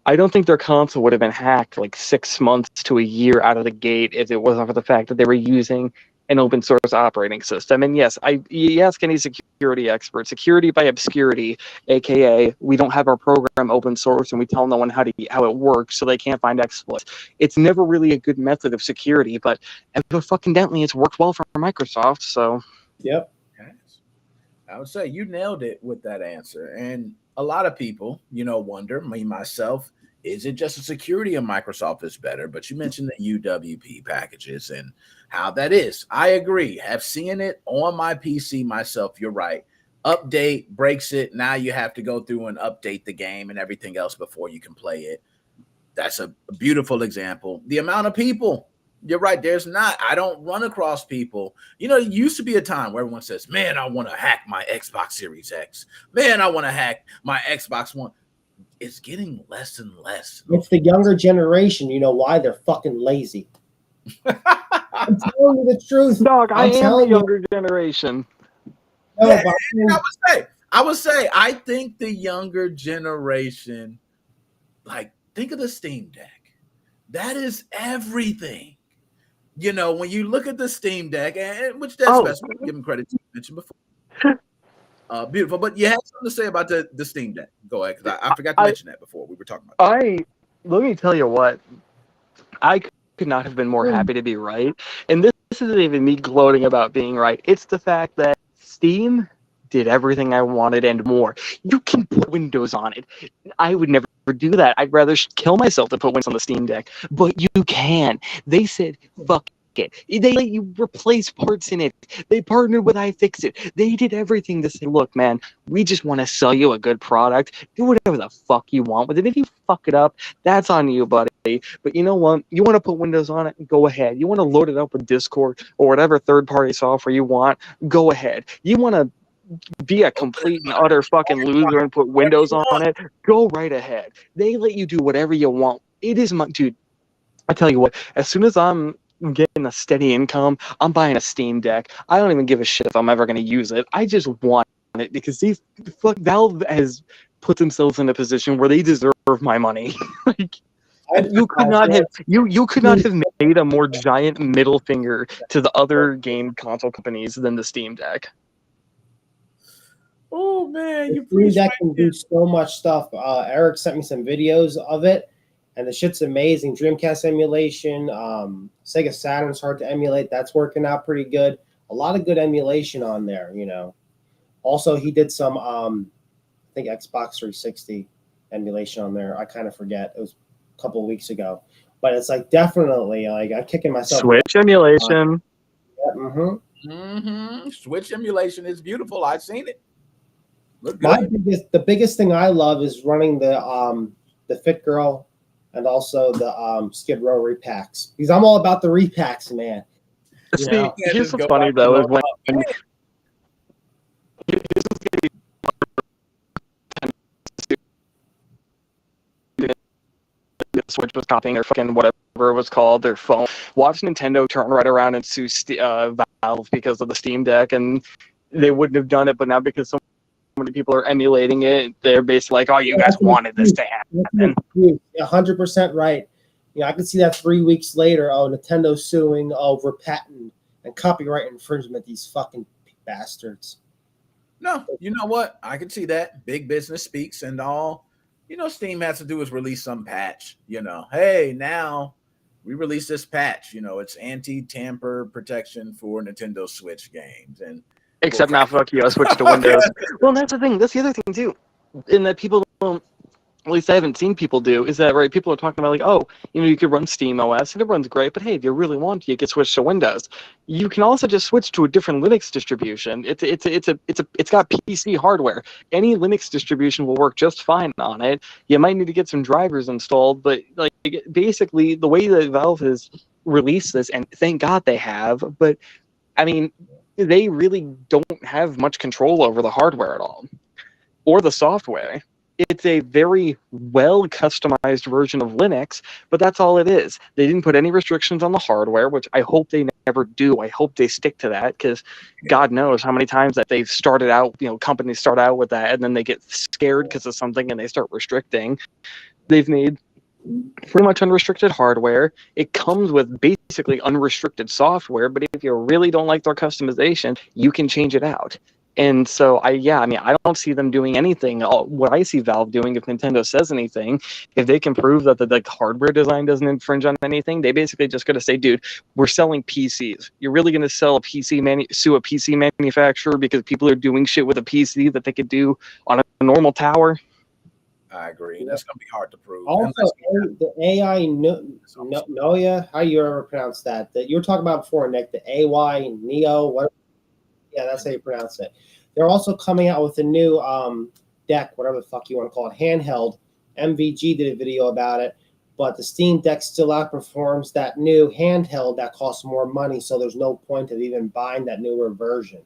I don't think their console would have been hacked like 6 months to a year out of the gate if it wasn't for the fact that they were using an open source operating system. And yes, you ask any security expert, security by obscurity, aka we don't have our program open source and we tell no one how it works, so they can't find exploits. It's never really a good method of security, but evidently it's worked well for Microsoft. So yep. I would say you nailed it with that answer. And a lot of people, wonder, me, myself, is it just the security of Microsoft is better? But you mentioned the UWP packages and how that is. I agree. Have seen it on my PC myself. You're right. Update breaks it. Now you have to go through and update the game and everything else before you can play it. That's a beautiful example. The amount of people. You're right. I don't run across people. It used to be a time where everyone says, man, I want to hack my Xbox Series X. Man, I want to hack my Xbox One. It's getting less and less. It's the younger generation. You know why? They're fucking lazy. I'm telling you the truth. Dog, I am the younger generation. No, yeah, I would say, I think the younger generation, think of the Steam Deck. That is everything. When you look at the Steam Deck, and which that's best, give them credit, you mentioned before. Beautiful, but you had something to say about the Steam Deck. Go ahead, because I forgot to mention that before we were talking about that. Let me tell you what, I could not have been more happy to be right. And this isn't even me gloating about being right. It's the fact that Steam did everything I wanted and more. You can put Windows on it. I would never do that. I'd rather kill myself than put Windows on the Steam Deck. But you can. They said, fuck it. They let you replace parts in it. They partnered with iFixit. They did everything to say, look, man, we just want to sell you a good product. Do whatever the fuck you want with it. If you fuck it up, that's on you, buddy. But you know what? You want to put Windows on it? Go ahead. You want to load it up with Discord or whatever third-party software you want? Go ahead. You want to be a complete and utter fucking loser and put Windows on it? Go right ahead. They let you do whatever you want. It is my dude. I tell you what, as soon as I'm getting a steady income, I'm buying a Steam Deck. I don't even give a shit if I'm ever going to use it. I just want it because Valve has put themselves in a position where they deserve my money. You could not have made a more giant middle finger to the other game console companies than the Steam Deck. Oh man, the Steam Deck can do so much stuff. Eric sent me some videos of it, and the shit's amazing. Dreamcast emulation, Sega Saturn's hard to emulate. That's working out pretty good. A lot of good emulation on there, Also, he did some, I think Xbox 360 emulation on there. I kind of forget. It was a couple of weeks ago, but it's definitely I'm kicking myself. Switch emulation. Switch emulation is beautiful. I've seen it. The biggest thing I love is running the Fit Girl and also the Skid Row repacks, because I'm all about the repacks, man. See, here's what's funny though is when Switch was copying their fucking whatever it was called, their phone. Watch Nintendo turn right around and sue Valve because of the Steam Deck, and they wouldn't have done it, but now because so many people are emulating it, they're basically like, oh, you guys wanted this to happen. 100% right. I can see that 3 weeks later, Nintendo's suing over patent and copyright infringement, these fucking bastards. No, you know what? I can see that. Big business speaks and all. Steam has to do is release some patch. Hey, now we release this patch. It's anti-tamper protection for Nintendo Switch games. And Except now, fuck you, I switched to Windows. Well, that's the thing. That's the other thing, too. In that people don't, at least I haven't seen people do, is that, right, people are talking about, like, oh, you know, you could run Steam OS, and it runs great, but hey, if you really want to, you could switch to Windows. You can also just switch to a different Linux distribution. It's got PC hardware. Any Linux distribution will work just fine on it. You might need to get some drivers installed, but, like, basically, the way that Valve has released this, and thank God they have, but, I mean, they really don't have much control over the hardware at all, or the software. It's a very well customized version of Linux, but that's all it is. They didn't put any restrictions on the hardware, which I hope they never do. I hope they stick to that, because God knows how many times that they've started out, you know, companies start out with that and then they get scared because of something and they start restricting. They've made pretty much unrestricted hardware. It comes with basically unrestricted software, but if you really don't like their customization, you can change it out. And so I don't see them doing anything. What I see Valve doing, if Nintendo says anything, if they can prove that the hardware design doesn't infringe on anything, they basically just got to say, dude, we're selling PCs. You're really going to sue a PC manufacturer because people are doing shit with a PC that they could do on a normal tower? I agree. That's going to be hard to prove. Also, the AI Noya, how you ever pronounce that? That you were talking about before, Nick, the AY Neo, what? Yeah, that's how you pronounce it. They're also coming out with a new deck, whatever the fuck you want to call it, handheld. MVG did a video about it, but the Steam Deck still outperforms that new handheld that costs more money, so there's no point of even buying that newer version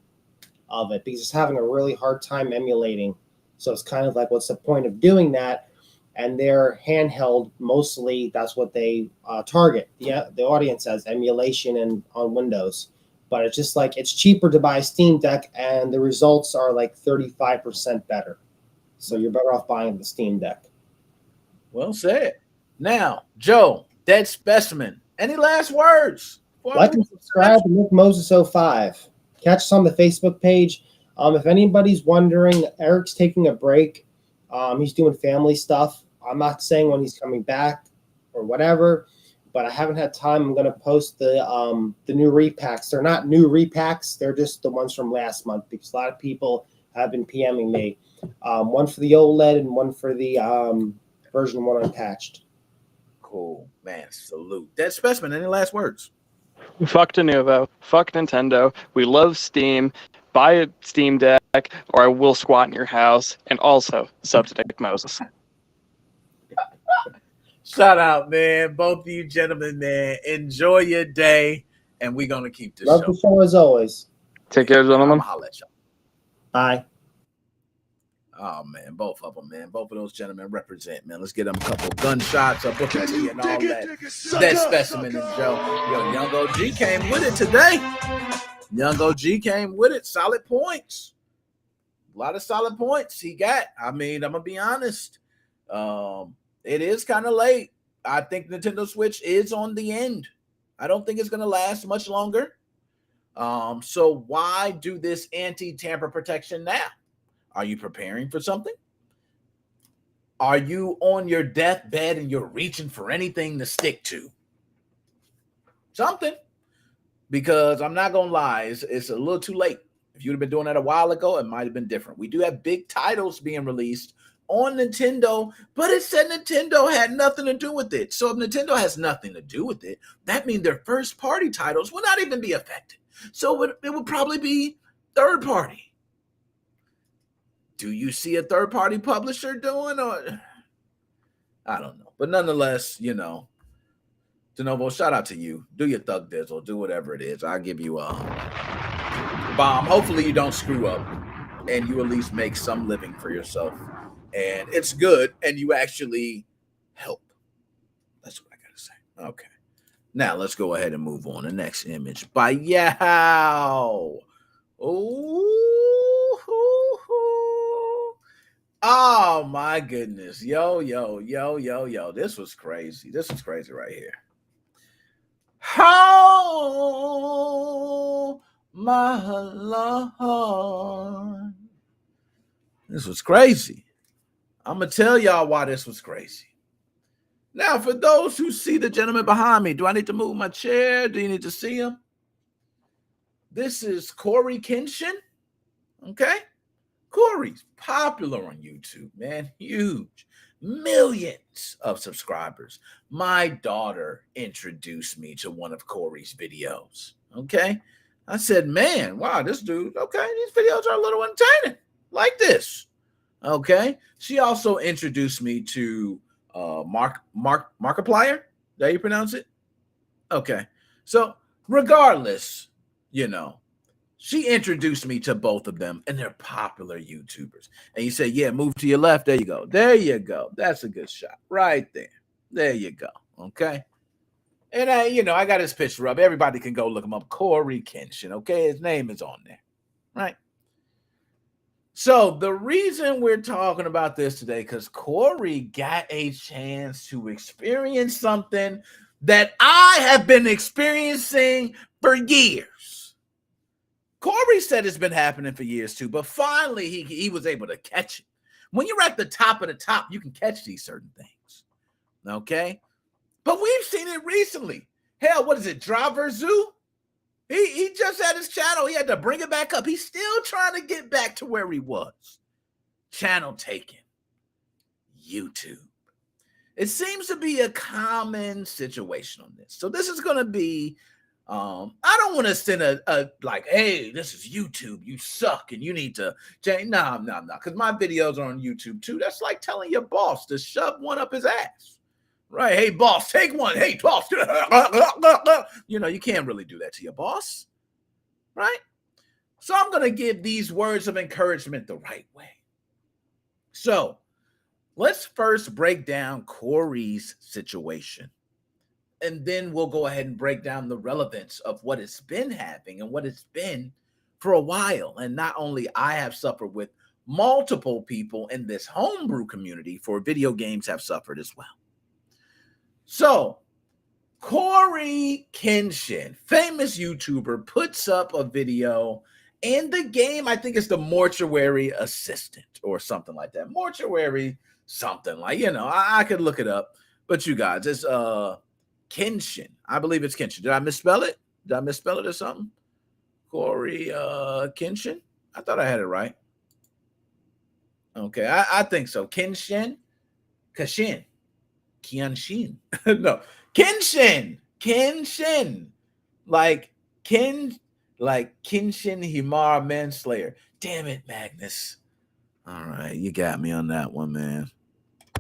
of it because it's having a really hard time emulating. So it's kind of like, what's the point of doing that? And their handheld, mostly, that's what they target. The audience as emulation and on Windows. But it's just like, it's cheaper to buy a Steam Deck, and the results are like 35% better. So you're better off buying the Steam Deck. Well said. Now, Joe, Dead Specimen, any last words? Like and subscribe to Nick Moses 05. Catch us on the Facebook page. If anybody's wondering, Eric's taking a break. He's doing family stuff. I'm not saying when he's coming back or whatever, but I haven't had time. I'm going to post the new repacks. They're not new repacks. They're just the ones from last month because a lot of people have been PMing me. One for the OLED and one for the version 1 unpatched. Cool. Man, salute. Dead Specimen, any last words? Fuck Denuvo. Fuck Nintendo. We love Steam. Buy a Steam Deck, or I will squat in your house. And also, sub to Nick Moses. Shout out, man. Both of you gentlemen, man. Enjoy your day. And we're going to keep this Love show. the show as always. Take care, gentlemen. I'll let y'all. Bye. Oh, man. Both of them, man. Both of those gentlemen represent, man. Let's get them a couple gunshots, a Booker T, and all that. Dead Specimen and Joe. Yo, Young OG came with it today. Young OG came with it. Solid points. A lot of solid points he got. I mean, I'm going to be honest. It is kind of late. I think Nintendo Switch is on the end. I don't think it's going to last much longer. So why do this anti-tamper protection now? Are you preparing for something? Are you on your deathbed and you're reaching for anything to stick to? Something. Because I'm not going to lie, it's a little too late. If you'd have been doing that a while ago, it might have been different. We do have big titles being released on Nintendo, but it said Nintendo had nothing to do with it. So if Nintendo has nothing to do with it, that means their first-party titles will not even be affected. So it would probably be third-party. Do you see a third-party publisher doing, or I don't know. But nonetheless, you know, Denuvo, shout out to you. Do your thug dizzle. Do whatever it is. I'll give you a bomb. Hopefully you don't screw up and you at least make some living for yourself. And it's good and you actually help. That's what I got to say. Okay. Now let's go ahead and move on. The next image by Yow. Oh my goodness. Yo. This was crazy. This was crazy right here. Oh, my Lord. This was crazy. I'm going to tell y'all why this was crazy. Now, for those who see the gentleman behind me, do I need to move my chair? Do you need to see him? This is Cory Kenshin. Okay? Cory's popular on YouTube, man. Huge. Millions of subscribers. My daughter introduced me to one of Cory's videos. Okay? I said, man, wow, this dude, okay, these videos are a little entertaining. Like this. Okay? She also introduced me to Markiplier. Is that how you pronounce it? Okay. So regardless, you know, she introduced me to both of them, and they're popular YouTubers. And you say, yeah, move to your left. There you go. There you go. That's a good shot right there. There you go. Okay. And I got his picture up. Everybody can go look him up. Cory Kenshin. Okay. His name is on there. Right. So the reason we're talking about this today, because Cory got a chance to experience something that I have been experiencing for years. Cory said it's been happening for years too, but finally he was able to catch it. When you're at the top of the top, you can catch these certain things. Okay? But we've seen it recently. Hell, what is it? Driver Zoo? He just had his channel. He had to bring it back up. He's still trying to get back to where he was. Channel taken. YouTube. It seems to be a common situation on this. So this is going to be, I don't want to send a like, hey, this is YouTube. You suck and you need to change. No. Because my videos are on YouTube too. That's like telling your boss to shove one up his ass. Right? Hey, boss, take one. Hey, boss. You can't really do that to your boss. Right? So I'm going to give these words of encouragement the right way. So let's first break down Cory's situation. And then we'll go ahead and break down the relevance of what it's been having and what it's been for a while. And not only I have suffered with, multiple people in this homebrew community for video games have suffered as well. So, Cory Kenshin, famous YouTuber, puts up a video in the game. I think it's the Mortuary Assistant or something like that. Mortuary something like, I could look it up. But you guys, it's Kenshin. I believe it's Kenshin. Did I misspell it? Did I misspell it or something? Cory Kenshin? I thought I had it right. Okay, I think so. Kenshin? Kenshin. No, Kenshin. Like Kenshin Himar Manslayer. Damn it, Magnus. All right, you got me on that one, man.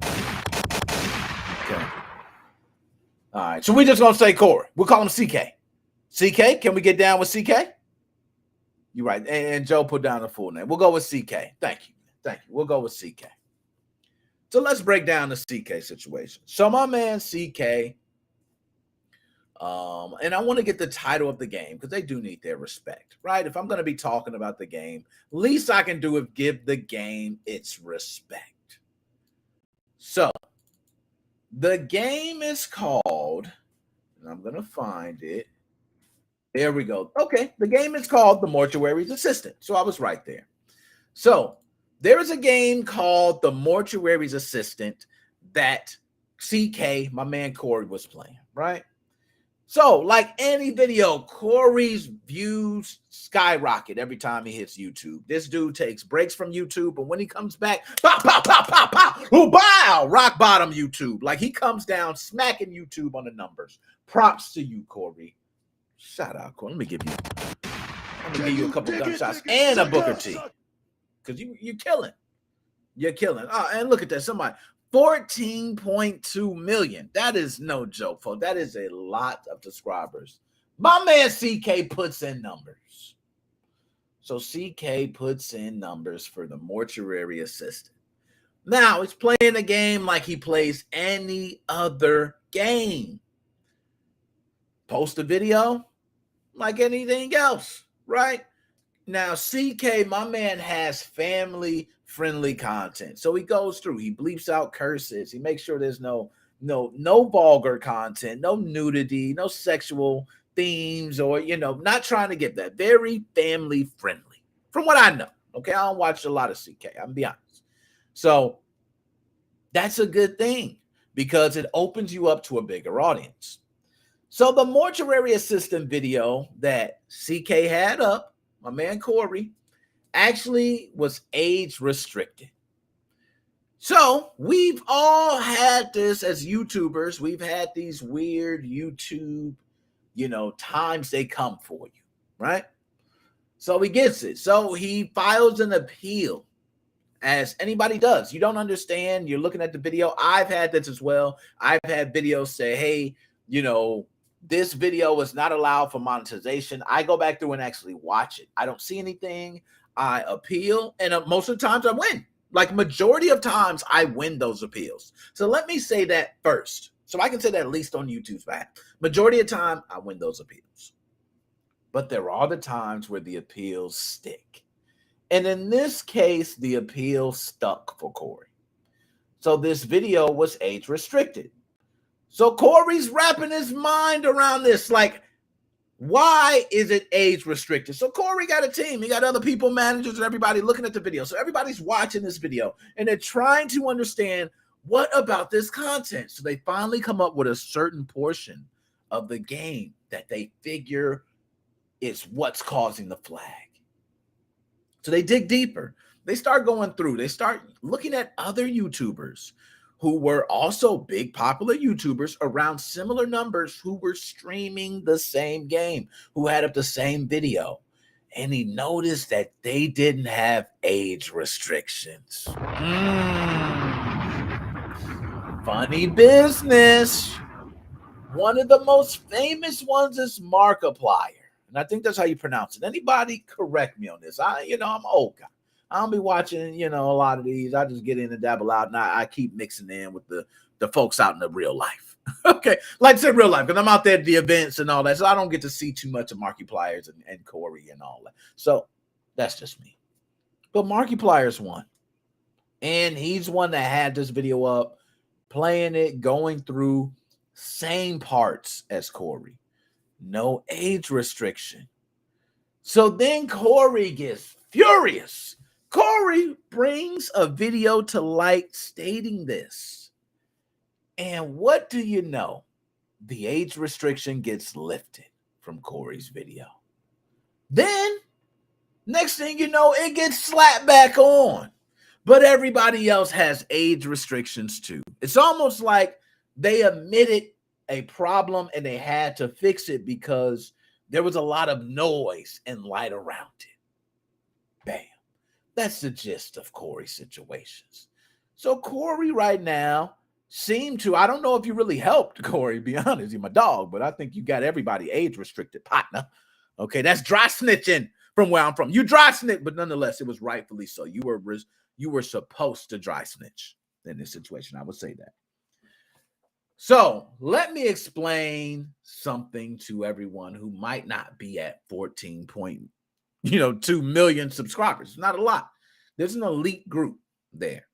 Okay. All right, so we're just gonna say Cory. We'll call him CK. CK, can we get down with CK? You're right. And Joe put down the full name. We'll go with CK. Thank you. We'll go with CK. So let's break down the CK situation. So my man CK, and I want to get the title of the game because they do need their respect, right? If I'm going to be talking about the game, least I can do is give the game its respect. So the game is called, and I'm going to find it. There we go. Okay, the game is called The Mortuary's Assistant. So I was right there. So there is a game called The Mortuary's Assistant that CK, my man Cory, was playing, right? So, like any video, Cory's views skyrocket every time he hits YouTube. This dude takes breaks from YouTube, but when he comes back, pow, pow, pow, pow, pow, oh, wow, rock bottom YouTube. Like he comes down smacking YouTube on the numbers. Props to you, Cory. Shout out, Cory. Let me give you a couple gunshots and a Booker T. Because you're killing. You're killing. Oh, and look at that. Somebody, 14.2 million. That is no joke, folks. That is a lot of subscribers. My man CK puts in numbers. So CK puts in numbers for the Mortuary Assistant. Now, he's playing a game like he plays any other game. Post a video like anything else, right? Now, CK, my man, has family-friendly content. So he goes through, he bleeps out curses. He makes sure there's no vulgar content, no nudity, no sexual themes, or, not trying to get that. Very family-friendly, from what I know. Okay, I don't watch a lot of CK, I'm gonna be honest. So that's a good thing because it opens you up to a bigger audience. So the Mortuary Assistant video that CK had up, my man Cory, actually was age restricted. So we've all had this as YouTubers. We've had these weird YouTube, times they come for you, right? So he gets it. So he files an appeal, as anybody does. You don't understand. You're looking at the video. I've had this as well. I've had videos say, hey, this video is not allowed for monetization. I go back through and actually watch it. I don't see anything. I appeal, and most of the times I win. Like majority of times I win those appeals. So let me say that first. So I can say that at least on YouTube's behalf. Majority of time I win those appeals. But there are the times where the appeals stick. And in this case, the appeal stuck for Cory. So this video was age restricted. So Cory's wrapping his mind around this. Like, why is it age restricted? So Cory got a team. He got other people, managers, and everybody looking at the video. So everybody's watching this video and they're trying to understand what about this content. So they finally come up with a certain portion of the game that they figure is what's causing the flag. So they dig deeper. They start going through. They start looking at other YouTubers who were also big popular YouTubers around similar numbers who were streaming the same game, who had up the same video. And he noticed that they didn't have age restrictions. Funny business. One of the most famous ones is Markiplier. And I think that's how you pronounce it. Anybody correct me on this? I'm an old guy. I don't be watching, a lot of these. I just get in and dabble out, and I keep mixing in with the folks out in the real life. Okay, like I said, real life, because I'm out there at the events and all that, so I don't get to see too much of Markiplier's and Cory and all that. So that's just me. But Markiplier's one, and he's one that had this video up, playing it, going through same parts as Cory. No age restriction. So then Cory gets furious. Cory brings a video to light stating this. And what do you know? The age restriction gets lifted from Cory's video. Then, next thing you know, it gets slapped back on. But everybody else has age restrictions too. It's almost like they admitted a problem and they had to fix it because there was a lot of noise and light around it. Bam. That's the gist of Cory's situations. So Cory right now seemed to, I don't know if you really helped Cory, to be honest, you're my dog, but I think you got everybody age restricted, partner. Okay, that's dry snitching from where I'm from. You dry snitch, but nonetheless, it was rightfully so. You were supposed to dry snitch in this situation. I would say that. So let me explain something to everyone who might not be at 14.2 million subscribers. It's not a lot. There's an elite group there.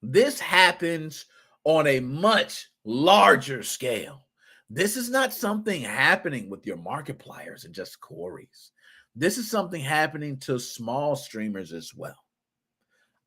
This happens on a much larger scale. This is not something happening with your Markipliers and just Cory's. This is something happening to small streamers as well.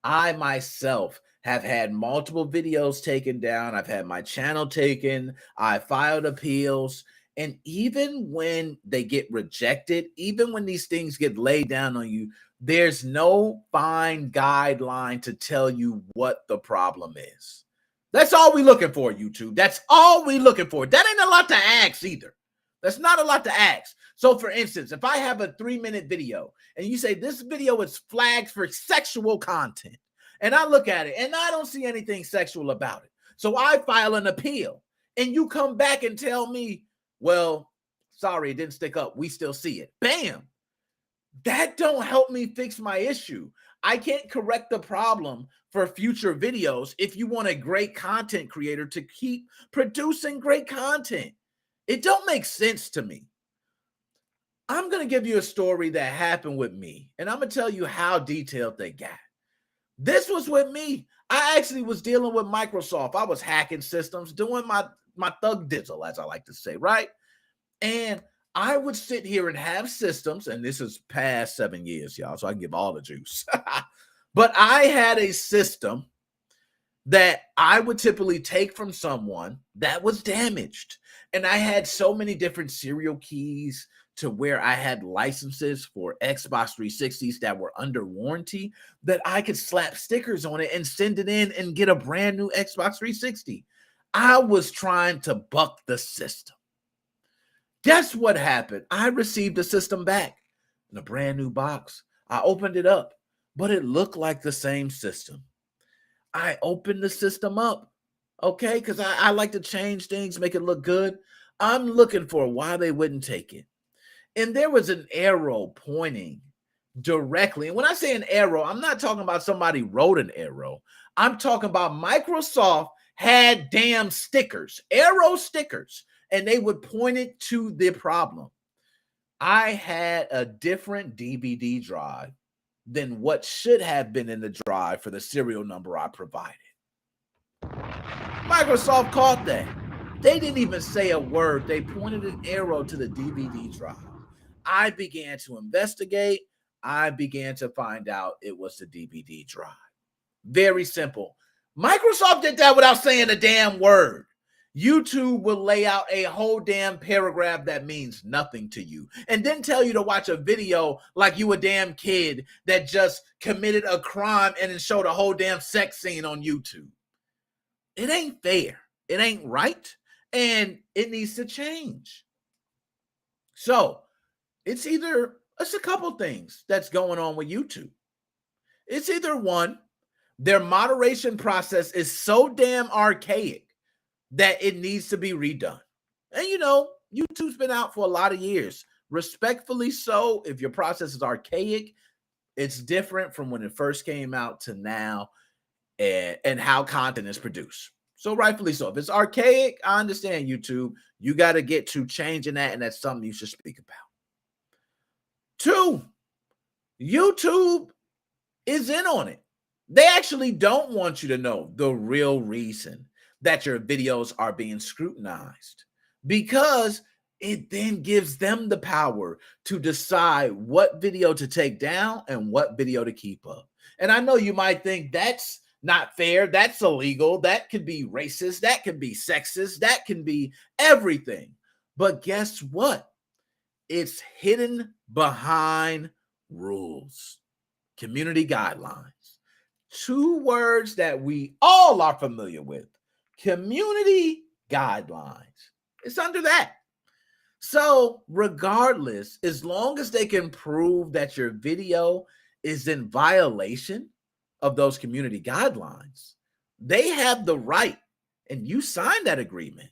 I myself have had multiple videos taken down. I've had my channel taken. I filed appeals. And even when they get rejected, even when these things get laid down on you, there's no fine guideline to tell you what the problem is. That's all we're looking for, YouTube. That's all we're looking for. That ain't a lot to ask either. That's not a lot to ask. So for instance, if I have a 3-minute video and you say this video is flagged for sexual content, and I look at it and I don't see anything sexual about it, so I file an appeal, and you come back and tell me, well, sorry, it didn't stick up. We still see it. Bam. That don't help me fix my issue. I can't correct the problem for future videos if you want a great content creator to keep producing great content. It don't make sense to me. I'm going to give you a story that happened with me, and I'm going to tell you how detailed they got. This was with me. I actually was dealing with Microsoft. I was hacking systems, doing my thug dizzle, as I like to say, right? And I would sit here and have systems, and this is past 7 years, y'all, so I can give all the juice. But I had a system that I would typically take from someone that was damaged. And I had so many different serial keys to where I had licenses for Xbox 360s that were under warranty, that I could slap stickers on it and send it in and get a brand new Xbox 360. I was trying to buck the system. Guess what happened? I received the system back in a brand new box. I opened it up, but it looked like the same system. I opened the system up, okay, because I like to change things, make it look good. I'm looking for why they wouldn't take it. And there was an arrow pointing directly. And when I say an arrow, I'm not talking about somebody wrote an arrow. I'm talking about Microsoft had damn stickers, arrow stickers, and they would point it to the problem. I had a different DVD drive than what should have been in the drive for the serial number I provided. Microsoft caught that. They didn't even say a word. They pointed an arrow to the DVD drive. I began to investigate. I began to find out it was the DVD drive. Very simple. Microsoft did that without saying a damn word. YouTube will lay out a whole damn paragraph that means nothing to you and then tell you to watch a video like you a damn kid that just committed a crime and then showed a whole damn sex scene on YouTube. It ain't fair. It ain't right. And it needs to change. So it's a couple things that's going on with YouTube. It's either one, their moderation process is so damn archaic that it needs to be redone. And YouTube's been out for a lot of years. Respectfully so, if your process is archaic, it's different from when it first came out to now and how content is produced. So rightfully so. If it's archaic, I understand YouTube. You got to get to changing that, and that's something you should speak about. 2, YouTube is in on it. They actually don't want you to know the real reason that your videos are being scrutinized, because it then gives them the power to decide what video to take down and what video to keep up. And I know you might think that's not fair, that's illegal, that could be racist, that can be sexist, that can be everything. But guess what? It's hidden behind rules, community guidelines. 2 words that we all are familiar with. Community guidelines. It's under that. So regardless, as long as they can prove that your video is in violation of those community guidelines, they have the right, and you signed that agreement,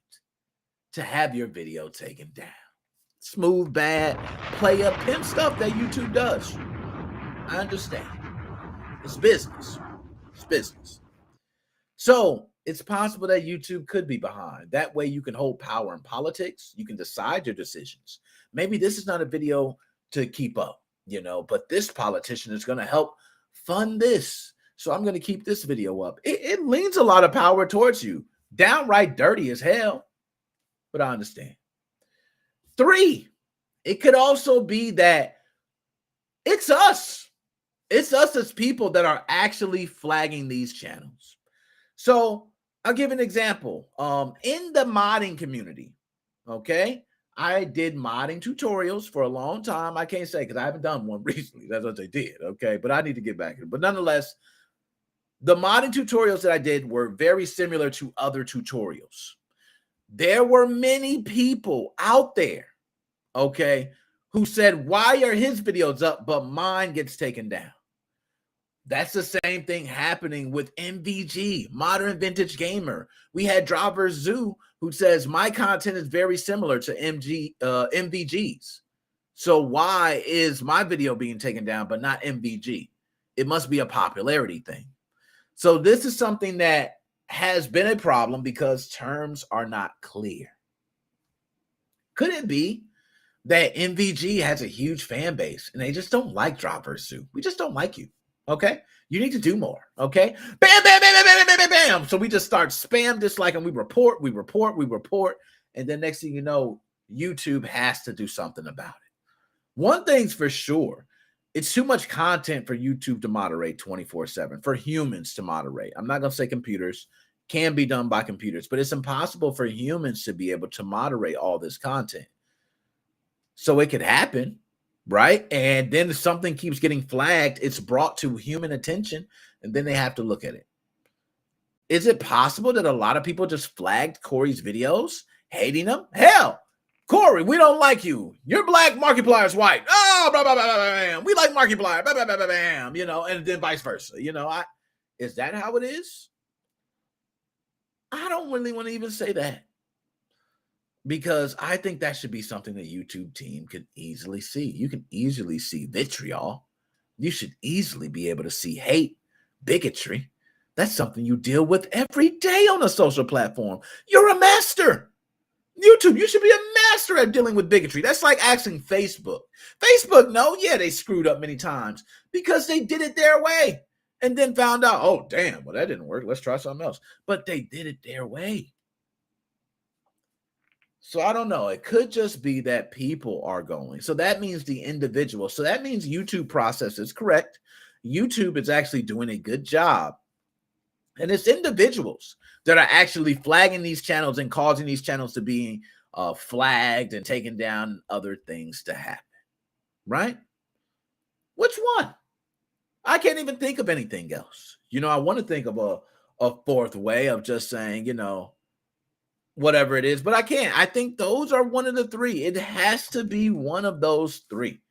to have your video taken down. Smooth, bad, player, pimp stuff that YouTube does. I understand. It's business. It's business. So it's possible that YouTube could be behind. That way you can hold power in politics. You can decide your decisions. Maybe this is not a video to keep up, but this politician is going to help fund this. So I'm going to keep this video up. It leans a lot of power towards you. Downright dirty as hell, but I understand. 3, it could also be that it's us. It's us as people that are actually flagging these channels. So I'll give an example. In the modding community, okay, I did modding tutorials for a long time. I can't say because I haven't done one recently. That's what they did, okay? But I need to get back to it. But nonetheless, the modding tutorials that I did were very similar to other tutorials. There were many people out there, okay, who said, why are his videos up, but mine gets taken down? That's the same thing happening with MVG, Modern Vintage Gamer. We had Driver Zoo, who says, my content is very similar to MVG's. So why is my video being taken down, but not MVG? It must be a popularity thing. So this is something that has been a problem because terms are not clear. Could it be that MVG has a huge fan base and they just don't like Driver Zoo? We just don't like you. Okay, you need to do more. Okay, bam, bam, bam, bam, bam, bam, bam, bam. So we just start spam disliking. We report, and then next thing you know, YouTube has to do something about it. One thing's for sure, it's too much content for YouTube to moderate 24/7. For humans to moderate. I'm not gonna say computers. Can be done by computers, but it's impossible for humans to be able to moderate all this content. So it could happen, right? And then if something keeps getting flagged, it's brought to human attention, and then they have to look at it. Is it possible that a lot of people just flagged Cory's videos, hating him? Hell, Cory, we don't like you. You're black, Markiplier's white. Oh, blah, blah, blah, blah, blah. We like Markiplier, blah, blah, blah, blah, blah, you know, and then vice versa. You know, is that how it is? I don't really want to even say that, because I think that should be something the YouTube team could easily see. You can easily see vitriol. You should easily be able to see hate, bigotry. That's something you deal with every day on a social platform. You're a master. YouTube, you should be a master at dealing with bigotry. That's like asking Facebook. Facebook, no, yeah, they screwed up many times because they did it their way and then found out, oh, damn, well, that didn't work. Let's try something else. But they did it their way. So I don't know. It could just be that people are going. So that means the individual. So that means YouTube process is correct. YouTube is actually doing a good job. And it's individuals that are actually flagging these channels and causing these channels to be flagged and taken down and other things to happen, right? Which one? I can't even think of anything else. You know, I want to think of a fourth way of just saying, you know, whatever it is, but I can't. I think those are one of the three. It has to be one of those three,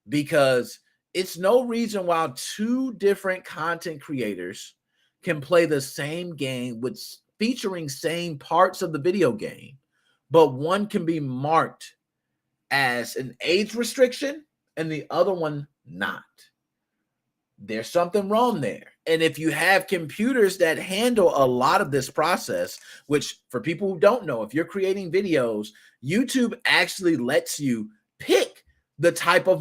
because it's no reason why two different content creators can play the same game with featuring same parts of the video game, but one can be marked as an age restriction and the other one not. There's something wrong there. And if you have computers that handle a lot of this process, which for people who don't know, if you're creating videos, YouTube actually lets you pick the type of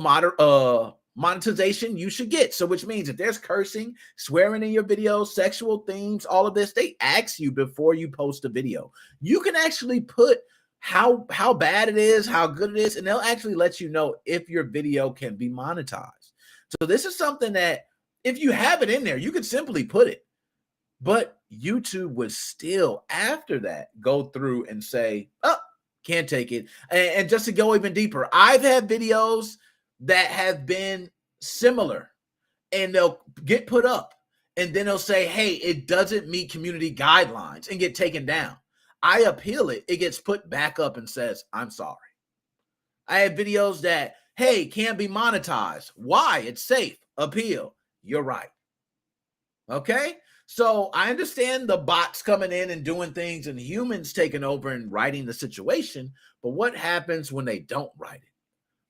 monetization you should get. So which means if there's cursing, swearing in your videos, sexual themes, all of this, they ask you before you post a video. You can actually put how bad it is, how good it is, and they'll actually let you know if your video can be monetized. So this is something that if you have it in there, you could simply put it. But YouTube would still, after that, go through and say, oh, can't take it. And just to go even deeper, I've had videos that have been similar, and they'll get put up, and then they'll say, hey, it doesn't meet community guidelines, and get taken down. I appeal it. It gets put back up and says, I'm sorry. I have videos that, hey, can't be monetized. Why? It's safe. Appeal. You're right. Okay? So I understand the bots coming in and doing things and humans taking over and writing the situation, but what happens when they don't write it?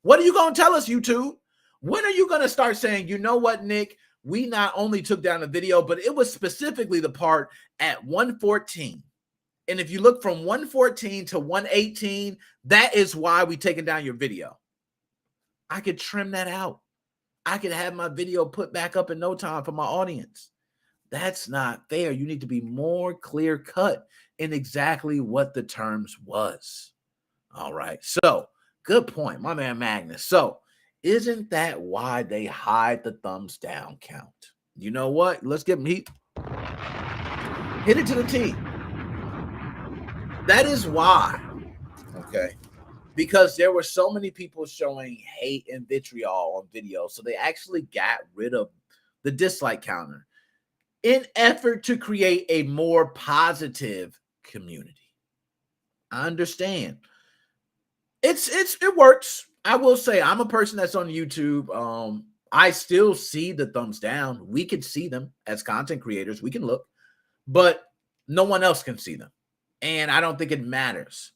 What are you going to tell us, YouTube? When are you going to start saying, you know what, Nick? We not only took down the video, but it was specifically the part at 114. And if you look from 114 to 118, that is why we taken down your video. I could trim that out. I could have my video put back up in no time for my audience. That's not fair. You need to be more clear cut in exactly what the terms was. All right. So good point, my man Magnus. So isn't that why they hide the thumbs down count? You know what? Let's give them heat. Hit it to the T. That is why. Okay. Because there were so many people showing hate and vitriol on video. So they actually got rid of the dislike counter in effort to create a more positive community. I understand. It works. I will say I'm a person that's on YouTube. I still see the thumbs down. We can see them as content creators. We can look, but no one else can see them. And I don't think it matters.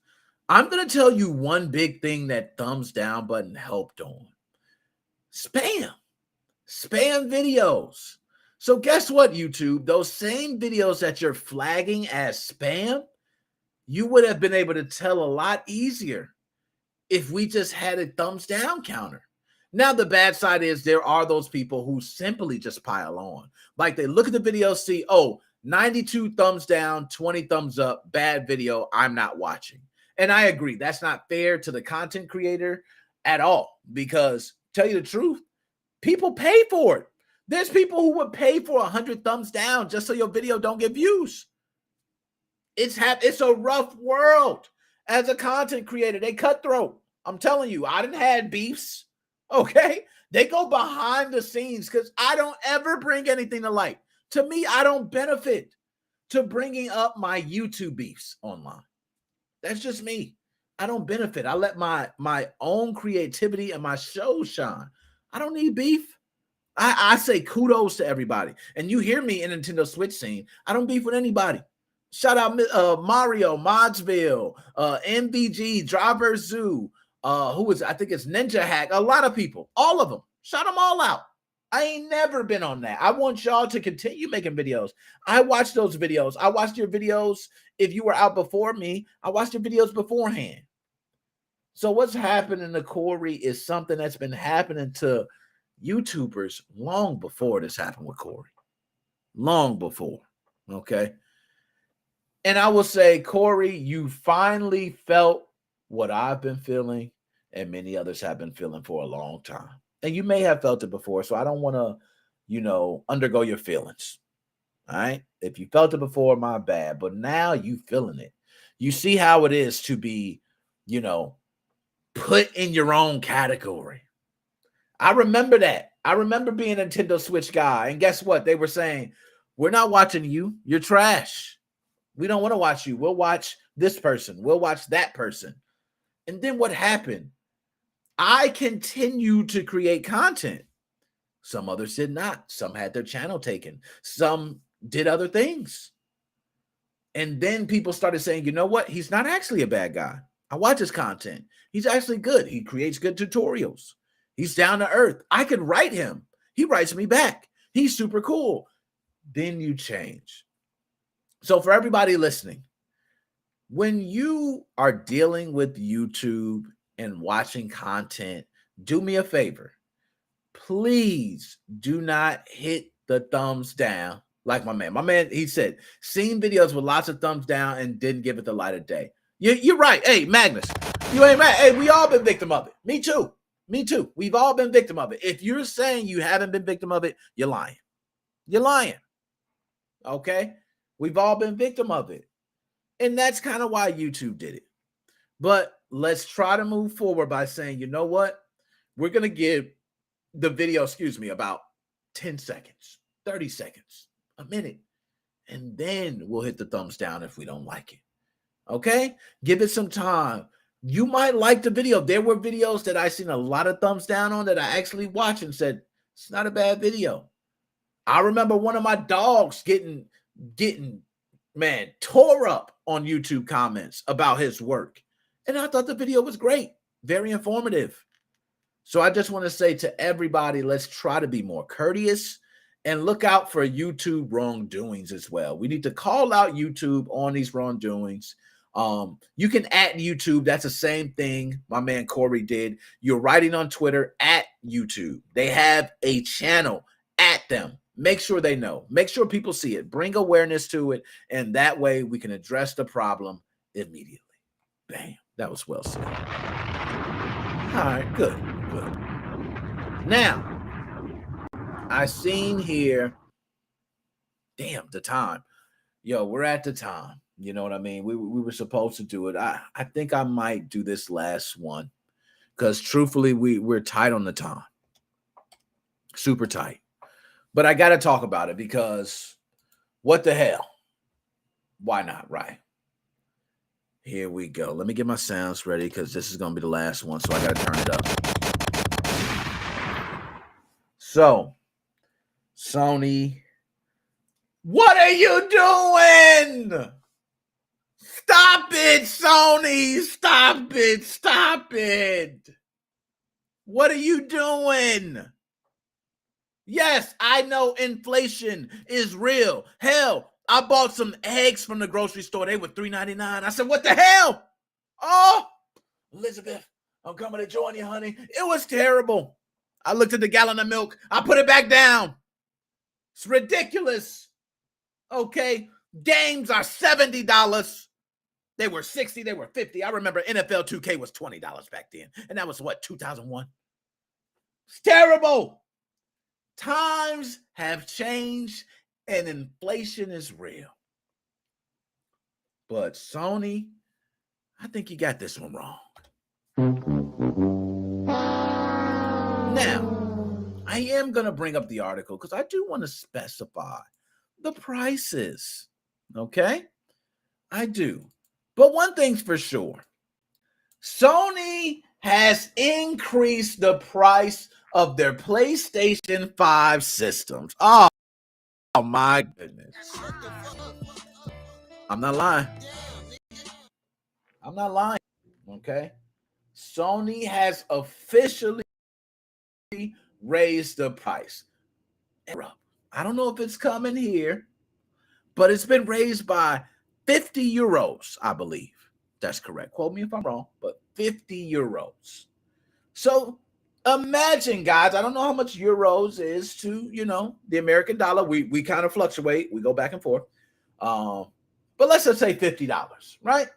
I'm going to tell you one big thing that thumbs down button helped on. Spam videos. So guess what, YouTube? Those same videos that you're flagging as spam, you would have been able to tell a lot easier if we just had a thumbs down counter. Now, the bad side is there are those people who simply just pile on. Like they look at the video, see, oh, 92 thumbs down, 20 thumbs up, bad video, I'm not watching. And I agree, that's not fair to the content creator at all, because tell you the truth, people pay for it. There's people who would pay for 100 thumbs down just so your video don't get views. It's a rough world as a content creator. They cutthroat. I'm telling you, I didn't had beefs. Okay. They go behind the scenes because I don't ever bring anything to light. To me, I don't benefit to bringing up my YouTube beefs online. That's just me. I don't benefit. I let my own creativity and my show shine. I don't need beef. I say kudos to everybody. And you hear me in Nintendo Switch scene. I don't beef with anybody. Shout out Mario, Modsville, MVG, Driver Zoo, I think it's Ninja Hack, a lot of people, all of them. Shout them all out. I ain't never been on that. I want y'all to continue making videos. I watched those videos. I watched your videos. If you were out before me, I watched your videos beforehand. So what's happening to Cory is something that's been happening to YouTubers long before this happened with Cory. Long before. Okay. And I will say, Cory, you finally felt what I've been feeling and many others have been feeling for a long time. And you may have felt it before, so I don't want to, undergo your feelings. All right? If you felt it before, my bad. But now you feeling it. You see how it is to be, put in your own category. I remember that. I remember being a Nintendo Switch guy. And guess what? They were saying, we're not watching you. You're trash. We don't want to watch you. We'll watch this person. We'll watch that person. And then what happened? I continued to create content. Some others did not. Some had their channel taken. Some did other things. And then people started saying, you know what? He's not actually a bad guy. I watch his content. He's actually good. He creates good tutorials. He's down to earth. I could write him. He writes me back. He's super cool. Then you change. So for everybody listening, when you are dealing with YouTube and watching content, do me a favor. Please do not hit the thumbs down like my man. My man, he said, seen videos with lots of thumbs down and didn't give it the light of day. You're right. Hey, Magnus, you ain't mad. Hey, we all been victim of it. Me too. Me too. We've all been victim of it. If you're saying you haven't been victim of it, you're lying. You're lying. Okay? We've all been victim of it. And that's kind of why YouTube did it. But let's try to move forward by saying, you know what? We're going to give the video, about 10 seconds, 30 seconds, a minute. And then we'll hit the thumbs down if we don't like it. Okay? Give it some time. You might like the video. There were videos that I seen a lot of thumbs down on that I actually watched and said, it's not a bad video. I remember one of my dogs getting tore up on YouTube comments about his work. And I thought the video was great. Very informative. So I just want to say to everybody, let's try to be more courteous and look out for YouTube wrongdoings as well. We need to call out YouTube on these wrongdoings. You can at YouTube. That's the same thing my man Cory did. You're writing on Twitter at YouTube. They have a channel at them. Make sure they know. Make sure people see it. Bring awareness to it. And that way we can address the problem immediately. Bam. That was well said. All right. Good. Good. Now, I seen here. Damn, the time. Yo, we're at the time. You know what I mean? We were supposed to do it. I think I might do this last one because truthfully, we're tight on the time. Super tight. But I got to talk about it because what the hell? Why not, right? Here we go. Let me get my sounds ready because this is going to be the last one, so I got to turn it up. So, Sony, what are you doing? Stop it, Sony. Stop it. Stop it. What are you doing? Yes, I know inflation is real. Hell, I bought some eggs from the grocery store. They were $3.99. I said, what the hell? Oh, Elizabeth, I'm coming to join you, honey. It was terrible. I looked at the gallon of milk. I put it back down. It's ridiculous. Okay, games are $70. They were $60. They were $50. I remember NFL 2K was $20 back then. And that was what, 2001? It's terrible. Times have changed and inflation is real. But Sony, I think you got this one wrong. I am going to bring up the article because I do want to specify the prices. Okay? I do. But one thing's for sure. Sony has increased the price of their PlayStation 5 systems. Oh my goodness. I'm not lying. I'm not lying. Okay? Sony has officially raised the price. I don't know if it's coming here, but it's been raised by 50 euros, I believe. That's correct. Quote me if I'm wrong, but 50 euros. So imagine, guys, I don't know how much euros is to, the American dollar. We kind of fluctuate. We go back and forth. But let's just say $50, right?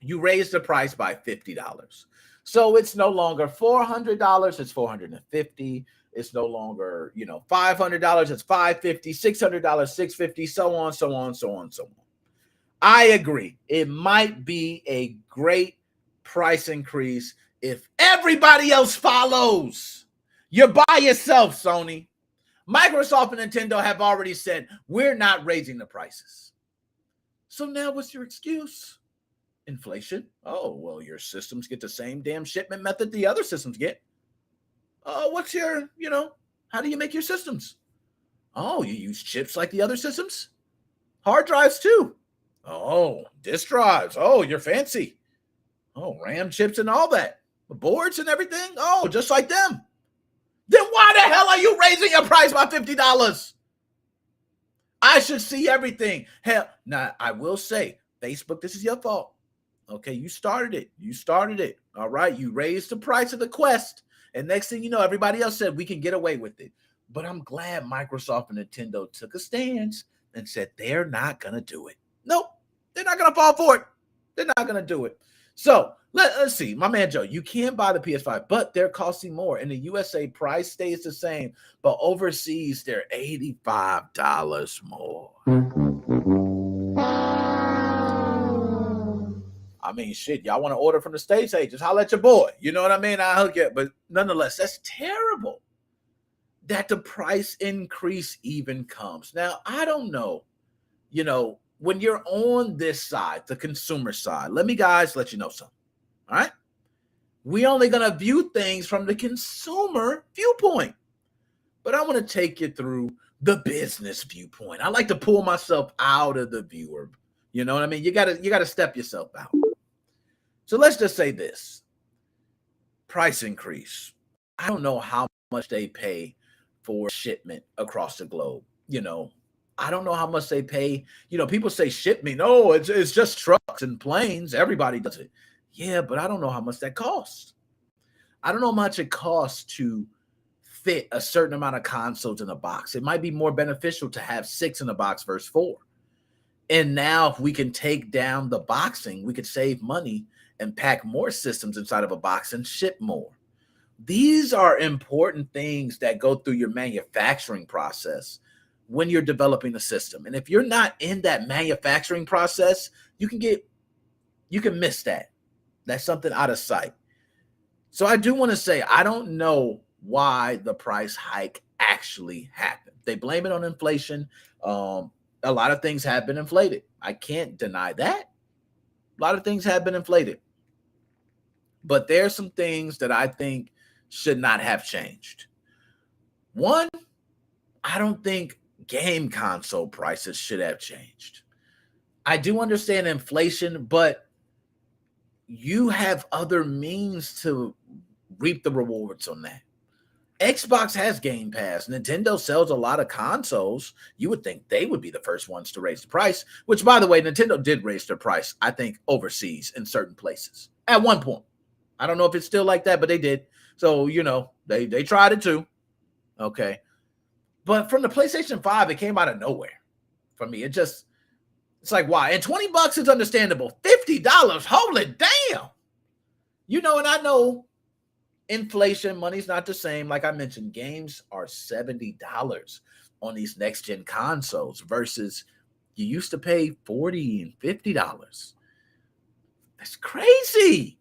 You raise the price by $50. So it's no longer $400, it's $450. It's no longer, $500, it's $550, $600, $650, so on, so on, so on, so on. I agree. It might be a great price increase if everybody else follows. You're by yourself, Sony. Microsoft and Nintendo have already said, we're not raising the prices. So now what's your excuse? Inflation. Oh, well, your systems get the same damn shipment method the other systems get. Oh, what's your, how do you make your systems? Oh, you use chips like the other systems? Hard drives too. Oh, disk drives. Oh, you're fancy. Oh, RAM chips and all that. The boards and everything. Oh, just like them. Then why the hell are you raising your price by $50? I should see everything. Hell, now I will say, Facebook, this is your fault. Okay, you started it. You started it. All right, you raised the price of the Quest. And next thing you know, everybody else said we can get away with it. But I'm glad Microsoft and Nintendo took a stance and said they're not going to do it. Nope, they're not going to fall for it. They're not going to do it. So let's see. My man Joe, you can buy the PS5, but they're costing more. In the USA, price stays the same. But overseas, they're $85 more. I mean, shit, y'all want to order from the States? Hey, just holler at your boy. You know what I mean? I'll hook you up. But nonetheless, that's terrible that the price increase even comes. Now, I don't know, when you're on this side, the consumer side, let you know something. All right? We only going to view things from the consumer viewpoint. But I want to take you through the business viewpoint. I like to pull myself out of the viewer. You know what I mean? You gotta step yourself out. So let's just say this. Price increase. I don't know how much they pay for shipment across the globe. I don't know how much they pay. People say shipment. No, it's just trucks and planes. Everybody does it. Yeah, but I don't know how much that costs. I don't know how much it costs to fit a certain amount of consoles in a box. It might be more beneficial to have 6 in a box versus 4. And now if we can take down the boxing, we could save money and pack more systems inside of a box and ship more. These are important things that go through your manufacturing process when you're developing a system. And if you're not in that manufacturing process, you can miss that. That's something out of sight. So I do want to say, I don't know why the price hike actually happened. They blame it on inflation. A lot of things have been inflated. I can't deny that. A lot of things have been inflated. But there's some things that I think should not have changed. One, I don't think game console prices should have changed. I do understand inflation, but you have other means to reap the rewards on that. Xbox has Game Pass. Nintendo sells a lot of consoles. You would think they would be the first ones to raise the price, which, by the way, Nintendo did raise their price, I think, overseas in certain places at one point. I don't know if it's still like that, but they did. So, they tried it too. Okay. But from the PlayStation 5, it came out of nowhere for me. It's like, why? And $20 is understandable. $50, holy damn. And I know inflation, money's not the same. Like I mentioned, games are $70 on these next-gen consoles versus you used to pay $40 and $50. That's crazy.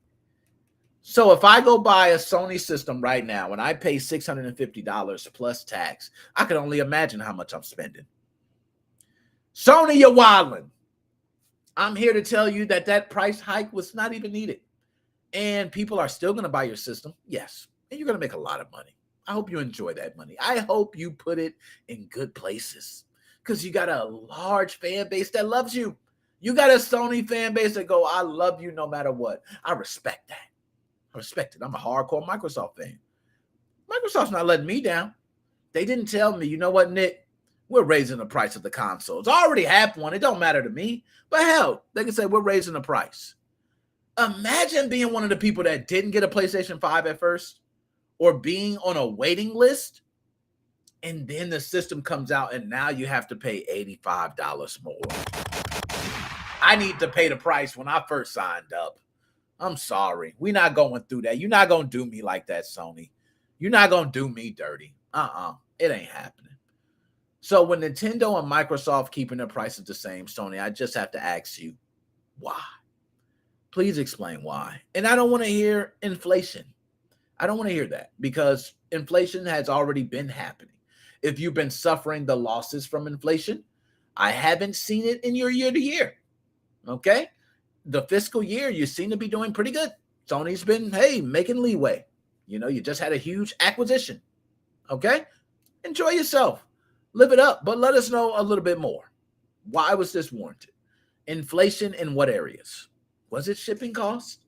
So if I go buy a Sony system right now and I pay $650 plus tax, I can only imagine how much I'm spending. Sony, you're wildin'. I'm here to tell you that that price hike was not even needed. And people are still going to buy your system. Yes. And you're going to make a lot of money. I hope you enjoy that money. I hope you put it in good places because you got a large fan base that loves you. You got a Sony fan base that go, I love you no matter what. I respect that. I respect it. I'm a hardcore Microsoft fan. Microsoft's not letting me down. They didn't tell me, you know what, Nick? We're raising the price of the consoles. I already have one. It don't matter to me. But hell, they can say we're raising the price. Imagine being one of the people that didn't get a PlayStation 5 at first or being on a waiting list, and then the system comes out and now you have to pay $85 more. I need to pay the price when I first signed up. I'm sorry. We're not going through that. You're not going to do me like that, Sony. You're not going to do me dirty. It ain't happening. So when Nintendo and Microsoft keeping their prices the same, Sony, I just have to ask you, why? Please explain why. And I don't want to hear inflation. I don't want to hear that because inflation has already been happening. If you've been suffering the losses from inflation, I haven't seen it in your year to year. Okay? The fiscal year, you seem to be doing pretty good. Sony's been, making leeway. You know, you just had a huge acquisition. Okay? Enjoy yourself. Live it up, but let us know a little bit more. Why was this warranted? Inflation in what areas? Was it shipping costs?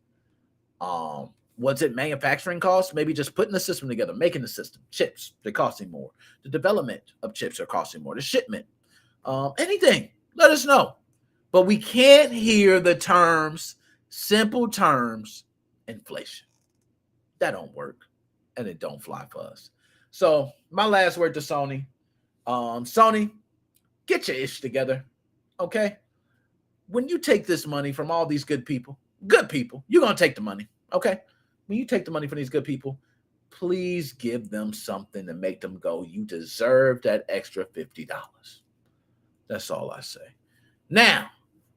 Was it manufacturing costs? Maybe just putting the system together, making the system. Chips, they're costing more. The development of chips are costing more. The shipment. Anything. Let us know. But we can't hear the terms, simple terms, inflation. That don't work. And it don't fly for us. So my last word to Sony. Sony, get your ish together. Okay? When you take this money from all these good people, you're going to take the money. Okay? When you take the money from these good people, please give them something to make them go, you deserve that extra $50. That's all I say. Now,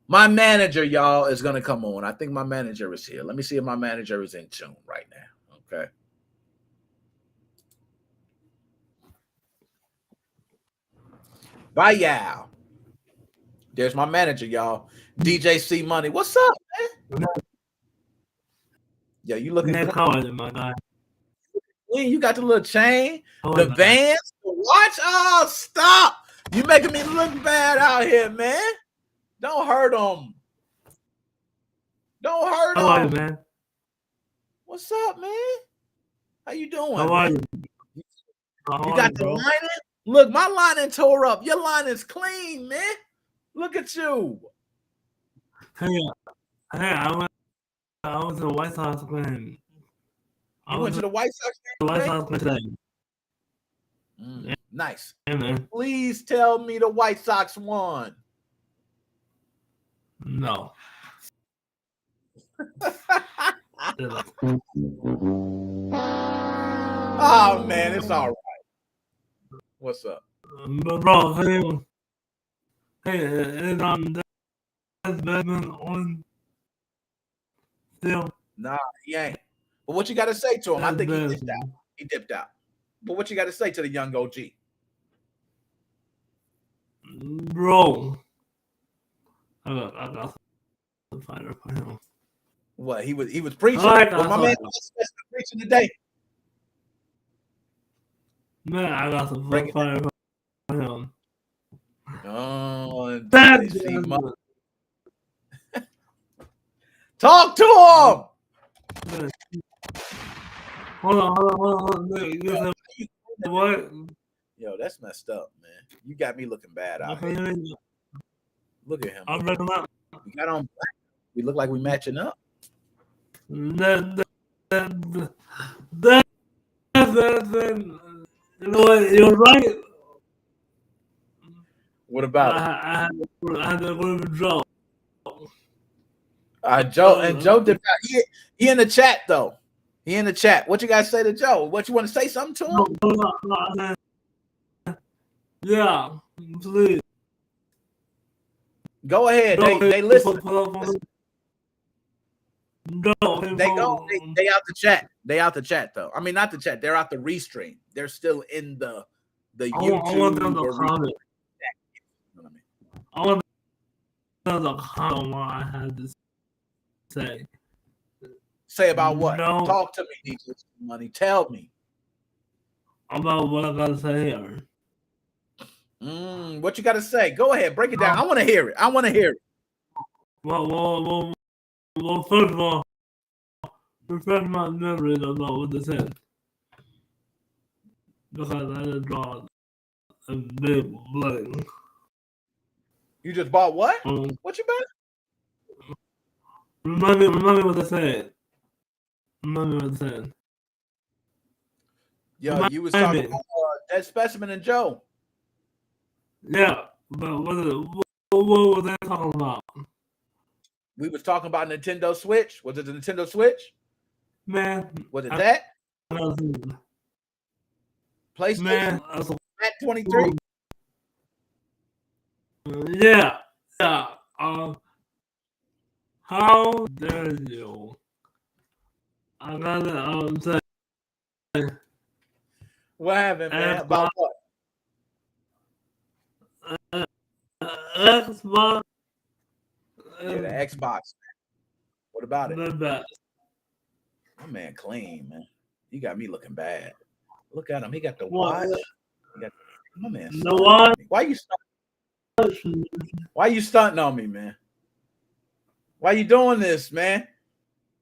my manager, y'all, is going to come on. I think my manager is here. Let me see if my manager is in tune right now. Okay. Bye, y'all. There's my manager, y'all. DJ C Money. What's up, man? Yo, you looking good, my guy. You got the little chain, the Vans, the watch. Oh, stop. You making me look bad out here, man. Don't hurt them. Don't hurt them. How are you, man? What's up, man? How you doing? How are you? You got the lining? Look, my lining tore up. Your line is clean, man. Look at you. Hey, I went to the White Sox game. You went to the White Sox game? The White Sox game today. Nice. Yeah, please tell me the White Sox won. No. Oh, man, it's all right. What's up? Bro, hey, that's Batman on still. Nah, he ain't. But what you got to say to him? I think he dipped out. He dipped out. But what you got to say to the young OG? Bro, I got the fighter for him. What he was preaching? Well, my man was preaching today. Man, I got some fire for him. Oh, that talk to him. Hold on. What? Yo, that's messed up, man. You got me looking bad out here. Look at him. I'm looking up. We got on black. We look like we matching up. That you know what? You're right. What about I had to go to Joe. Joe did. He in the chat though. He in the chat. What you guys say to Joe? What you want to say something to him? Yeah, please. Go ahead. They listen. No, they out the chat. They out the chat though. I mean, not the chat. They're out the restream. They're still in the YouTube. I want them to comment. I want them to comment what I had to say. Say about what? No. Talk to me, DJ Money. Tell me about what I gotta say here. What you gotta say? Go ahead, break it down. I want to hear it. Well, first of all, refresh my memory about what they said. Because I just draw a big blank. You just bought what? What you bought? Remind me what they said. Yo, you was talking about Dead Specimen and Joe. Yeah, but what was they talking about? We was talking about Nintendo Switch. Was it the Nintendo Switch? Man. Was it that? PlayStation? Man. At 23? Yeah. How dare you? I gotta say. What happened, man? About what? Xbox. Yeah, the Xbox. What about it? Not bad. My man clean, man. You got me looking bad. Look at him. He got the watch. My man. The watch. Why you stunting on me, man? Why you doing this, man?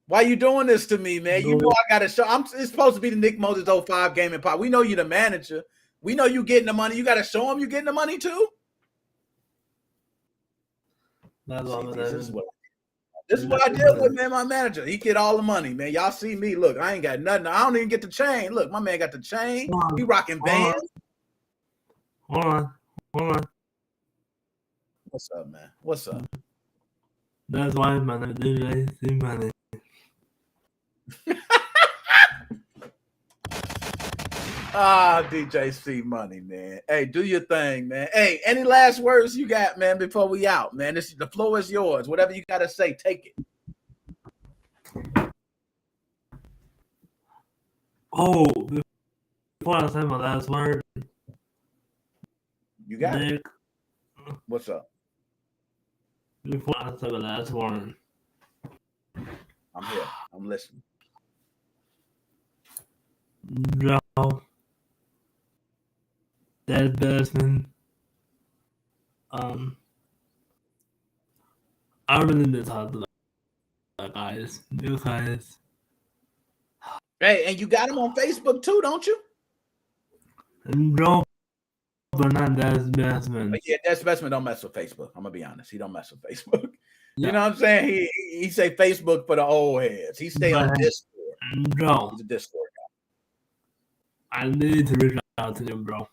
Why you doing this to me, man? You know I gotta show. It's supposed to be the Nick Moses 05 Gaming Pop. We know you the manager. We know you getting the money. You gotta show him you getting the money too. This is what I deal with, man. My manager, he get all the money, man. Y'all see me. Look, I ain't got nothing. I don't even get the chain. Look, my man got the chain. He rocking bands. Hold on. What's up, man? What's up? That's why my DJ see money. DJ C Money, man. Hey, do your thing, man. Hey, any last words you got, man, before we out, man? The floor is yours. Whatever you gotta say, take it. Oh, before I say my last word, you got Nick, it. What's up? Before I say my last word, I'm here. I'm listening. Joe, Dead Batsman. I really need to talk to that guys. You guys. Hey, and you got him on Facebook too, don't you? No, but not Dead Batsman. Yeah, Dead Batsman don't mess with Facebook. I'm gonna be honest. He don't mess with Facebook. Yeah. You know what I'm saying? He say Facebook for the old heads. He stay on Discord. No. He's a Discord guy. I need to reach out to you, bro.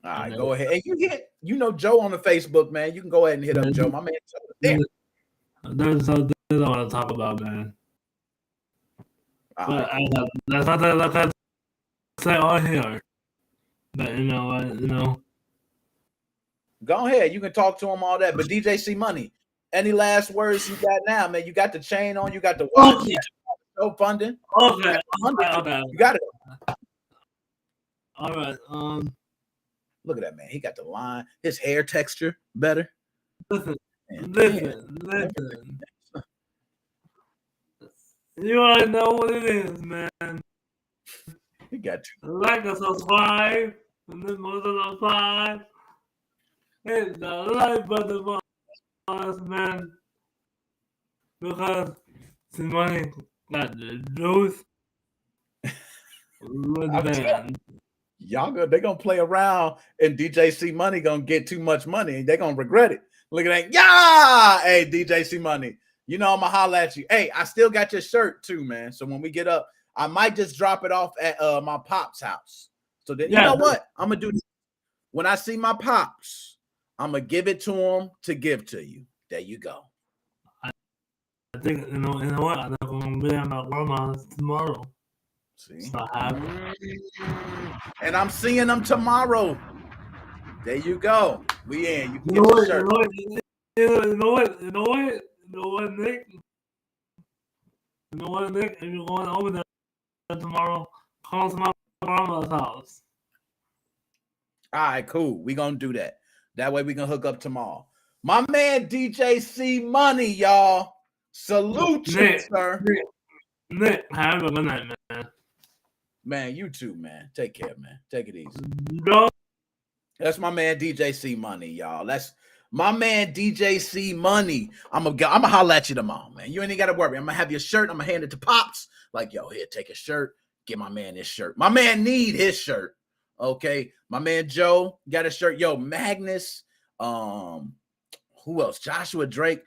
All right, go ahead. Hey, you know Joe on the Facebook, man. You can go ahead and hit up Joe. My man Joe. There's something I want to talk about, man. But that's not that like I say on here. But you know what, Go ahead. You can talk to him all that. But DJ C Money, any last words you got now, man? You got the chain on, you got the watch, no funding. Okay. You got it. All right. Look at that, man. He got the line. His hair texture better. Listen. You already know what it is, man. You got to like and subscribe. And then more than subscribe. Hit the like button for us, man. Because the money got the juice. Y'all they gonna play around and DJ C Money gonna get too much money. They gonna regret it. Look at that. Yeah. Hey, DJ C Money. You know I'm gonna holler at you. Hey, I still got your shirt too, man. So when we get up, I might just drop it off at my pop's house. So then you know what? I'm gonna do this. When I see my pops, I'm gonna give it to him to give to you. There you go. I think you know what? I'm gonna be at my grandma's tomorrow. See? And I'm seeing them tomorrow. There you go. We in. You can get your shirt. You know what, Nick? You know what, Nick? If you're going over there tomorrow, call to my grandma's house. All right, cool. We gonna do that. That way we can hook up tomorrow. My man DJ C Money, y'all. Salute you, sir. Nick, have a good night, man. Man, you too, man. Take care, man. Take it easy. No. That's my man DJ C Money, y'all. That's my man DJ C Money. I'm gonna holler at you tomorrow, man. You ain't gotta worry. I'm gonna have your shirt. I'm gonna hand it to Pops. Like, yo, here, take a shirt. Get my man this shirt. My man need his shirt. Okay. My man Joe got a shirt. Yo, Magnus. Who else? Joshua Drake.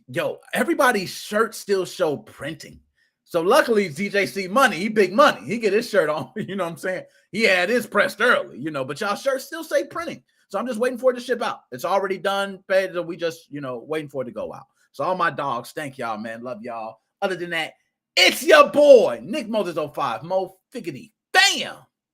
Yo, everybody's shirts still show printing. So luckily, DJ C Money, he big money. He get his shirt on. You know what I'm saying? He had his pressed early, you know, but y'all shirts still say printing. So I'm just waiting for it to ship out. It's already done. We just, waiting for it to go out. So all my dogs, thank y'all, man. Love y'all. Other than that, it's your boy, Nick Moses 05. Mo Figgity. Bam!